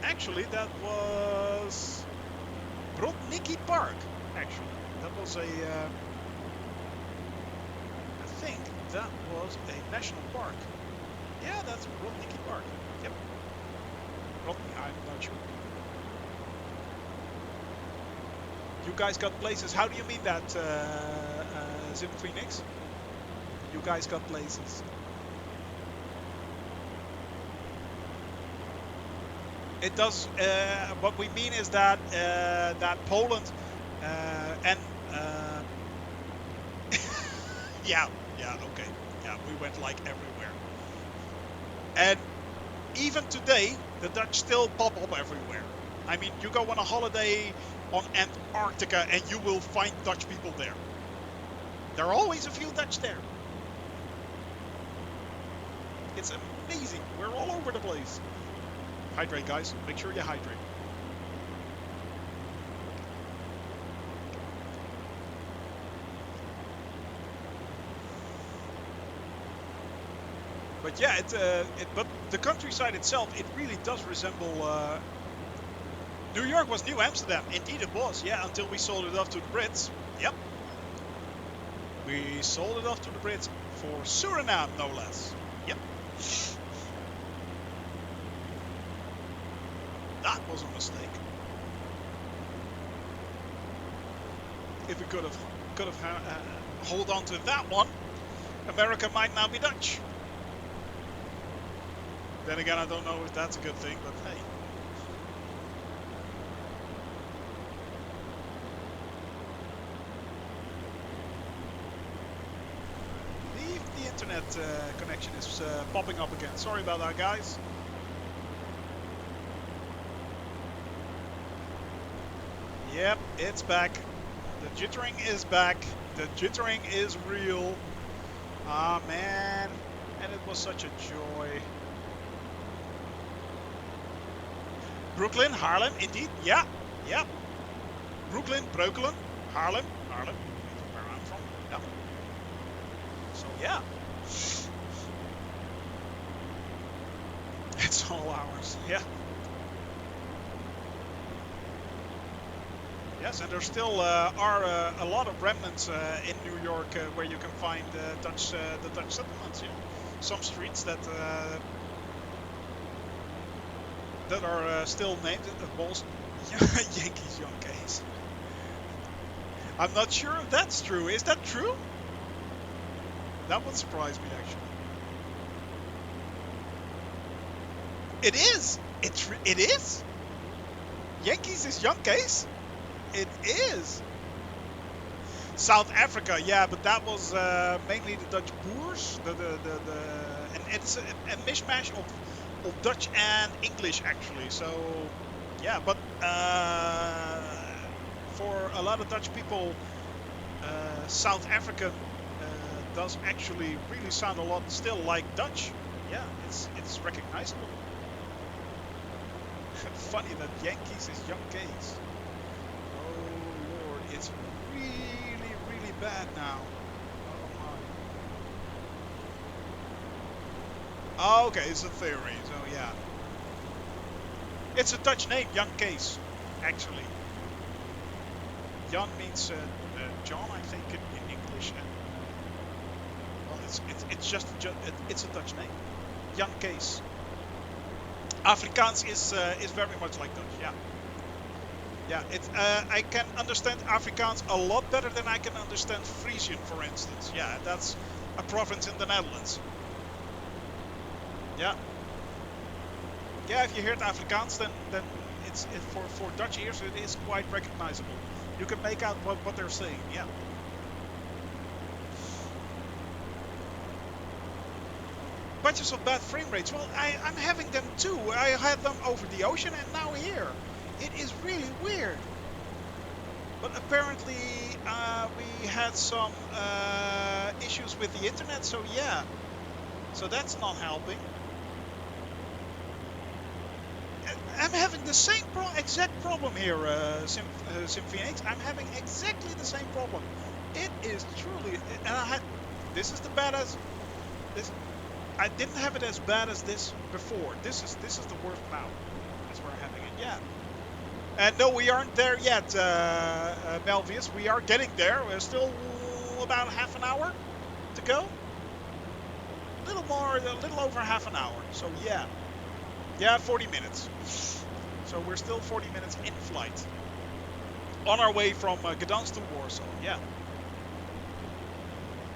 Actually, that was Brodniki Park. Actually, that was I think that was a national park. Yeah, that's Brodniki Park. Yep. I'm not sure. You guys got places. How do you mean that, Zim Phoenix? You guys got places. It does. What we mean is that that Poland and yeah, okay, yeah, we went like everywhere. And even today, the Dutch still pop up everywhere. I mean, you go on a holiday on Antarctica and you will find Dutch people there. There are always a few Dutch there. It's amazing. We're all over the place. Hydrate, guys. Make sure you hydrate. But yeah, but the countryside itself, it really does resemble. New York was New Amsterdam. Indeed, it was. Yeah, until we sold it off to the Brits. Yep. We sold it off to the Brits for Suriname, no less. Yep. That was a mistake. If we could have hold on to that one, America might now be Dutch. Then again, I don't know if that's a good thing, but hey. internet connection is popping up again. Sorry about that, guys. Yep, it's back. The jittering is back. The jittering is real. Ah, man. And it was such a joy. Brooklyn, Haarlem, indeed. Yeah, yeah. Brooklyn, Breukelen, Haarlem, where I'm from. Yeah. So, yeah. It's all ours. Yeah. Yes, and there still are a lot of remnants in New York where you can find the Dutch settlements. Yeah. Some streets that are still named Walls. Yankees Young Case. I'm not sure if that's true. Is that true? That would surprise me, actually. It is. It is. Yankees is Young Case. It is. South Africa, yeah, but that was mainly the Dutch Boers. And it's a mishmash of Dutch and English, actually. So, yeah, but for a lot of Dutch people, South African does actually really sound a lot still like Dutch. Yeah, it's recognizable. Funny that Yankees is Young Case. Oh Lord, it's really, really bad now. Oh, okay, it's a theory, so yeah. It's a Dutch name, Young Case, actually. Jan means John, I think, in English. And, well, it's a Dutch name, Young Case. Afrikaans is very much like Dutch, yeah. Yeah, I can understand Afrikaans a lot better than I can understand Frisian, for instance. Yeah, that's a province in the Netherlands. Yeah. Yeah, if you hear Afrikaans, then it's for Dutch ears it is quite recognizable. You can make out what they're saying. Yeah. Bunches of bad frame rates. Well, I'm having them too. I had them over the ocean and now here. It is really weird. But apparently we had some issues with the internet, so yeah. So that's not helping. I'm having the same exact problem here, Symphonix. I'm having exactly the same problem. It is truly, and this is the baddest. I didn't have it as bad as this before. This is the worst now. As we're having it, yeah. And no, we aren't there yet, Melvius. We are getting there. We're still about half an hour to go. A little over half an hour. So yeah. Yeah, 40 minutes. So we're still 40 minutes in flight. On our way from Gdansk to Warsaw, yeah.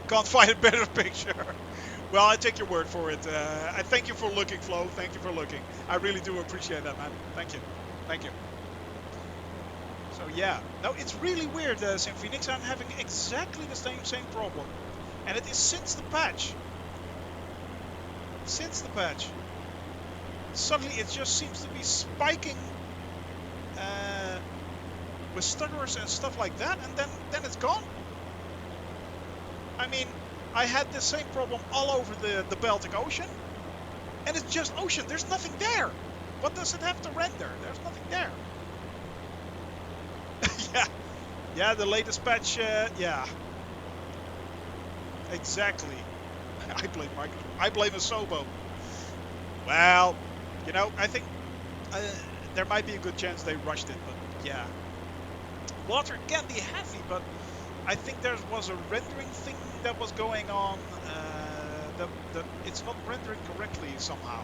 Can't find a better picture. Well, I take your word for it. I thank you for looking, Flo. Thank you for looking. I really do appreciate that, man. Thank you. Thank you. So yeah. No, it's really weird, Symphonix. I'm having exactly the same problem. And it is since the patch. Since the patch. Suddenly it just seems to be spiking with stutterers and stuff like that, and then it's gone. I mean, I had the same problem all over the Baltic Ocean, and it's just ocean. There's nothing there. What does it have to render? There's nothing there. Yeah, the latest patch. Yeah, exactly. I blame Asobo. Well. You know, I think there might be a good chance they rushed it, but yeah. Water can be heavy, but I think there was a rendering thing that was going on that it's not rendering correctly somehow.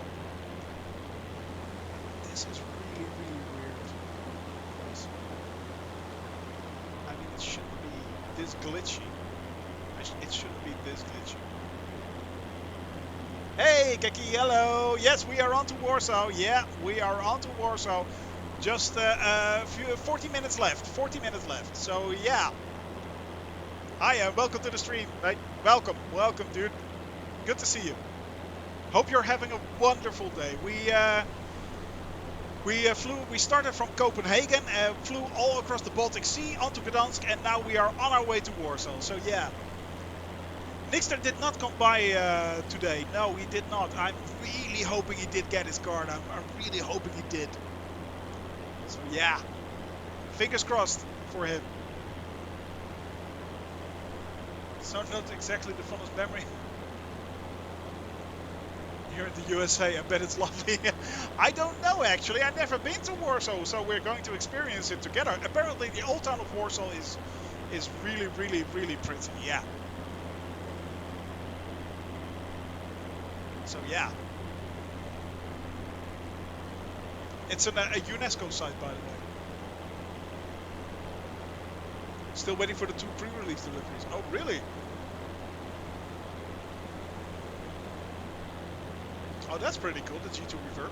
This is really, really weird. I mean, it shouldn't be this glitchy. It shouldn't be this glitchy. Hey, Keki, hello. Yes, we are on to Warsaw. Yeah, we are on to Warsaw. Just 40 minutes left. 40 minutes left. So, yeah. Hi, welcome to the stream. Right? Welcome, dude. Good to see you. Hope you're having a wonderful day. We started from Copenhagen, flew all across the Baltic Sea onto Gdansk, and now we are on our way to Warsaw. So yeah, Nixter did not come by today. No, he did not. I'm really hoping he did get his card. I'm really hoping he did. So yeah, fingers crossed for him. So not exactly the funnest memory. Here in the USA, I bet it's lovely. I don't know actually. I've never been to Warsaw, so we're going to experience it together. Apparently, the old town of Warsaw is really, really, really pretty. Yeah. So yeah, it's a UNESCO site, by the way. Still waiting for the 2 pre-release deliveries. Oh, really? Oh, that's pretty cool, the G2 Reverb.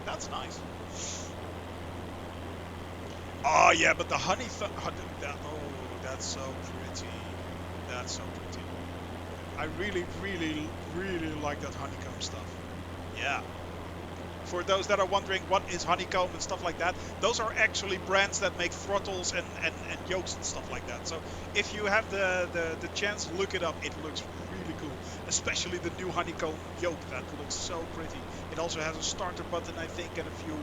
That's nice. Oh, yeah, but the honey... oh, that's so pretty. That's so pretty. I really, really, really like that honeycomb stuff. Yeah. For those that are wondering what is honeycomb and stuff like that, those are actually brands that make throttles and yokes and stuff like that. So if you have the chance, look it up. It looks really cool, especially the new honeycomb yoke. That looks so pretty. It also has a starter button, I think, and a few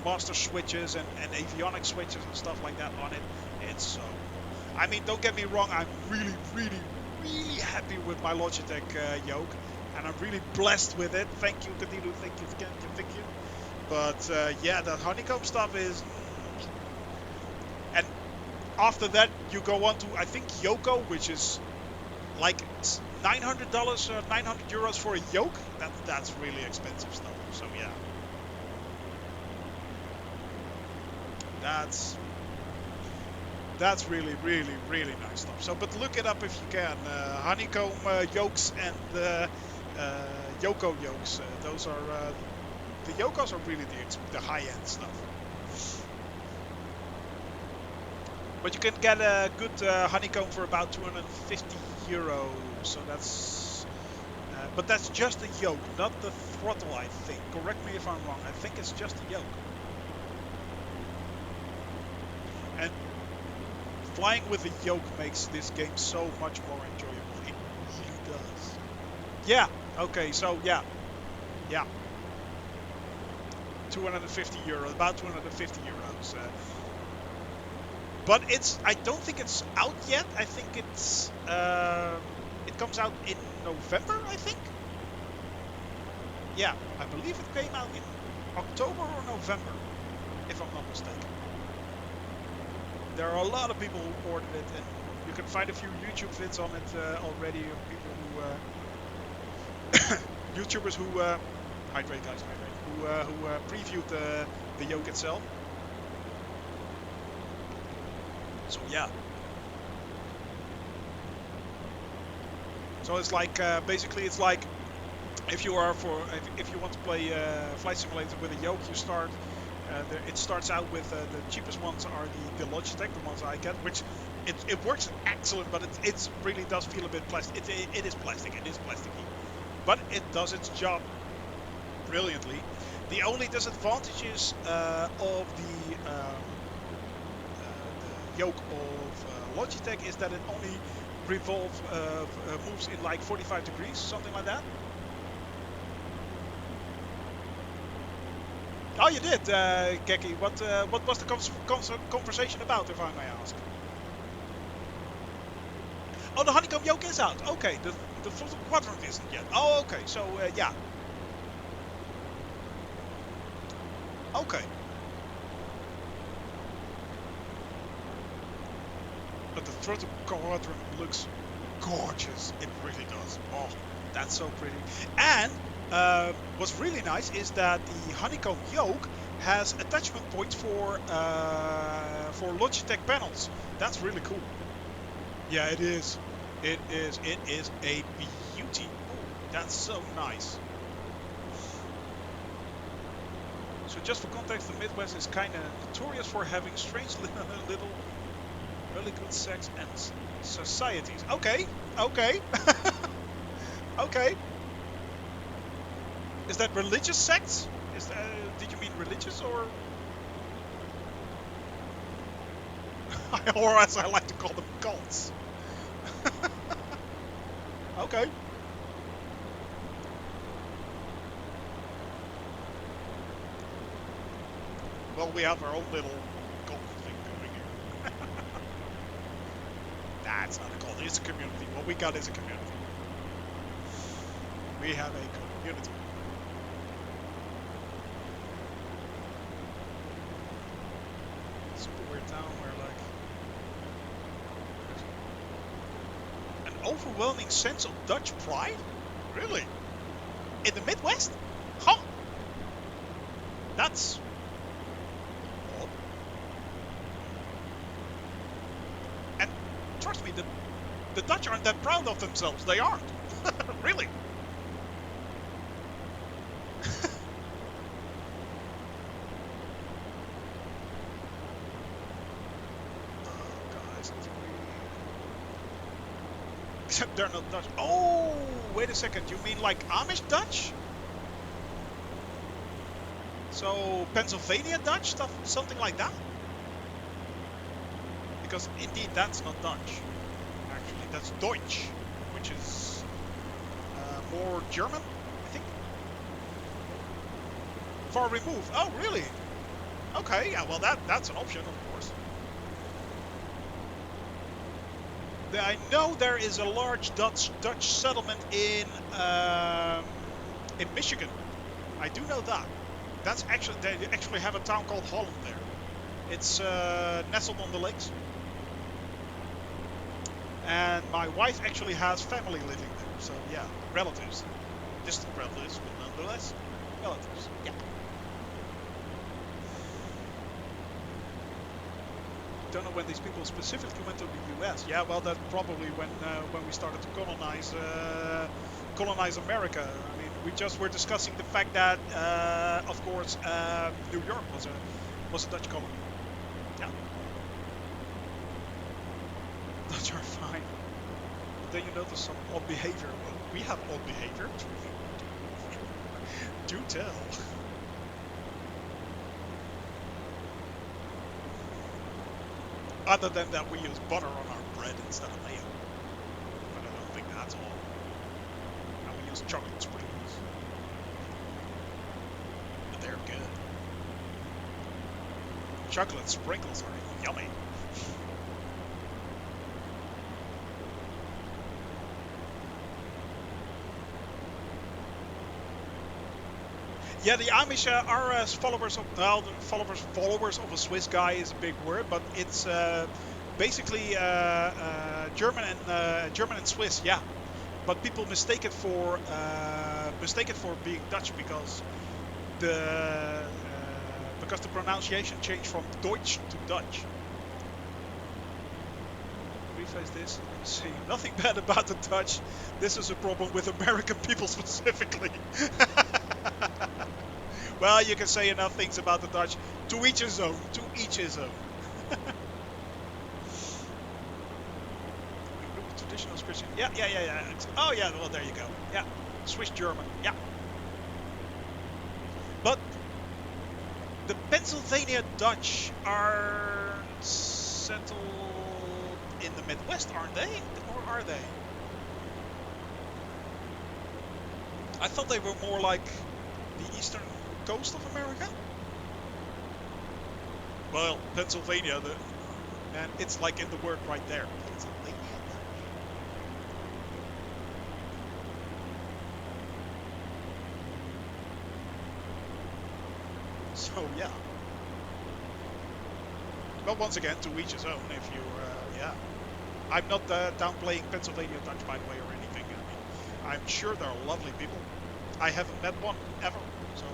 master switches and avionic switches and stuff like that on it. It's so... I mean, don't get me wrong, I'm really, really, really happy with my Logitech yoke. And I'm really blessed with it. Thank you, Kadilu. Thank you, thank you. But yeah, that honeycomb stuff is... And after that, you go on to, I think, Yoko, which is like $900 or 900 euros for a yoke. That's really expensive stuff. So yeah. That's really, really, really nice stuff. So, but look it up if you can. Honeycomb yokes and Yoko yokes. Those are the Yokos are really the high-end stuff. But you can get a good honeycomb for about 250 euros. So that's, but that's just the yoke, not the throttle. I think. Correct me if I'm wrong. I think it's just the yoke. And flying with a yoke makes this game so much more enjoyable. It really does. Yeah. Okay. So yeah. 250 euros, about 250 euros. But I don't think it's out yet. I think it comes out in November, I think. Yeah, I believe it came out in October or November, if I'm not mistaken. There are a lot of people who ordered it, and you can find a few YouTube vids on it already of people who, YouTubers who, hydrate guys, hydrate, who previewed the yoke itself. So yeah. So it's like basically it's like if you want to play Flight Simulator with a yoke, you start. It starts out with the cheapest ones are the Logitech, the ones I get, which it works excellent, but it really does feel a bit plastic. It is plastic. It is plasticky, but it does its job brilliantly. The only disadvantages of the yoke of Logitech is that it only moves in like 45 degrees, something like that. Oh, you did, Geki. What was the conversation about, if I may ask? Oh, the honeycomb yoke is out. Okay, the full quadrant isn't yet. Oh, okay. So yeah. Okay. But the throttle quadrant looks gorgeous. It really does. Oh, that's so pretty. And what's really nice is that the honeycomb yoke has attachment points for Logitech panels. That's really cool. Yeah, it is. It is a beauty. Ooh, that's so nice. So just for context, the Midwest is kind of notorious for having strange little really good sex and societies. Okay, okay. Okay. Is that religious sects? Is that, did you mean religious or? Or as I like to call them, cults. Okay. Well, we have our own little cult thing going here. Nah, it's not a cult. It's a community. What we got is a community. We have a community. Super weird town where like an overwhelming sense of Dutch pride? Really? In the Midwest? Huh? That's odd. And trust me, the Dutch aren't that proud of themselves. They aren't. Really. Guys, except they're not Dutch. Oh, wait a second. You mean like Amish Dutch? So Pennsylvania Dutch stuff, something like that? Because indeed that's not Dutch. Actually, that's Deutsch, which is more German, I think. Far removed. Oh, really? Okay. Yeah. Well, that's an option, of course. I know there is a large Dutch settlement in Michigan. I do know that. That's actually they actually have a town called Holland there. It's nestled on the lakes. And my wife actually has family living there. So yeah, relatives. Distant relatives, but nonetheless, relatives. Yeah. Don't know when these people specifically went to the U.S. Yeah, well, that's probably when we started to colonize America. I mean, we just were discussing the fact that, of course, New York was a Dutch colony. Yeah, Dutch are fine. But then you notice some odd behavior. Well, we have odd behavior. Do tell. Other than that, we use butter on our bread instead of mayo. But I don't think that's all. And we use chocolate sprinkles. But they're good. Chocolate sprinkles are yummy. Yeah, the Amish are followers of, well, followers of a Swiss guy is a big word, but it's basically German and Swiss. Yeah, but people mistake it for being Dutch because the pronunciation changed from Deutsch to Dutch. Rephrase this. Saying nothing bad about the Dutch. This is a problem with American people specifically. Well, you can say enough things about the Dutch. To each his own. To each his own. Traditional Christian. Yeah. Oh, yeah. Well, there you go. Yeah. Swiss German. Yeah. But the Pennsylvania Dutch are settled in the Midwest, aren't they? Or are they? I thought they were more like the eastern coast of America. Well, Pennsylvania, man, it's like in the word right there. Pennsylvania. So yeah. But once again, to each his own. If you, yeah, I'm not downplaying Pennsylvania Dutch, by the way, or anything. I mean, I'm sure they're lovely people. I haven't met one ever, so.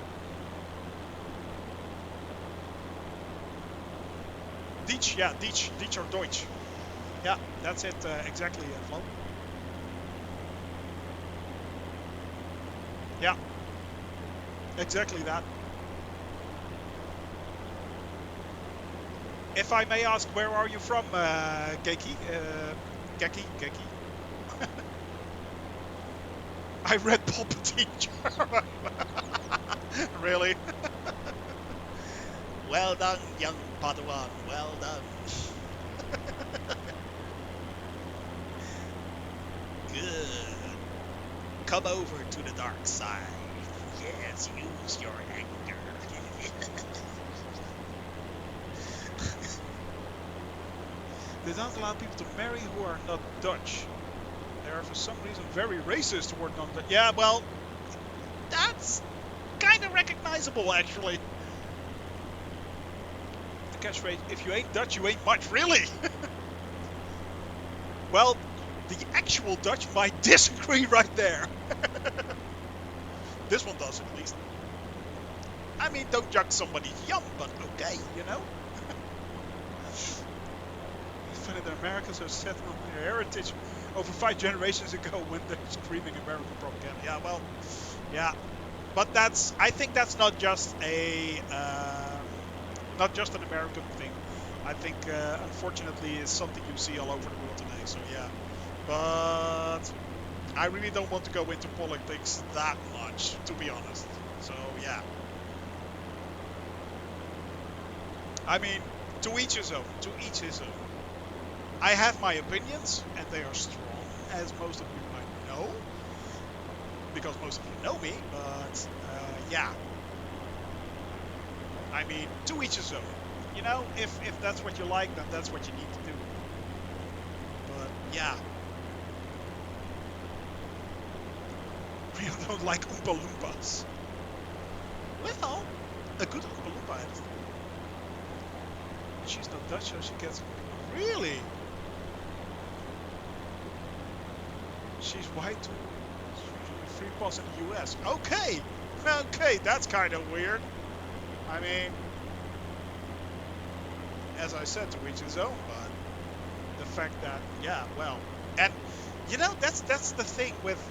Dietsch, yeah, Dietsch or Deutsch. Yeah, that's it, exactly, Flo. Yeah, exactly that. If I may ask, where are you from, Geki? Geki? I read Palpatine German. Really? Well done, young Padawan. Well done. Good. Come over to the dark side. Yes, use your anger. They don't allow people to marry who are not Dutch. They are for some reason very racist toward non-Dutch. Yeah, well, that's kind of recognizable actually. The catchphrase, if you ain't Dutch, you ain't much, really. Well, the actual Dutch might disagree right there. This one does, at least. I mean, don't judge somebody's yum, but okay, you know? It's funny that Americans are set on their heritage over 5 generations ago when they're screaming American propaganda. Yeah, well, yeah. But I think that's not just not just an American thing. I think, unfortunately, it's something you see all over the world today, so yeah. But I really don't want to go into politics that much, to be honest. So, yeah. I mean, to each his own. To each his own. I have my opinions, and they are strong, as most of you might know. Because most of you know me, but, yeah. I mean, to each his own. You know, if that's what you like, then that's what you need to do. But, yeah. We don't like Oompa Loompas. Well, a good Oompa Loompa. She's not Dutch, so she gets... Really? She's white too. Free pass in the US. Okay! Okay, that's kind of weird. I mean... As I said, to each his own, but... The fact that... Yeah, well... And, you know, that's the thing with...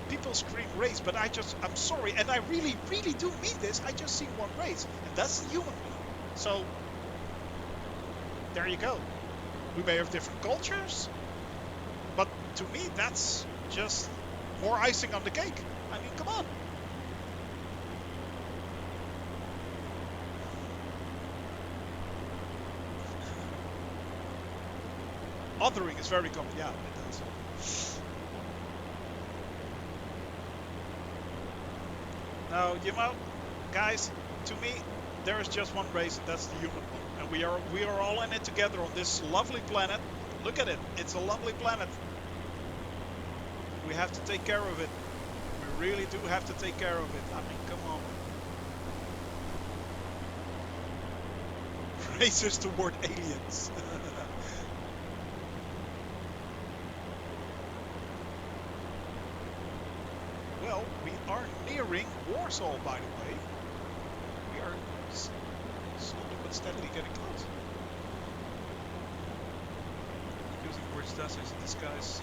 People scream race, but I'm sorry, and I really, really do mean this. I just see one race, and that's the human one. So, there you go. We may have different cultures, but to me, that's just more icing on the cake. I mean, come on. Othering is very common. Yeah, it does. No, you know, guys, to me, there is just one race, and that's the human one. And we are all in it together on this lovely planet. Look at it. It's a lovely planet. We have to take care of it. We really do have to take care of it. I mean, come on. Racist toward aliens. Well, we are nearing Warsaw, by the way. We are slowly but steadily getting close. Using words does as a disguise.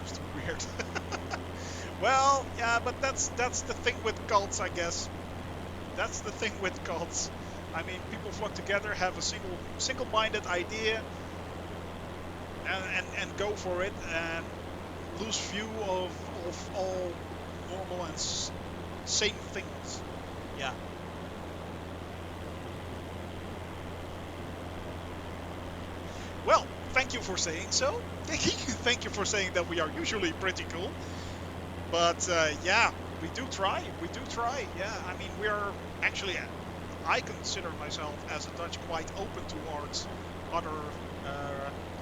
Just weird. Well, yeah, but that's the thing with cults, I guess. That's the thing with cults. I mean, people flock together, have a single-minded idea, and go for it, and lose view of all normal and sane things. Yeah. Well, thank you for saying so. Thank you for saying that we are usually pretty cool. But yeah, we do try. We do try. Yeah, I mean, we are actually. I consider myself as a Dutch quite open towards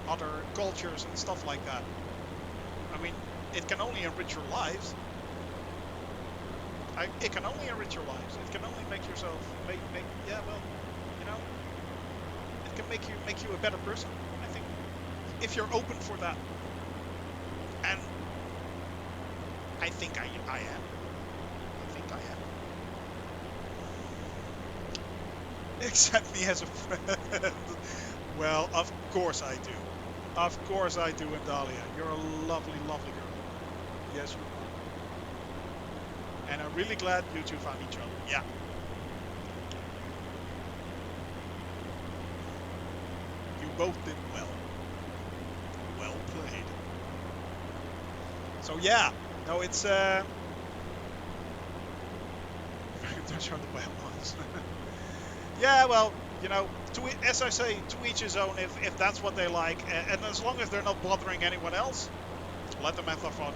other cultures and stuff like that. I mean, it can only enrich your lives. It can only enrich your lives. It can only make yourself yeah, well, you know, it can make you a better person, I think, if you're open for that. And I think I am. I think I am. Accept me as a friend. Well, of course I do. Of course I do, Indalia. You're a lovely, lovely girl. Yes, you are. And I'm really glad you two found each other. Yeah. You both did well. Well played. So yeah, no, it's very much on the way once. Yeah, well, you know, as I say, to each his own. If that's what they like, and as long as they're not bothering anyone else, let them have their fun.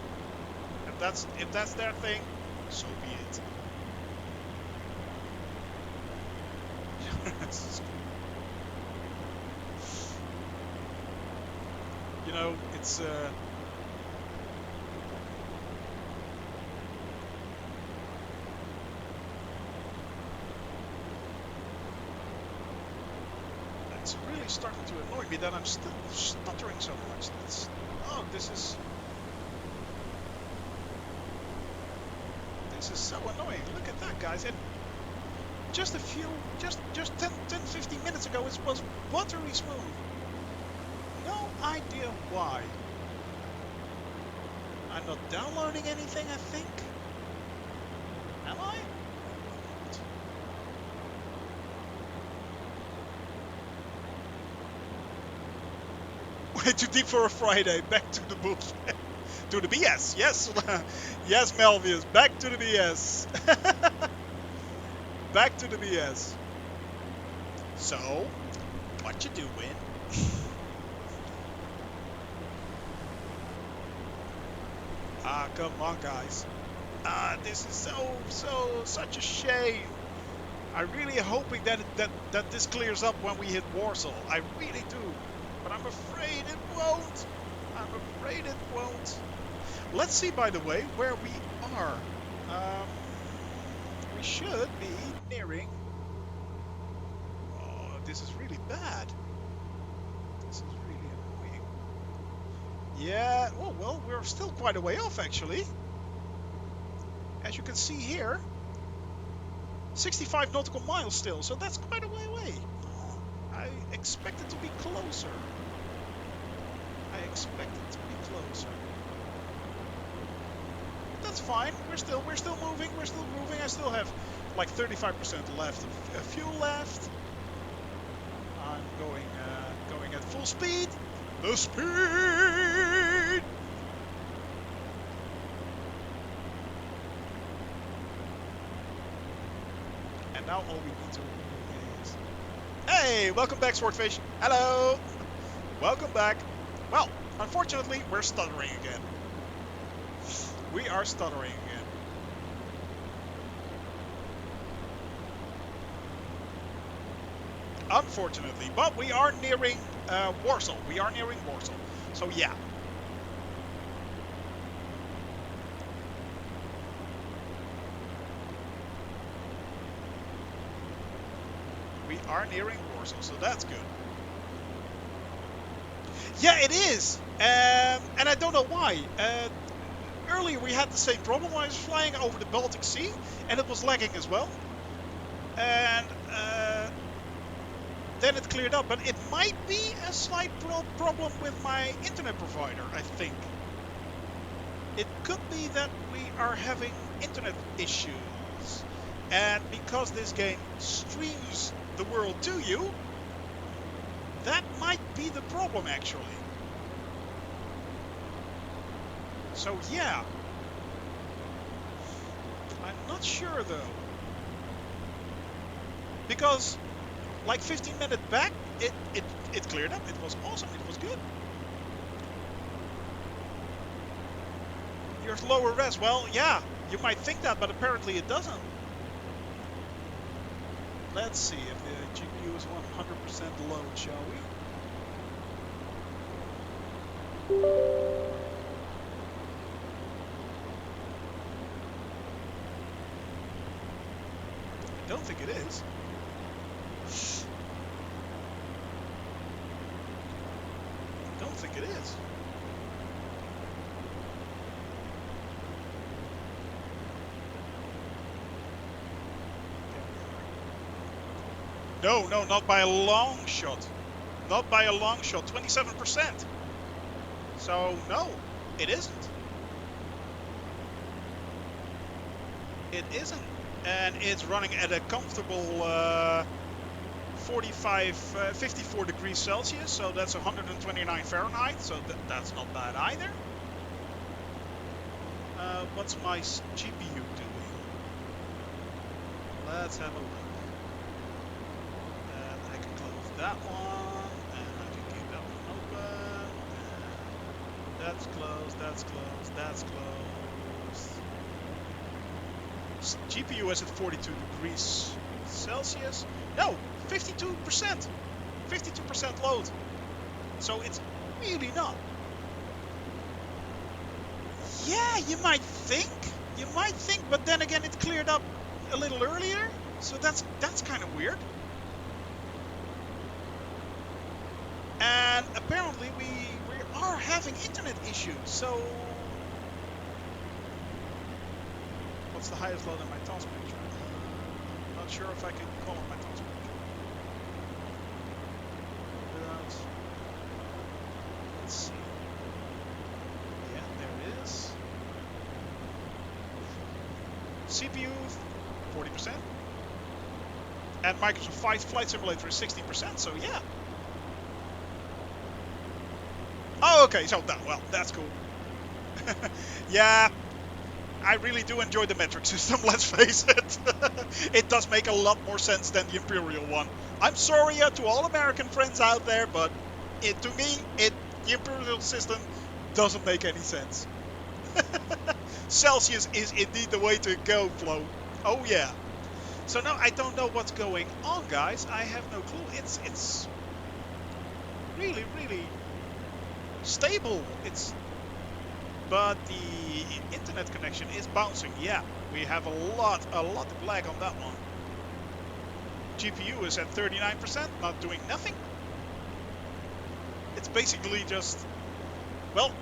If that's their thing, so be it. You know, it's really starting to annoy me that I'm still stuttering so much. Oh, this is so annoying. Look at that, guys. And just 10, 15 minutes ago, it was buttery smooth. No idea why. I'm not downloading anything, I think. Am I? Way too deep for a Friday. Back to the booth. To the BS. Yes. Yes, Melvius. Back to the BS. Back to the BS. So, what you doing? Ah, come on, guys. This is such a shame. I'm really hoping that this clears up when we hit Warsaw. I really do. But I'm afraid it won't. I'm afraid it won't. Let's see, by the way, where we are. We should be nearing... Oh, this is really bad. This is really annoying. Yeah, oh, well, we're still quite a way off, actually. As you can see here, 65 nautical miles still, so that's quite a way away. I expect it to be closer. I expect it to be closer. But that's fine. We're still moving. We're still moving. I still have like 35% left of fuel left. I'm going at full speed. The speed. And now all we need to do is... Hey, welcome back, Swordfish. Hello. Welcome back. Well, unfortunately, we're stuttering again. We are stuttering again. Unfortunately, but we are nearing Warsaw. We are nearing Warsaw. So yeah. We are nearing Warsaw, so that's good. Yeah, it is. And I don't know why. Earlier we had the same problem when I was flying over the Baltic Sea, and it was lagging as well. And then it cleared up, but it might be a slight problem with my internet provider, I think. It could be that we are having internet issues. And because this game streams the world to you, that might be the problem, actually. So yeah. I'm not sure, though. Because like 15 minutes back, it cleared up. It was awesome. It was good. Here's lower res. Well, yeah, you might think that, but apparently it doesn't. Let's see if the GPU is 100% load, shall we? I don't think it is. I don't think it is. No, not by a long shot. Not by a long shot. 27%. So, no, it isn't. It isn't. And it's running at a comfortable 54 degrees Celsius. So that's 129 Fahrenheit. So that's not bad either. What's my GPU doing? Let's have a look. I can close that one, and I can keep that one open. And that's closed, that's closed, that's closed. GPU is at 42 degrees Celsius. No, 52%. 52% load. So it's really not. Yeah, you might think. You might think, but then again, it cleared up a little earlier. So that's kind of weird. And apparently we are having internet issues. So what's the highest load on my task manager? Not sure if I can call on my task manager. Let's see. Yeah, there it is. CPU 40%. And Microsoft Flight Simulator is 16%, so yeah. Oh, okay, so that, well, that's cool. Yeah, I really do enjoy the metric system, let's face it. It does make a lot more sense than the Imperial one. I'm sorry to all American friends out there, but to me, the Imperial system doesn't make any sense. Celsius is indeed the way to go, Flo. Oh yeah. So now I don't know what's going on, guys. I have no clue. It's really, really stable. But the internet connection is bouncing. Yeah, we have a lot of lag on that one. GPU is at 39%, not doing nothing. It's basically just, well,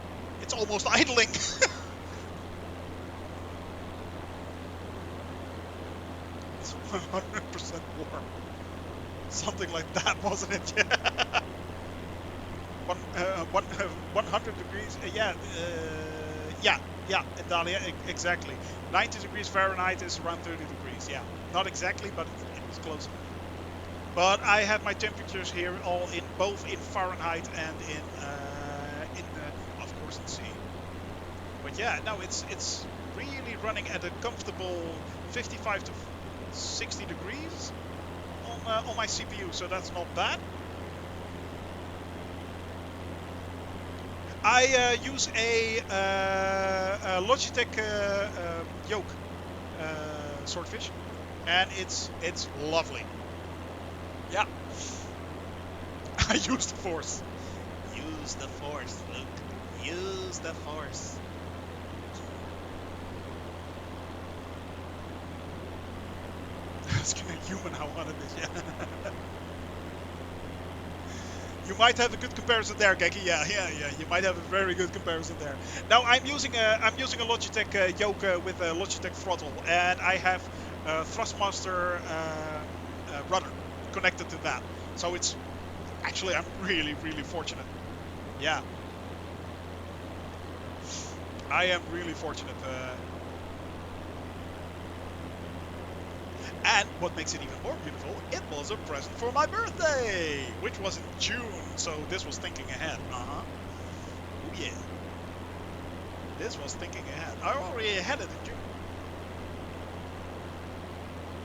it's almost idling. It's 100% warm. Something like that, wasn't it? Yeah. 100 degrees. Yeah, Dahlia, exactly. 90 degrees Fahrenheit is around 30 degrees. Yeah, not exactly, but it was close enough. But I have my temperatures here all in both in Fahrenheit and in of course in C. But yeah, no, it's really running at a comfortable 55 to 60 degrees on my CPU, so that's not bad. I use a Logitech yoke swordfish, and it's lovely. Yeah, I use the force. Use the force, Luke. Use the force. That's kind of human how hot it is, yeah. You might have a good comparison there, Geki. Yeah. You might have a very good comparison there. Now I'm using a Logitech yoke with a Logitech throttle, and I have a Thrustmaster rudder connected to that. So it's actually I'm really fortunate. Yeah, I am really fortunate. And what makes it even more beautiful, it was a present for my birthday, which was in June, so this was thinking ahead. Oh yeah. This was thinking ahead. I already had it in June.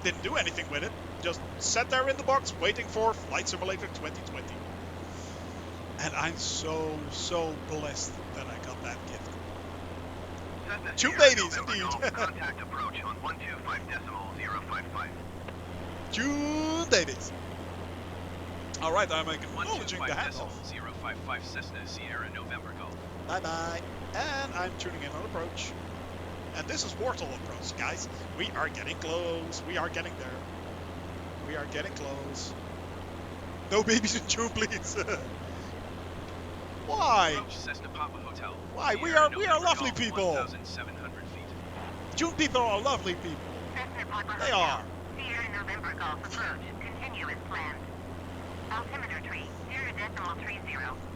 Didn't do anything with it, just sat there in the box waiting for Flight Simulator 2020. And I'm so blessed that I got that gift. Two babies, indeed. Contact approach on 125.055. Two babies. All right, I'm acknowledging the handoff. 125.055 Cessna Sierra November Golf. Bye bye. And I'm tuning in on approach. And this is Warsaw approach, guys. We are getting close. We are getting there. We are getting close. No babies in June, please. Why? Approach Cessna Papa Hotel. Why? We Sierra are November lovely Golf, people. 1,700 feet. June people are lovely people. Cessna Papa They Hotel. are. Sierra November Golf approach. Continue as planned. Altimeter tree 0.30.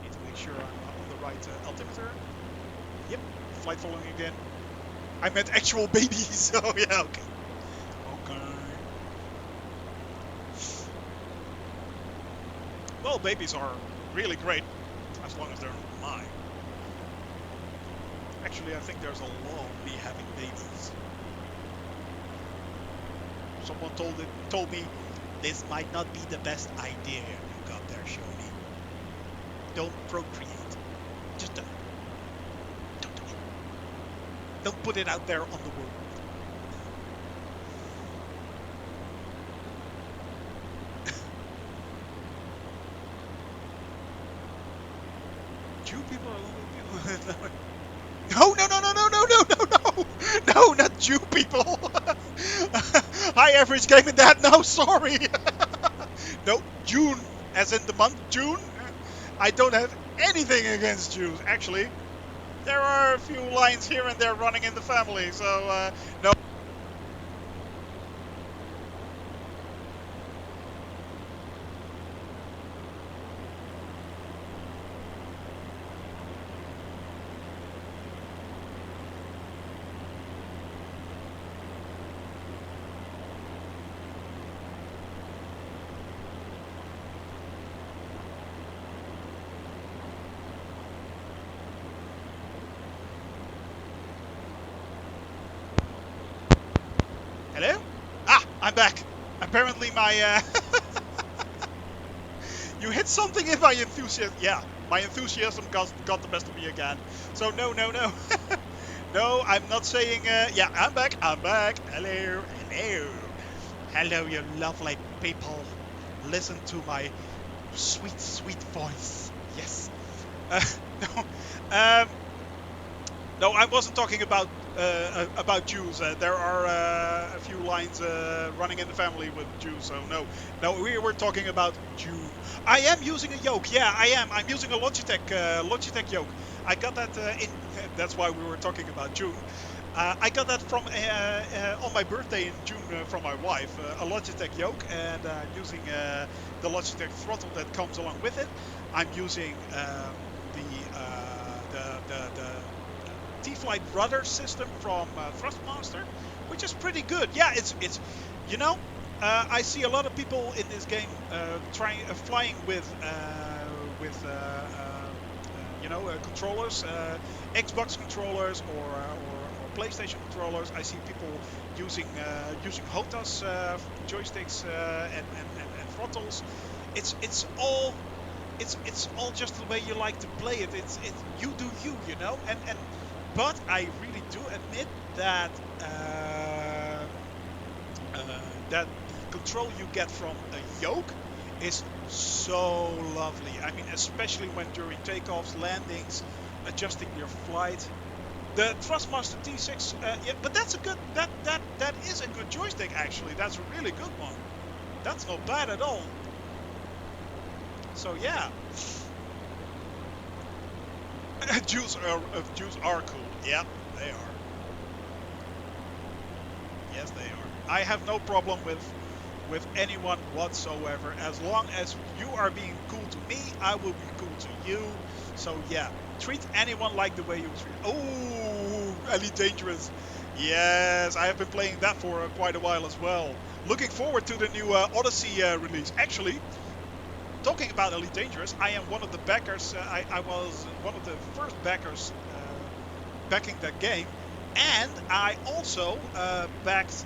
Need to make sure I'm on the right altimeter. Yep. Flight following again. I meant actual babies. Oh yeah. Okay. Okay. Well, babies are really great as long as they're not mine. Actually, I think there's a law on me having babies. Someone told me this might not be the best idea you got there, Shoni. Don't procreate. Just don't do it. Don't put it out there on the world. Jew people are little. No, no, no, no, no, no, no, no, no, no, not Jew people. High average gaming that. No, sorry. No, June, as in the month June. I don't have anything against Jews. Actually, there are a few lines here and there running in the family. So no. Hello? Ah, I'm back. Apparently my you hit something in my enthusiasm. Yeah, my enthusiasm got the best of me again. So no, no, no. No, I'm not saying yeah, I'm back. I'm back. Hello. Hello. Hello, you lovely people. Listen to my sweet, sweet voice. Yes. Uh, no. No, I wasn't talking about Jews. There are a few lines running in the family with Jews, so no. No, we were talking about June. I am using a yoke. Yeah, I am. I'm using a Logitech yoke. I got that in. That's why we were talking about June. I got that from on my birthday in June from my wife, a Logitech yoke, and using the Logitech throttle that comes along with it. I'm using the T-Flight rudder system from Thrustmaster, which is pretty good. Yeah, it's you know, I see a lot of people in this game trying flying with controllers, Xbox controllers or PlayStation controllers. I see people using HOTAS joysticks and throttles. It's all it's all just the way you like to play it. It's you do you, you know. And but I really do admit that that the control you get from a yoke is so lovely. I mean, especially when during takeoffs, landings, adjusting your flight. The Thrustmaster T6, yeah, but that's a good that is a good joystick actually. That's a really good one. That's not bad at all. So yeah, Jews are cool. Yeah, they are. Yes, they are. I have no problem with anyone whatsoever. As long as you are being cool to me, I will be cool to you. So yeah, treat anyone like the way you treat. Oh, Elite Dangerous. Yes, I have been playing that for quite a while as well. Looking forward to the new Odyssey release. Actually, talking about Elite Dangerous, I am one of the backers. I was one of the first backers backing that game, and I also backed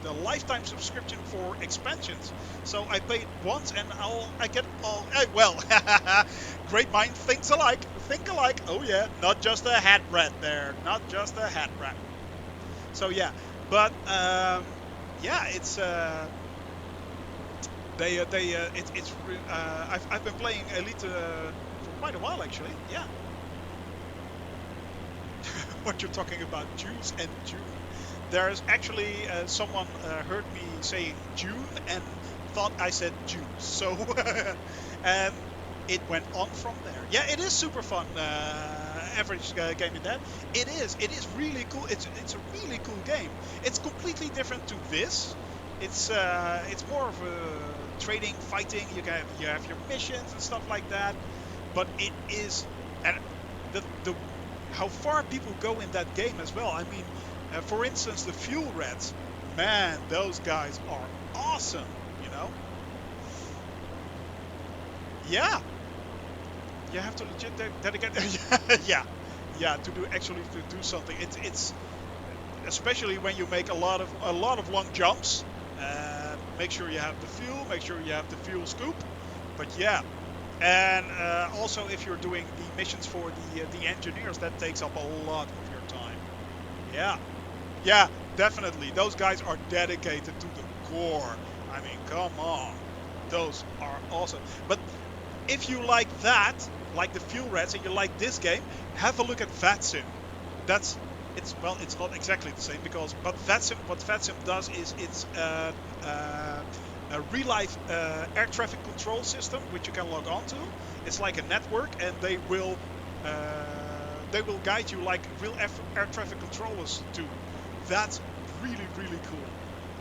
the lifetime subscription for expansions. So I paid once, and I get all. Well, great mind thinks alike. Think alike. Oh yeah, not just a hat rat there. Not just a hat rat. So yeah, but yeah, it's. I've been playing Elite for quite a while actually. Yeah. What you're talking about, Jews and June. There's actually someone heard me saying June and thought I said Jews. So and it went on from there. Yeah, it is super fun. Average game in that. It is. It is really cool. It's a really cool game. It's completely different to this. It's more of a trading, fighting. You have your missions and stuff like that. But it is, and the how far people go in that game as well. I mean, for instance, the fuel rats. Man, those guys are awesome. You know. Yeah. You have to legit dedicate. Yeah, yeah, to do actually to do something. It's especially when you make a lot of long jumps. Make sure you have the fuel. Make sure you have the fuel scoop. But yeah, and also if you're doing the missions for the engineers, that takes up a lot of your time. Yeah, yeah, definitely. Those guys are dedicated to the core. I mean, come on, those are awesome. But if you like that, like the fuel rats, and you like this game, have a look at VATSIM. That's it's not exactly the same because but VATSIM what VATSIM does is it's a real life air traffic control system which you can log on to. It's like a network, and they will guide you like real air traffic controllers do. That's really cool,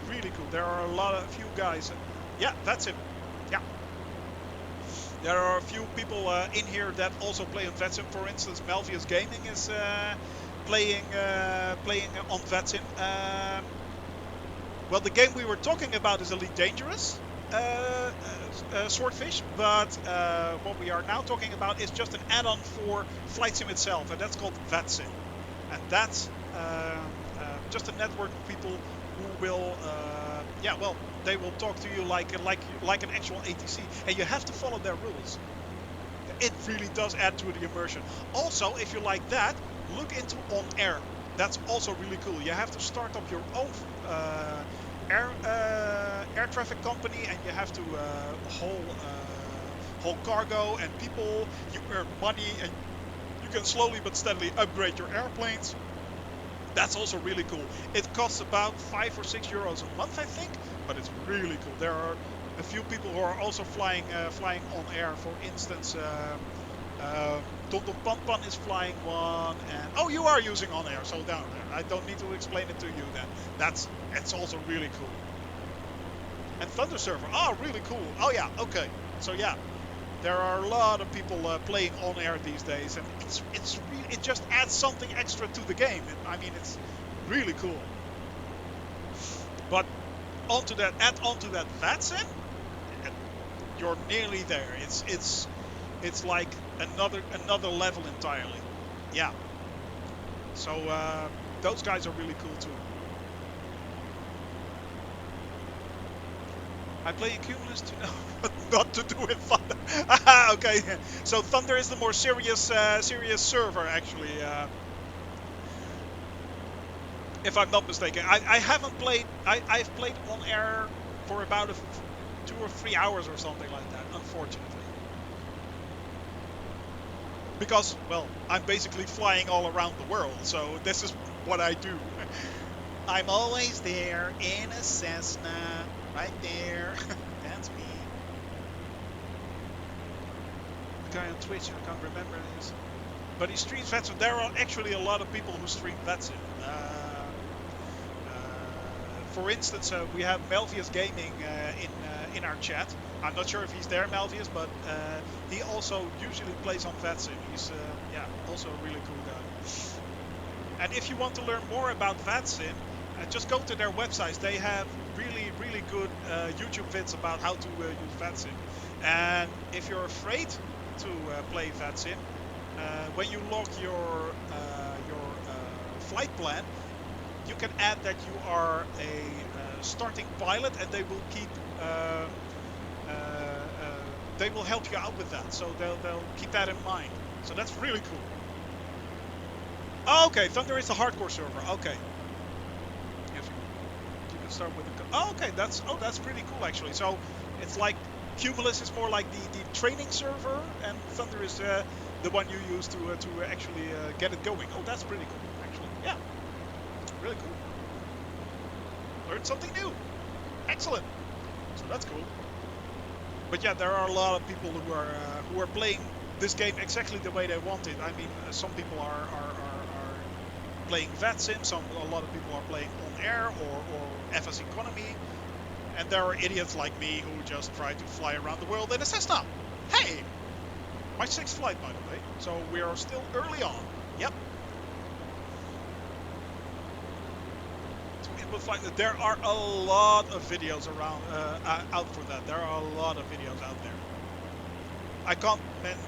really cool. There are a few guys. Yeah, that's it. Yeah. There are a few people in here that also play on VETSIM. For instance, Melvius Gaming is playing on VETSIM. Well, the game we were talking about is Elite Dangerous Swordfish, but what we are now talking about is just an add-on for Flight Sim itself, and that's called VETSIM. And that's just a network of people who will, yeah, well, they will talk to you like an actual ATC, and you have to follow their rules. It really does add to the immersion. Also, if you like that, look into On Air. That's also really cool. You have to start up your own air traffic company, and you have to haul cargo and people. You earn money, and you can slowly but steadily upgrade your airplanes. That's also really cool. It costs about €5 or €6 a month, I think, but it's really cool. There are a few people who are also flying on air. For instance, Don Pan Pan is flying one, and oh, you are using on air, so down there. I don't need to explain it to you then. It's also really cool. And Thunder Server, oh, really cool. Oh yeah, okay. So yeah, there are a lot of people playing on air these days, and it just adds something extra to the game. And I mean, it's really cool. But add onto that VATSIM, and you're nearly there. It's like another level entirely. Yeah. So those guys are really cool too. I play in Cumulus to know what not to do with Thunder. Okay, so Thunder is the more serious server actually, if I'm not mistaken. I haven't played. I've played on air for about 2 or 3 hours or something like that, unfortunately. Because, well, I'm basically flying all around the world, so this is what I do. I'm always there in a Cessna, right there. That's me. The guy on Twitch, I can't remember his, but he streams VATSIM. There are actually a lot of people who stream VATSIM. For instance, we have Melvius Gaming in our chat. I'm not sure if he's there, Melvius, but he also usually plays on VATSIM. He's yeah, also a really cool guy. And if you want to learn more about VATSIM, just go to their websites. They have really good YouTube vids about how to use VATSIM. And if you're afraid to play VATSIM, when you log your flight plan, you can add that you are a starting pilot, and they will they will help you out with that. So they'll keep that in mind. So that's really cool. Oh, okay, Thunder is the hardcore server. Okay. You can start with the. Oh, okay, that's pretty cool actually. So it's like Cumulus is more like the training server, and Thunder is the one you use to actually get it going. Oh, that's pretty cool actually. Yeah. Really cool. Learned something new. Excellent. So that's cool. But yeah, there are a lot of people who are playing this game exactly the way they want it. I mean, some people are playing VATSIM. A lot of people are playing on air or FS Economy, and there are idiots like me who just try to fly around the world in a Cessna. Hey, my 6th flight, by the way. So we are still early on. Yep. There are a lot of videos around out for that. There are a lot of videos out there. I can't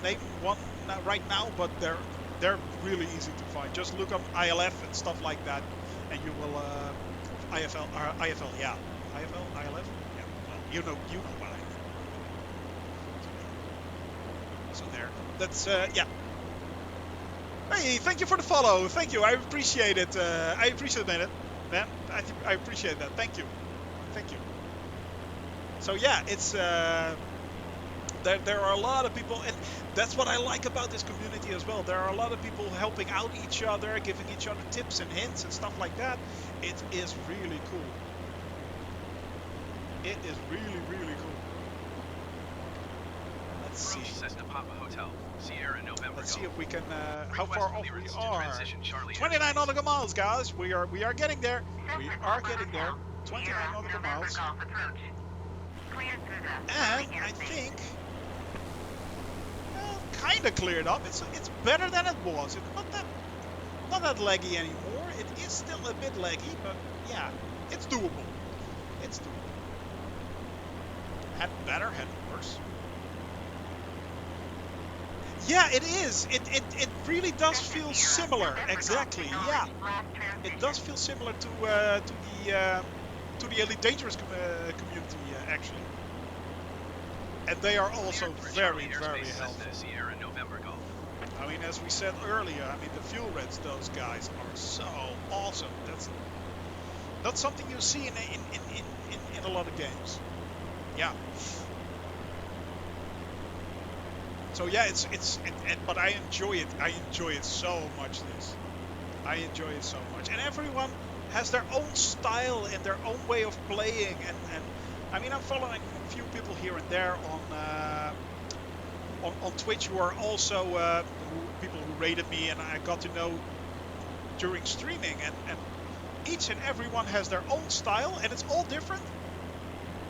name one right now, but they're really easy to find. Just look up ILF and stuff like that, and you will IFL IFL, yeah, IFL ILF, yeah. Well, you know what I mean. So there. That's yeah. Hey, thank you for the follow. Thank you. I appreciate it. I appreciate it, man. I appreciate that. Thank you. Thank you. So yeah, it's there are a lot of people, and that's what I like about this community as well. There are a lot of people helping out each other, giving each other tips and hints and stuff like that. It is really cool. It is really, really cool. Let's see. Cessna Papa Hotel, Sierra November. Let's see Golf. if we can. How far off we clearance to are? transition Charlie 29 airspace. nautical miles, guys. We are getting there. We Cessna are Papa getting there. Hotel, 29 Sierra nautical November miles. Golf approach. Cleared through the And Charlie I airspace. think, well, kind of cleared up. It's better than it was. It's not that laggy anymore. It is still a bit laggy, but yeah, it's doable. It's doable. Had better, had worse. Yeah, it is. It really does feel similar. Exactly. Yeah, it does feel similar to the Elite Dangerous community actually. And they are also very, very helpful. Sierra November Golf. I mean, as we said earlier, I mean, the fuel reds, those guys are so awesome. That's not something you see in a lot of games. Yeah. So yeah, but I enjoy it. I enjoy it so much. I enjoy it so much, and everyone has their own style and their own way of playing. And I mean, I'm following a few people here and there on Twitch who are also people who rated me, and I got to know during streaming. And each and every one has their own style, and it's all different,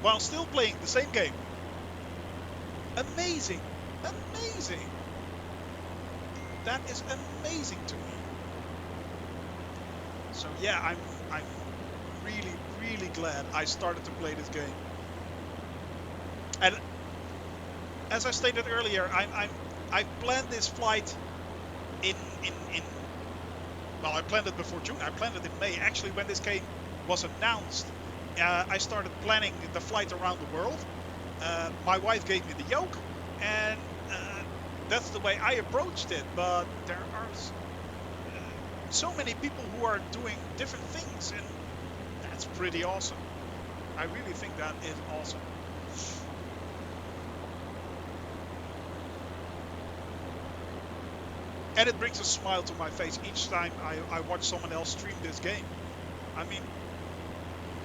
while still playing the same game. Amazing. Amazing. That is amazing to me. So yeah, I'm really, really glad I started to play this game. And as I stated earlier, I planned this flight in well, I planned it before June. I planned it in May. Actually, when this game was announced, I started planning the flight around the world. My wife gave me the yoke, and that's the way I approached it. But there are so many people who are doing different things, and that's pretty awesome. I really think that is awesome. And it brings a smile to my face each time I watch someone else stream this game. I mean,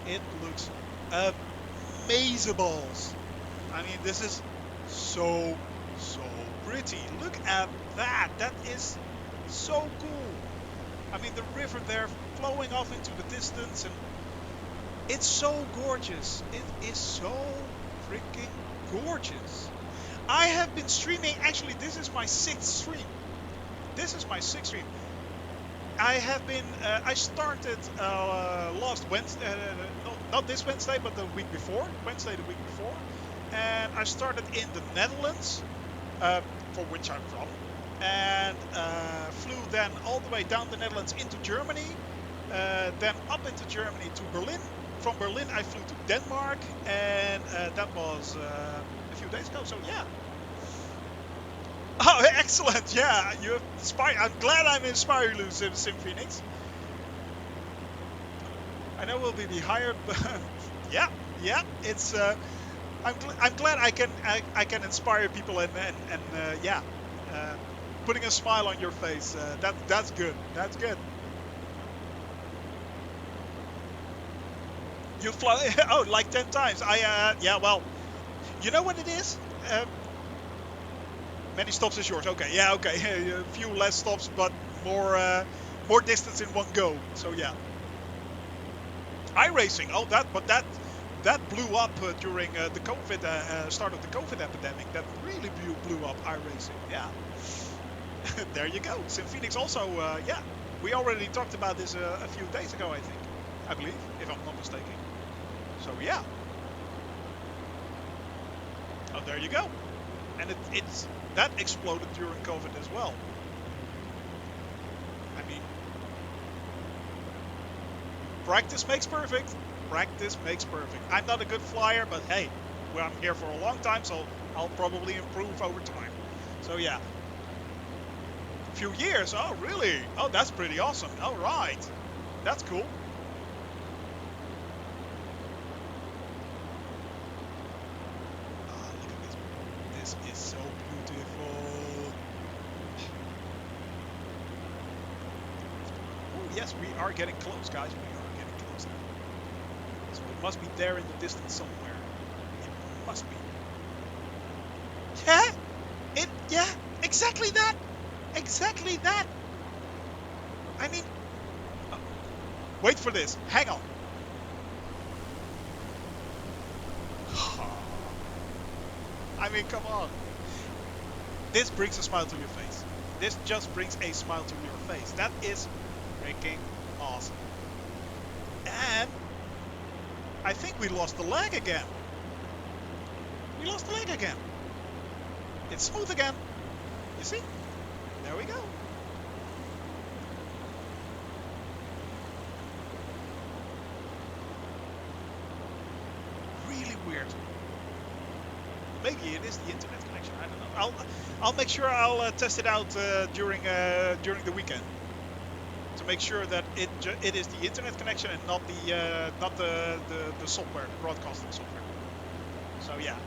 it looks amazeballs. I mean, this is so pretty. Look at that. That is so cool. I mean, the river there flowing off into the distance, and it's so gorgeous. It is so freaking gorgeous. I have been streaming, actually this is my 6th stream. This is my 6th stream. I have been, I started last Wednesday, not this Wednesday, but the week before, Wednesday the week before. And I started in the Netherlands, for which I'm from. And flew then all the way down the Netherlands into Germany, then up into Germany to Berlin. From Berlin I flew to Denmark, and that was a few days ago, so yeah. Oh, excellent! Yeah, you inspired. I'm glad I'm inspired, Sim Phoenix. I know we'll be hired, but yeah, it's. I'm glad I can inspire people and yeah, putting a smile on your face. That's good. That's good. You fly like 10 times. Yeah, well, you know what it is. Many stops is yours. Okay, yeah, okay. A few less stops, but more distance in one go. So yeah. iRacing. Oh, that blew up during the COVID start of the COVID epidemic. That really blew up iRacing. Yeah. There you go. Sim Phoenix also. Yeah. We already talked about this a few days ago, I believe, if I'm not mistaken. So yeah. Oh, there you go. And it's that exploded during COVID as well. I mean, practice makes perfect. Practice makes perfect. I'm not a good flyer, but hey, well, I'm here for a long time, so I'll probably improve over time. So yeah, few years. Oh, really? Oh, that's pretty awesome. All right, that's cool. Ah, look at this. This is so beautiful. Oh, yes, we are getting close, guys. We are getting close now. So it must be there in the distance somewhere. It must be. Yeah, yeah, exactly that. Exactly that. I mean, uh, wait for this. Hang on. I mean, come on. This brings a smile to your face. This just brings a smile to your face. That is freaking awesome. And I think we lost the leg again. We lost the leg again. It's smooth again. You see? There we go. Really weird. Maybe it is the internet connection. I don't know. I'll make sure I'll test it out during the weekend to make sure that it is the internet connection and not the software, the broadcasting software. So yeah.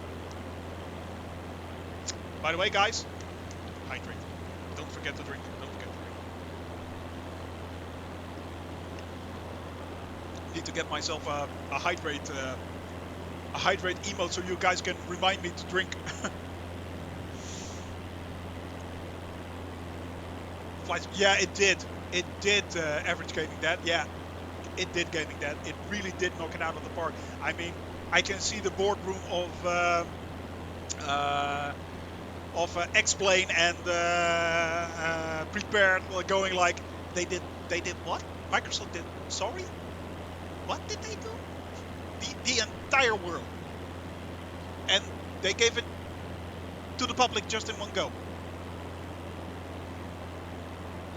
By the way, guys, hydrate. Don't forget to drink. Don't forget to drink. Need to get myself a hydrate emote so you guys can remind me to drink. Flights. Yeah, it did. It did average gaming that. Yeah, it did gaming that. It really did knock it out of the park. I mean, I can see the boardroom of X-Plane and Prepared going like they did what? Microsoft did. Sorry, what did they do? The entire world, and they gave it to the public just in one go.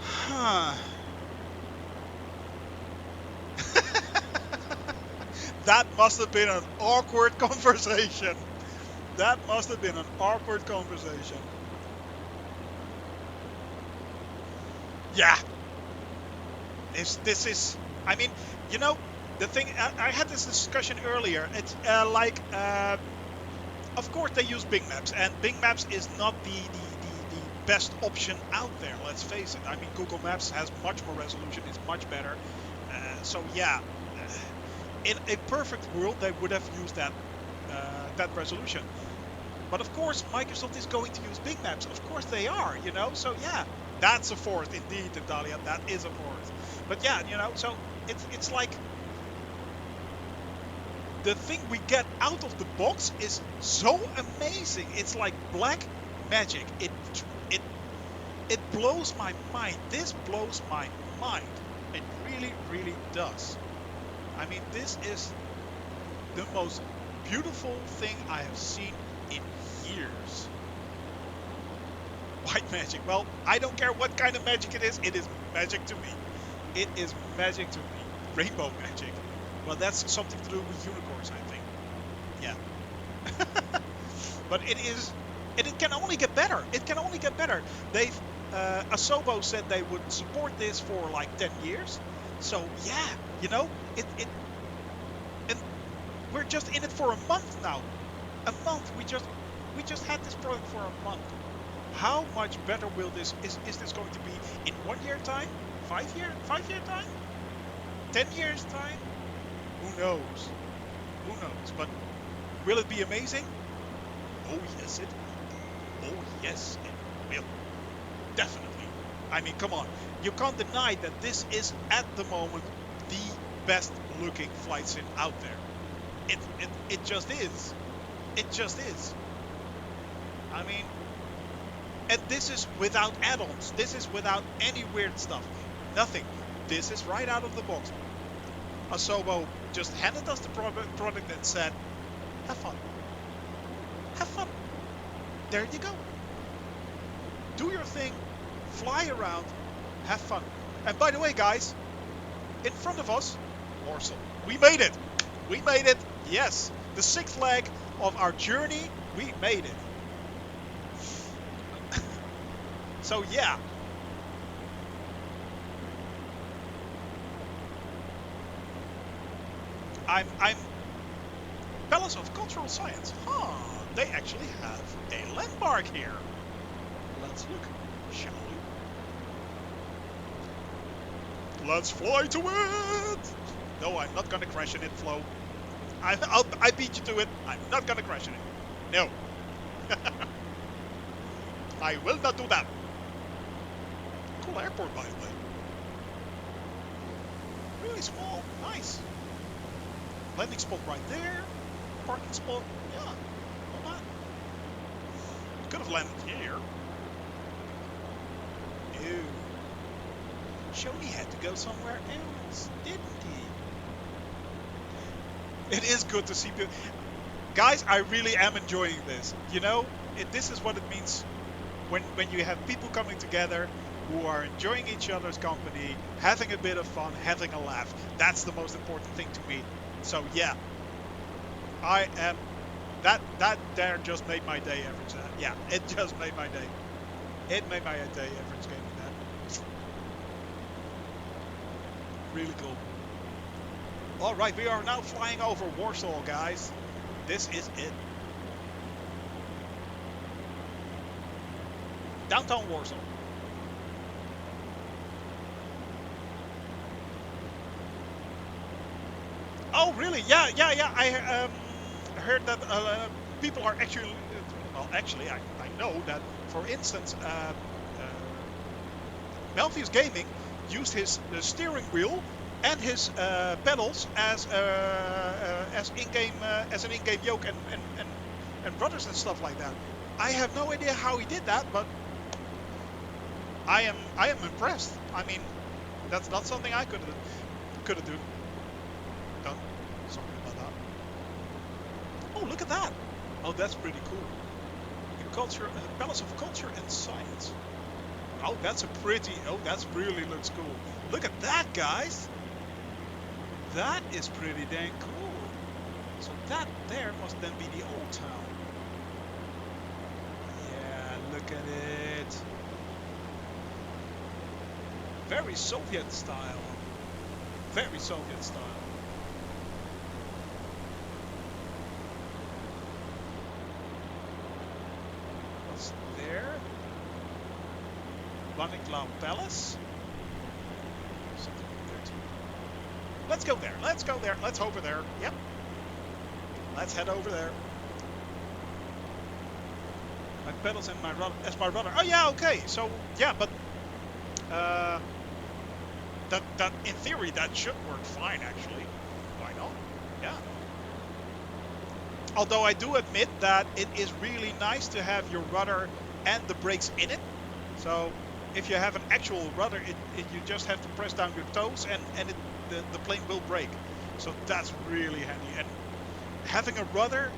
Huh. That must have been an awkward conversation. That must have been an awkward conversation. Yeah. This is, I mean, you know, the thing, I had this discussion earlier. It's of course they use Bing Maps, and Bing Maps is not the best option out there, let's face it. I mean, Google Maps has much more resolution, it's much better. So yeah, in a perfect world, they would have used that resolution. But of course, Microsoft is going to use Bing Maps. Of course they are, you know. So yeah, that's a fourth indeed, Natalia. That is a fourth. But yeah, you know, so it's like the thing we get out of the box is so amazing. It's like black magic. It blows my mind. This blows my mind. It really, really does. I mean, this is the most beautiful thing I have seen in years. White magic. Well, I don't care what kind of magic it is magic to me. It is magic to me. Rainbow magic. Well, that's something to do with unicorns, I think. Yeah. But it can only get better. It can only get better. They've Asobo said they would support this for like 10 years. So yeah, you know, and we're just in it for a month now. A month. We just had this product for a month. How much better will this is this going to be in 1 year time? 5 year time? 10 years time? Who knows? Who knows? But will it be amazing? Oh yes, it will. Oh yes, it will. Definitely. I mean, come on. You can't deny that this is at the moment the best looking flight sim out there. It just is. It just is. I mean, and this is without add-ons. This is without any weird stuff. Nothing. This is right out of the box. Asobo just handed us the product and said, have fun. Have fun. there you go. Do your thing, fly around, have fun. And by the way, guys, in front of us, Warsaw. We made it. We made it. Yes, the sixth leg of our journey. We made it. So yeah. I'm Palace of Cultural Science. Huh. They actually have a landmark here. Let's look, shall we? Let's fly to it! No, I'm not gonna crash in it, Flo. I beat you to it. I'm not gonna crash in it. No. I will not do that. Cool airport, by the way. Really small. Nice. Landing spot right there. Parking spot. Yeah. Not bad. Could have landed here. No. Shoney had to go somewhere else, didn't he? It is good to see people. Guys, I really am enjoying this. You know, this is what it means when you have people coming together who are enjoying each other's company, having a bit of fun, having a laugh. That's the most important thing to me. So yeah, I am. That there just made my day, Average. Yeah, it just made my day. It made my day, Average Gaming. That really cool. All right, we are now flying over Warsaw, guys. This is it. Downtown Warsaw. Oh, really? Yeah. I heard that people are actually, well, actually, I know that, for instance, Melfius Gaming used his steering wheel and his pedals as in-game as an in-game yoke and rudders and stuff like that. I have no idea how he did that, but I am impressed. I mean, that's not something I could have done. Sorry about that. Oh, look at that! Oh, that's pretty cool. The culture, Palace of Culture and Science. Oh, that's a pretty. Oh, that's really looks cool. Look at that, guys. That is pretty dang cool. So that there must then be the old town. Yeah, look at it. Very Soviet style. Very Soviet style. What's there? Bunniclaw Palace. Something like that. Let's go there. Let's go there. Let's over there. Yep. Let's head over there. My pedals and my rudder as my rudder. Oh yeah, okay. So yeah, but that in theory that should work fine actually. Why not? Yeah. Although I do admit that it is really nice to have your rudder and the brakes in it. So if you have an actual rudder, you just have to press down your toes and the plane will brake. So that's really handy. And having a rudder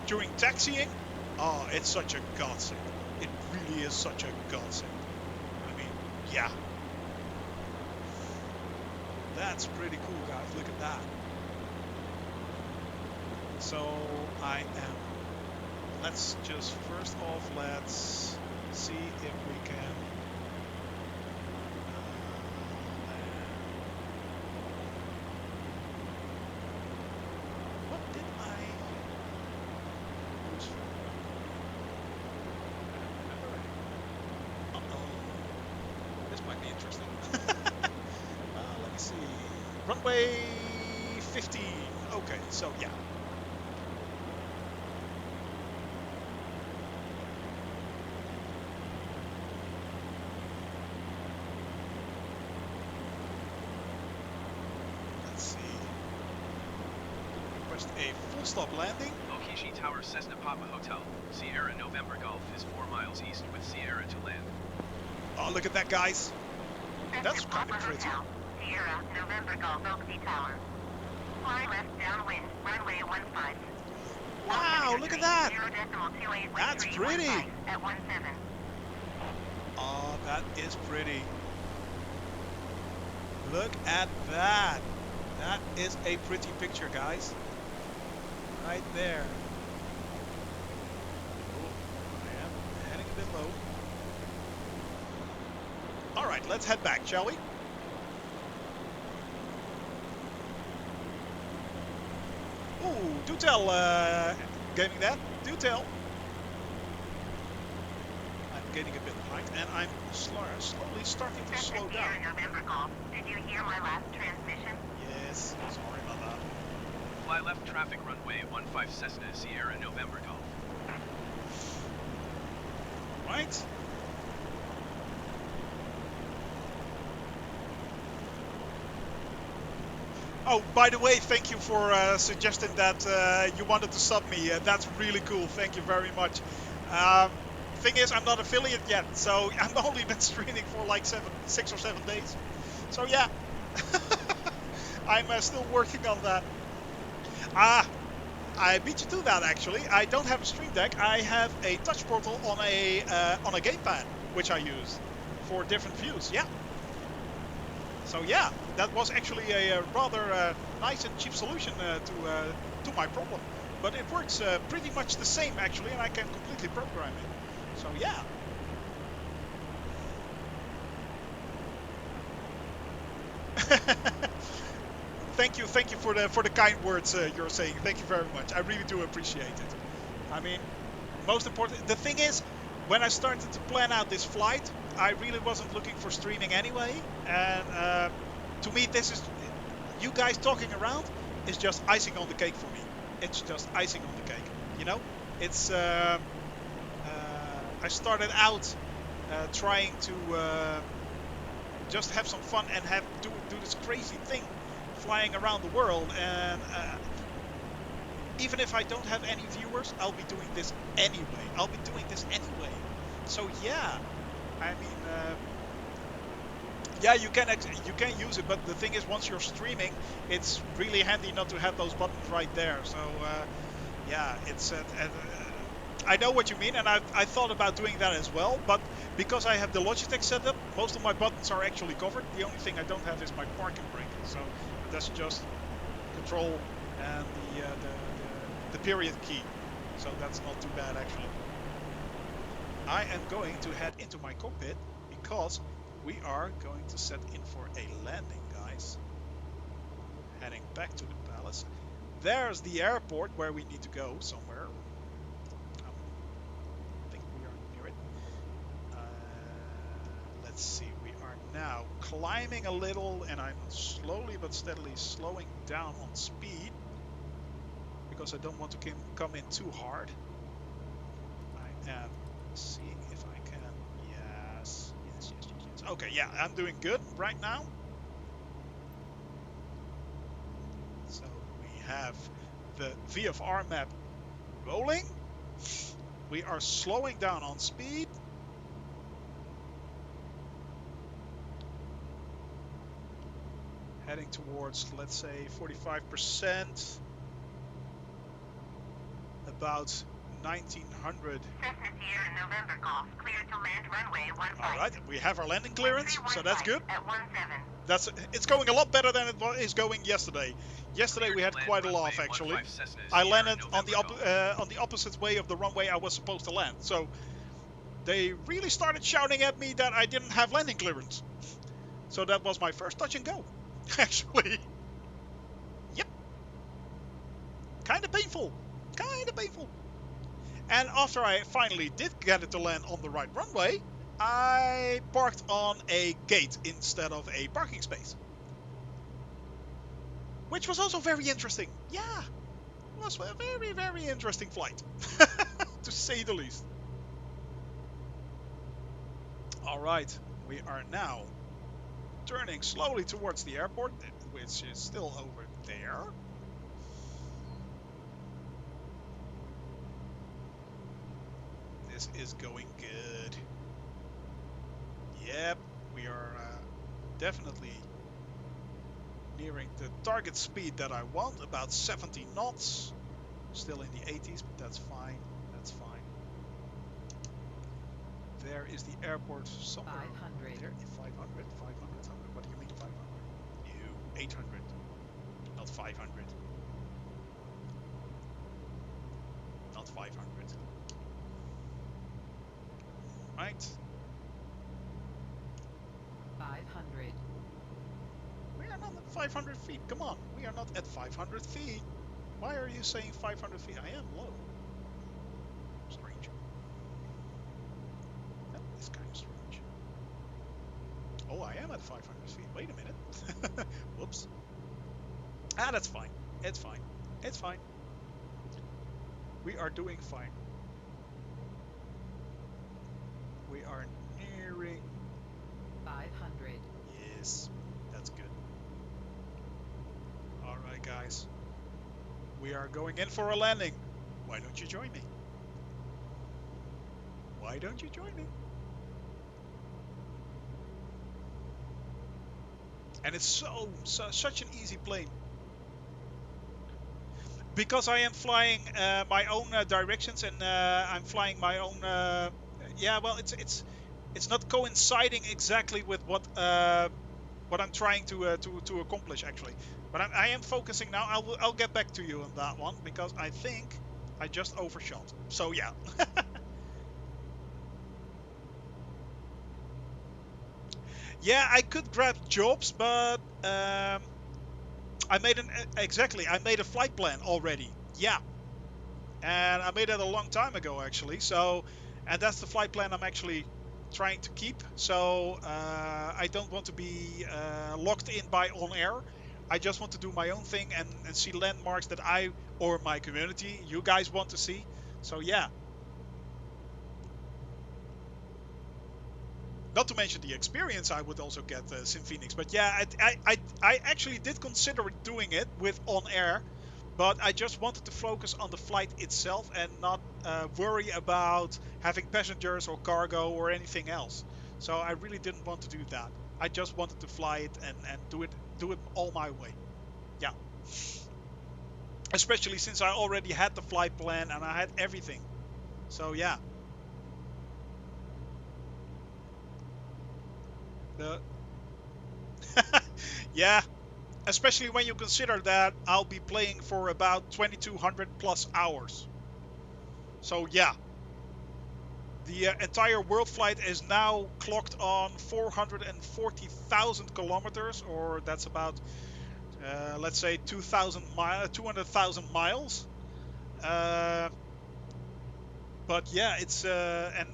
during taxiing, oh, it's such a godsend. It really is such a godsend. I mean, yeah. That's pretty cool, guys. Look at that. So I am. Let's just first off, let's see if we can. What did I use for? Uh-oh. This might be interesting. Let me see. Runway 15. Okay, so yeah. A full stop landing. Okishi Tower Cessna Papa Hotel. Sierra November Golf is 4 miles east with Sierra to land. Oh, look at that, guys. That's kind of pretty. Hotel, Sierra November Golf Oaksy Tower. Fly left downwind, runway 15. Wow, look at that. 0.281 That's pretty. at 17. Oh, that is pretty. Look at that. That is a pretty picture, guys. Right there. Oh, I am heading a bit low. All right, let's head back, shall we? Ooh, do tell, gaming that. Do tell. I'm getting a bit behind, and I'm slowly starting to slow down. November Golf. Did you hear my last transmission? Yes, sorry about that. Fly left traffic runway 15 Cessna Sierra November Golf. Right. Oh, by the way, thank you for suggesting that you wanted to sub me. That's really cool. Thank you very much. Thing is, I'm not affiliate yet, so I've only been streaming for like 6 or 7 days. So yeah, I'm still working on that. I beat you to that actually. I don't have a stream deck. I have a touch portal on a gamepad, which I use for different views. Yeah. So yeah, that was actually a rather nice and cheap solution to my problem. But it works pretty much the same actually, and I can completely program it. So yeah. Thank you for the kind words you're saying. Thank you very much. I really do appreciate it. I mean, most important. The thing is, when I started to plan out this flight, I really wasn't looking for streaming anyway, and to me, this is you guys talking around is just icing on the cake for me. It's just icing on the cake. You know, it's. I started out trying to just have some fun and do this crazy thing, flying around the world, and even if I don't have any viewers, I'll be doing this anyway. So yeah, I mean, yeah, you can use it, but the thing is, once you're streaming, it's really handy not to have those buttons right there. So yeah, it's I know what you mean, and I thought about doing that as well, but because I have the Logitech setup, most of my buttons are actually covered. The only thing I don't have is my parking brake, so that's just control and the period key. So that's not too bad actually. I am going to head into my cockpit because we are going to set in for a landing, guys. Heading back to the palace. There's the airport where we need to go somewhere. I think we are near it. Let's see, we are now climbing a little, and I'm slowly but steadily slowing down on speed because I don't want to come in too hard. I am seeing if I can. Yes. Okay, yeah, I'm doing good right now. So we have the VFR map rolling. We are slowing down on speed. Heading towards, let's say, 45%. About 1900. Cessna Sierra November Golf, cleared to land runway 15. All right, we have our landing clearance, so that's good. At 17. It's going a lot better than it is going yesterday. Yesterday we had quite a laugh actually. I landed on the opposite way of the runway I was supposed to land. So they really started shouting at me that I didn't have landing clearance. So that was my first touch and go, actually. Yep. Kind of painful. And after I finally did get it to land on the right runway, I parked on a gate instead of a parking space. Which was also very interesting. Yeah, it was a very, very interesting flight, to say the least. Alright, we are now turning slowly towards the airport, which is still over there. This is going good. Yep, we are definitely nearing the target speed that I want, about 70 knots. Still in the 80s, but that's fine. That's fine. There is the airport somewhere. 500. There, 500, 500. What do you mean 500? No, 800, not 500. Not 500. Right. 500. We are not at 500 feet. Come on, we are not at 500 feet. Why are you saying 500 feet? I am low. Strange. That is kind of strange. Oh, I am at 500 feet. Wait a minute. Whoops. Ah, that's fine. It's fine. It's fine. We are doing fine. We are nearing. 500. Yes, that's good. All right, guys. We are going in for a landing. Why don't you join me? Why don't you join me? And it's such an easy plane. Because I am flying my own directions and I'm flying my own. Yeah, well, it's not coinciding exactly with what I'm trying to accomplish actually. But I am focusing now. I'll get back to you on that one because I think I just overshot. So yeah. Yeah, I could grab jobs, but I made exactly. I made a flight plan already. Yeah, and I made it a long time ago actually. So, and that's the flight plan I'm actually trying to keep. So I don't want to be locked in by on air. I just want to do my own thing and see landmarks that I or my community, you guys want to see. So yeah, not to mention the experience I would also get Sim Phoenix. But yeah, I actually did consider doing it with on air, but I just wanted to focus on the flight itself and not worry about having passengers or cargo or anything else. So I really didn't want to do that. I just wanted to fly it and do it all my way. Yeah, especially since I already had the flight plan and I had everything. So yeah, the yeah, especially when you consider that I'll be playing for about 2200 plus hours. So yeah, the entire world flight is now clocked on 440,000 kilometers, or that's about let's say 200,000 miles. Uh, but yeah, it's and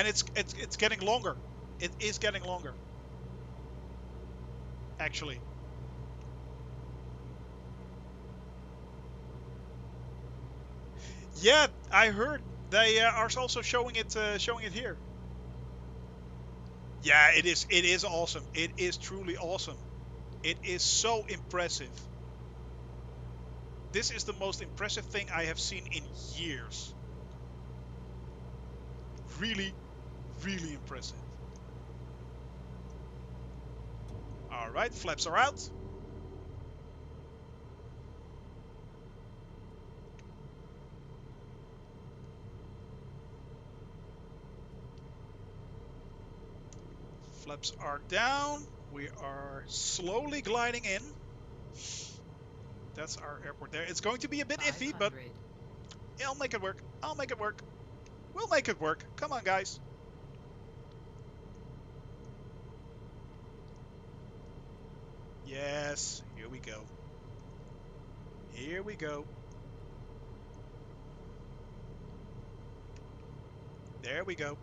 it's getting longer. It is getting longer, actually. Yeah, I heard they are also showing it here. Yeah, it is. It is awesome. It is truly awesome. It is so impressive. This is the most impressive thing I have seen in years. Really, really impressive. All right, flaps are out. Flaps are down. We are slowly gliding in. That's our airport there. It's going to be a bit iffy, but 500. I'll make it work. I'll make it work. We'll make it work. Come on, guys. Yes, here we go. Here we go. There we go.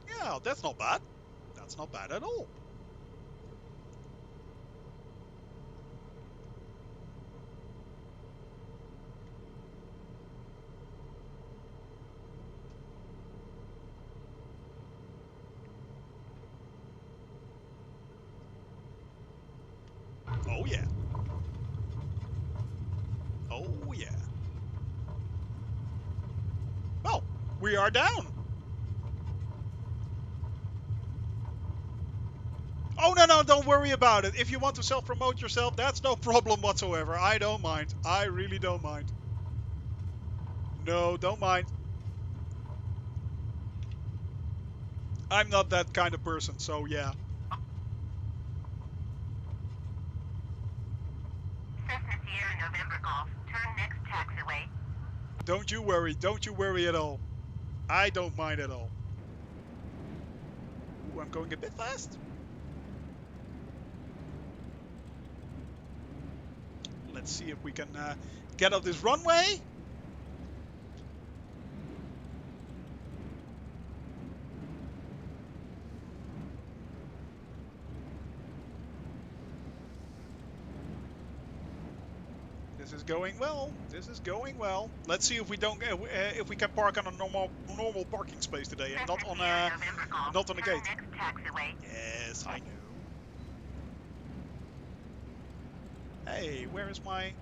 Yeah, that's not bad. That's not bad at all. Oh yeah. Oh yeah. Well, we are down. Oh, no, no, don't worry about it. If you want to self-promote yourself, that's no problem whatsoever. I don't mind. I really don't mind. No, don't mind. I'm not that kind of person, so yeah. Cessna Sierra November Golf. Turn next taxiway. Don't you worry. Don't you worry at all. I don't mind at all. Ooh, I'm going a bit fast. Let's see if we can get off this runway. This is going well. This is going well. Let's see if we don't if we can park on a normal parking space today and not on a gate. Next taxiway. Yes, I know. Hey, where is my?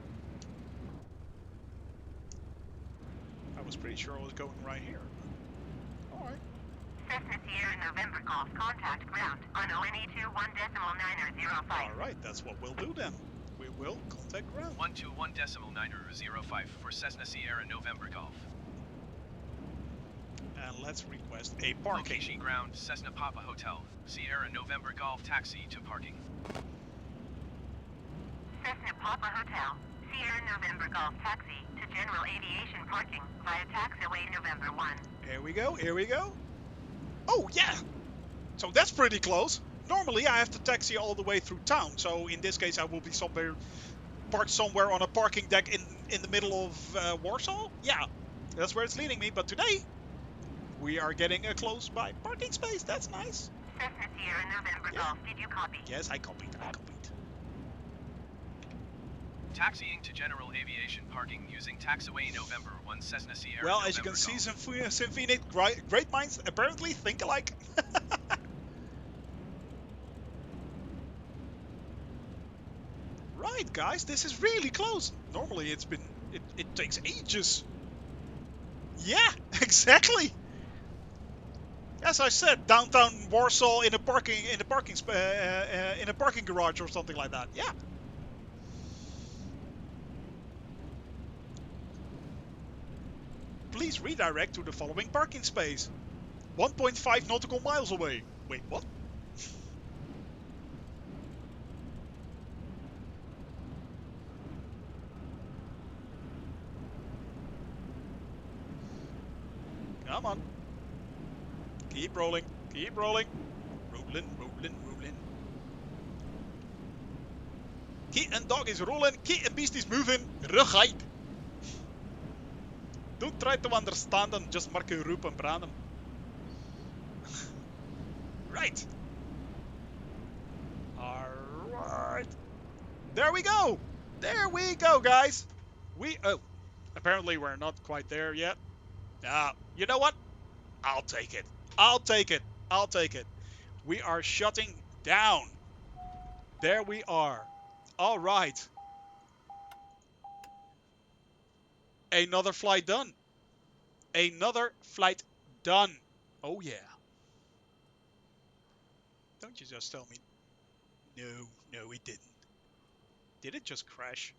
I was pretty sure I was going right here. All right. Cessna Sierra November Golf. Contact ground on ONE 21.905. All right, that's what we'll do then. We will contact ground. 121.905 for Cessna Sierra November Golf. And let's request a parking. Location ground, Cessna Papa Hotel. Sierra November Golf taxi to parking. Cessna Papa Hotel. Sierra November Golf taxi to general aviation parking via taxiway November 1. Here we go. Here we go. Oh yeah. So that's pretty close. Normally I have to taxi all the way through town, so in this case I will be parked somewhere on a parking deck in the middle of Warsaw. Yeah, that's where it's leading me. But today we are getting a close by parking space. That's nice. Cessna Sierra November Golf. Did you copy? Yes, I copied. Taxiing to general aviation parking using taxiway November 1 Cessna Sierra. Well, November as you can see, Golf. Symphonic great minds apparently think alike. Right, guys, this is really close. Normally, it takes ages. Yeah, exactly. As I said, downtown Warsaw in a parking garage or something like that. Yeah. Please redirect to the following parking space. 1.5 nautical miles away. Wait, what? Come on. Keep rolling. Keep rolling. Rolling. Key and dog is rolling. Key and beast is moving. Rugheid. Don't try to understand them. Just mark your roep and brand them. Right. Alright. There we go. There we go, guys. Apparently we're not quite there yet. You know what? I'll take it. I'll take it. I'll take it. We are shutting down. There we are. All right. Another flight done. Another flight done. Oh yeah. Don't you just tell me. No, it didn't. Did it just crash?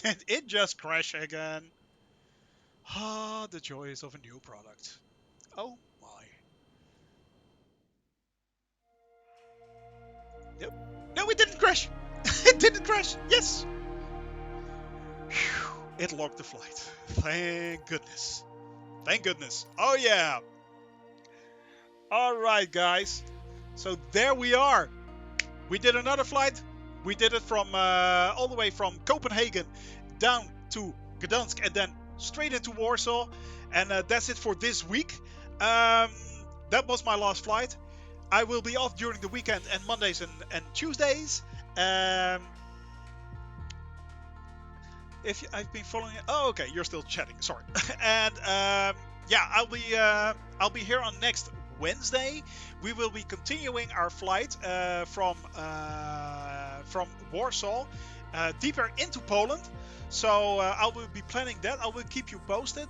It just crashed again. Ah, the joys of a new product. Oh my. Nope. No, it didn't crash. It didn't crash. Yes. Whew. It locked the flight. Thank goodness. Thank goodness. Oh yeah. All right, guys. So there we are. We did another flight. We did it from all the way from Copenhagen down to Gdansk and then straight into Warsaw. And that's it for this week. That was my last flight. I will be off during the weekend and Mondays and Tuesdays. If I've been following it, oh okay, you're still chatting. Sorry. And yeah, I'll be here on next Wednesday. We will be continuing our flight from Warsaw deeper into Poland. So I will be planning that. I will keep you posted.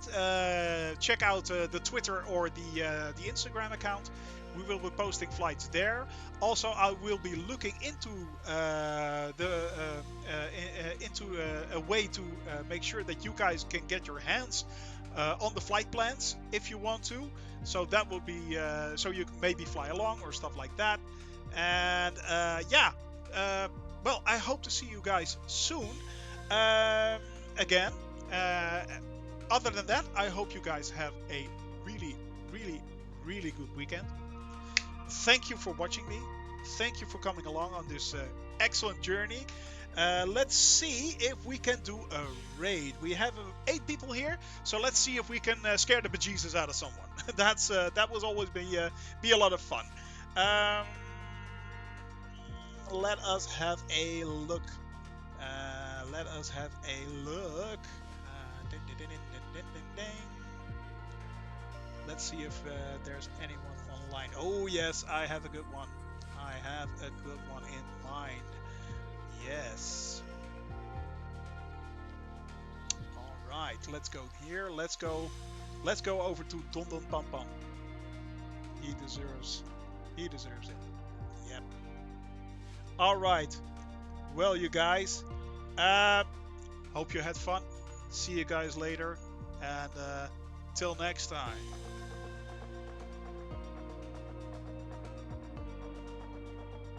Check out the Twitter or the Instagram account. We will be posting flights there. Also, I will be looking into a way to make sure that you guys can get your hands on the flight plans if you want to. So that will be so you can maybe fly along or stuff like that. And yeah, well, I hope to see you guys soon. Um, again, uh, other than that, I hope you guys have a really, really, really good weekend. Thank you for watching me. Thank you for coming along on this excellent journey. Let's see if we can do a raid. We have 8 people here, so let's see if we can scare the bejesus out of someone. That was always be a lot of fun. Um, let us have a look. Let us have a look. Ding, ding, ding, ding, ding, ding, ding. Let's see if there's anyone online. Oh yes, I have a good one. I have a good one in mind. Yes. All right, let's go here. Let's go over to Don Don Pam Pam. He deserves it. Yep. All right. Well, you guys, hope you had fun. See you guys later, and till next time.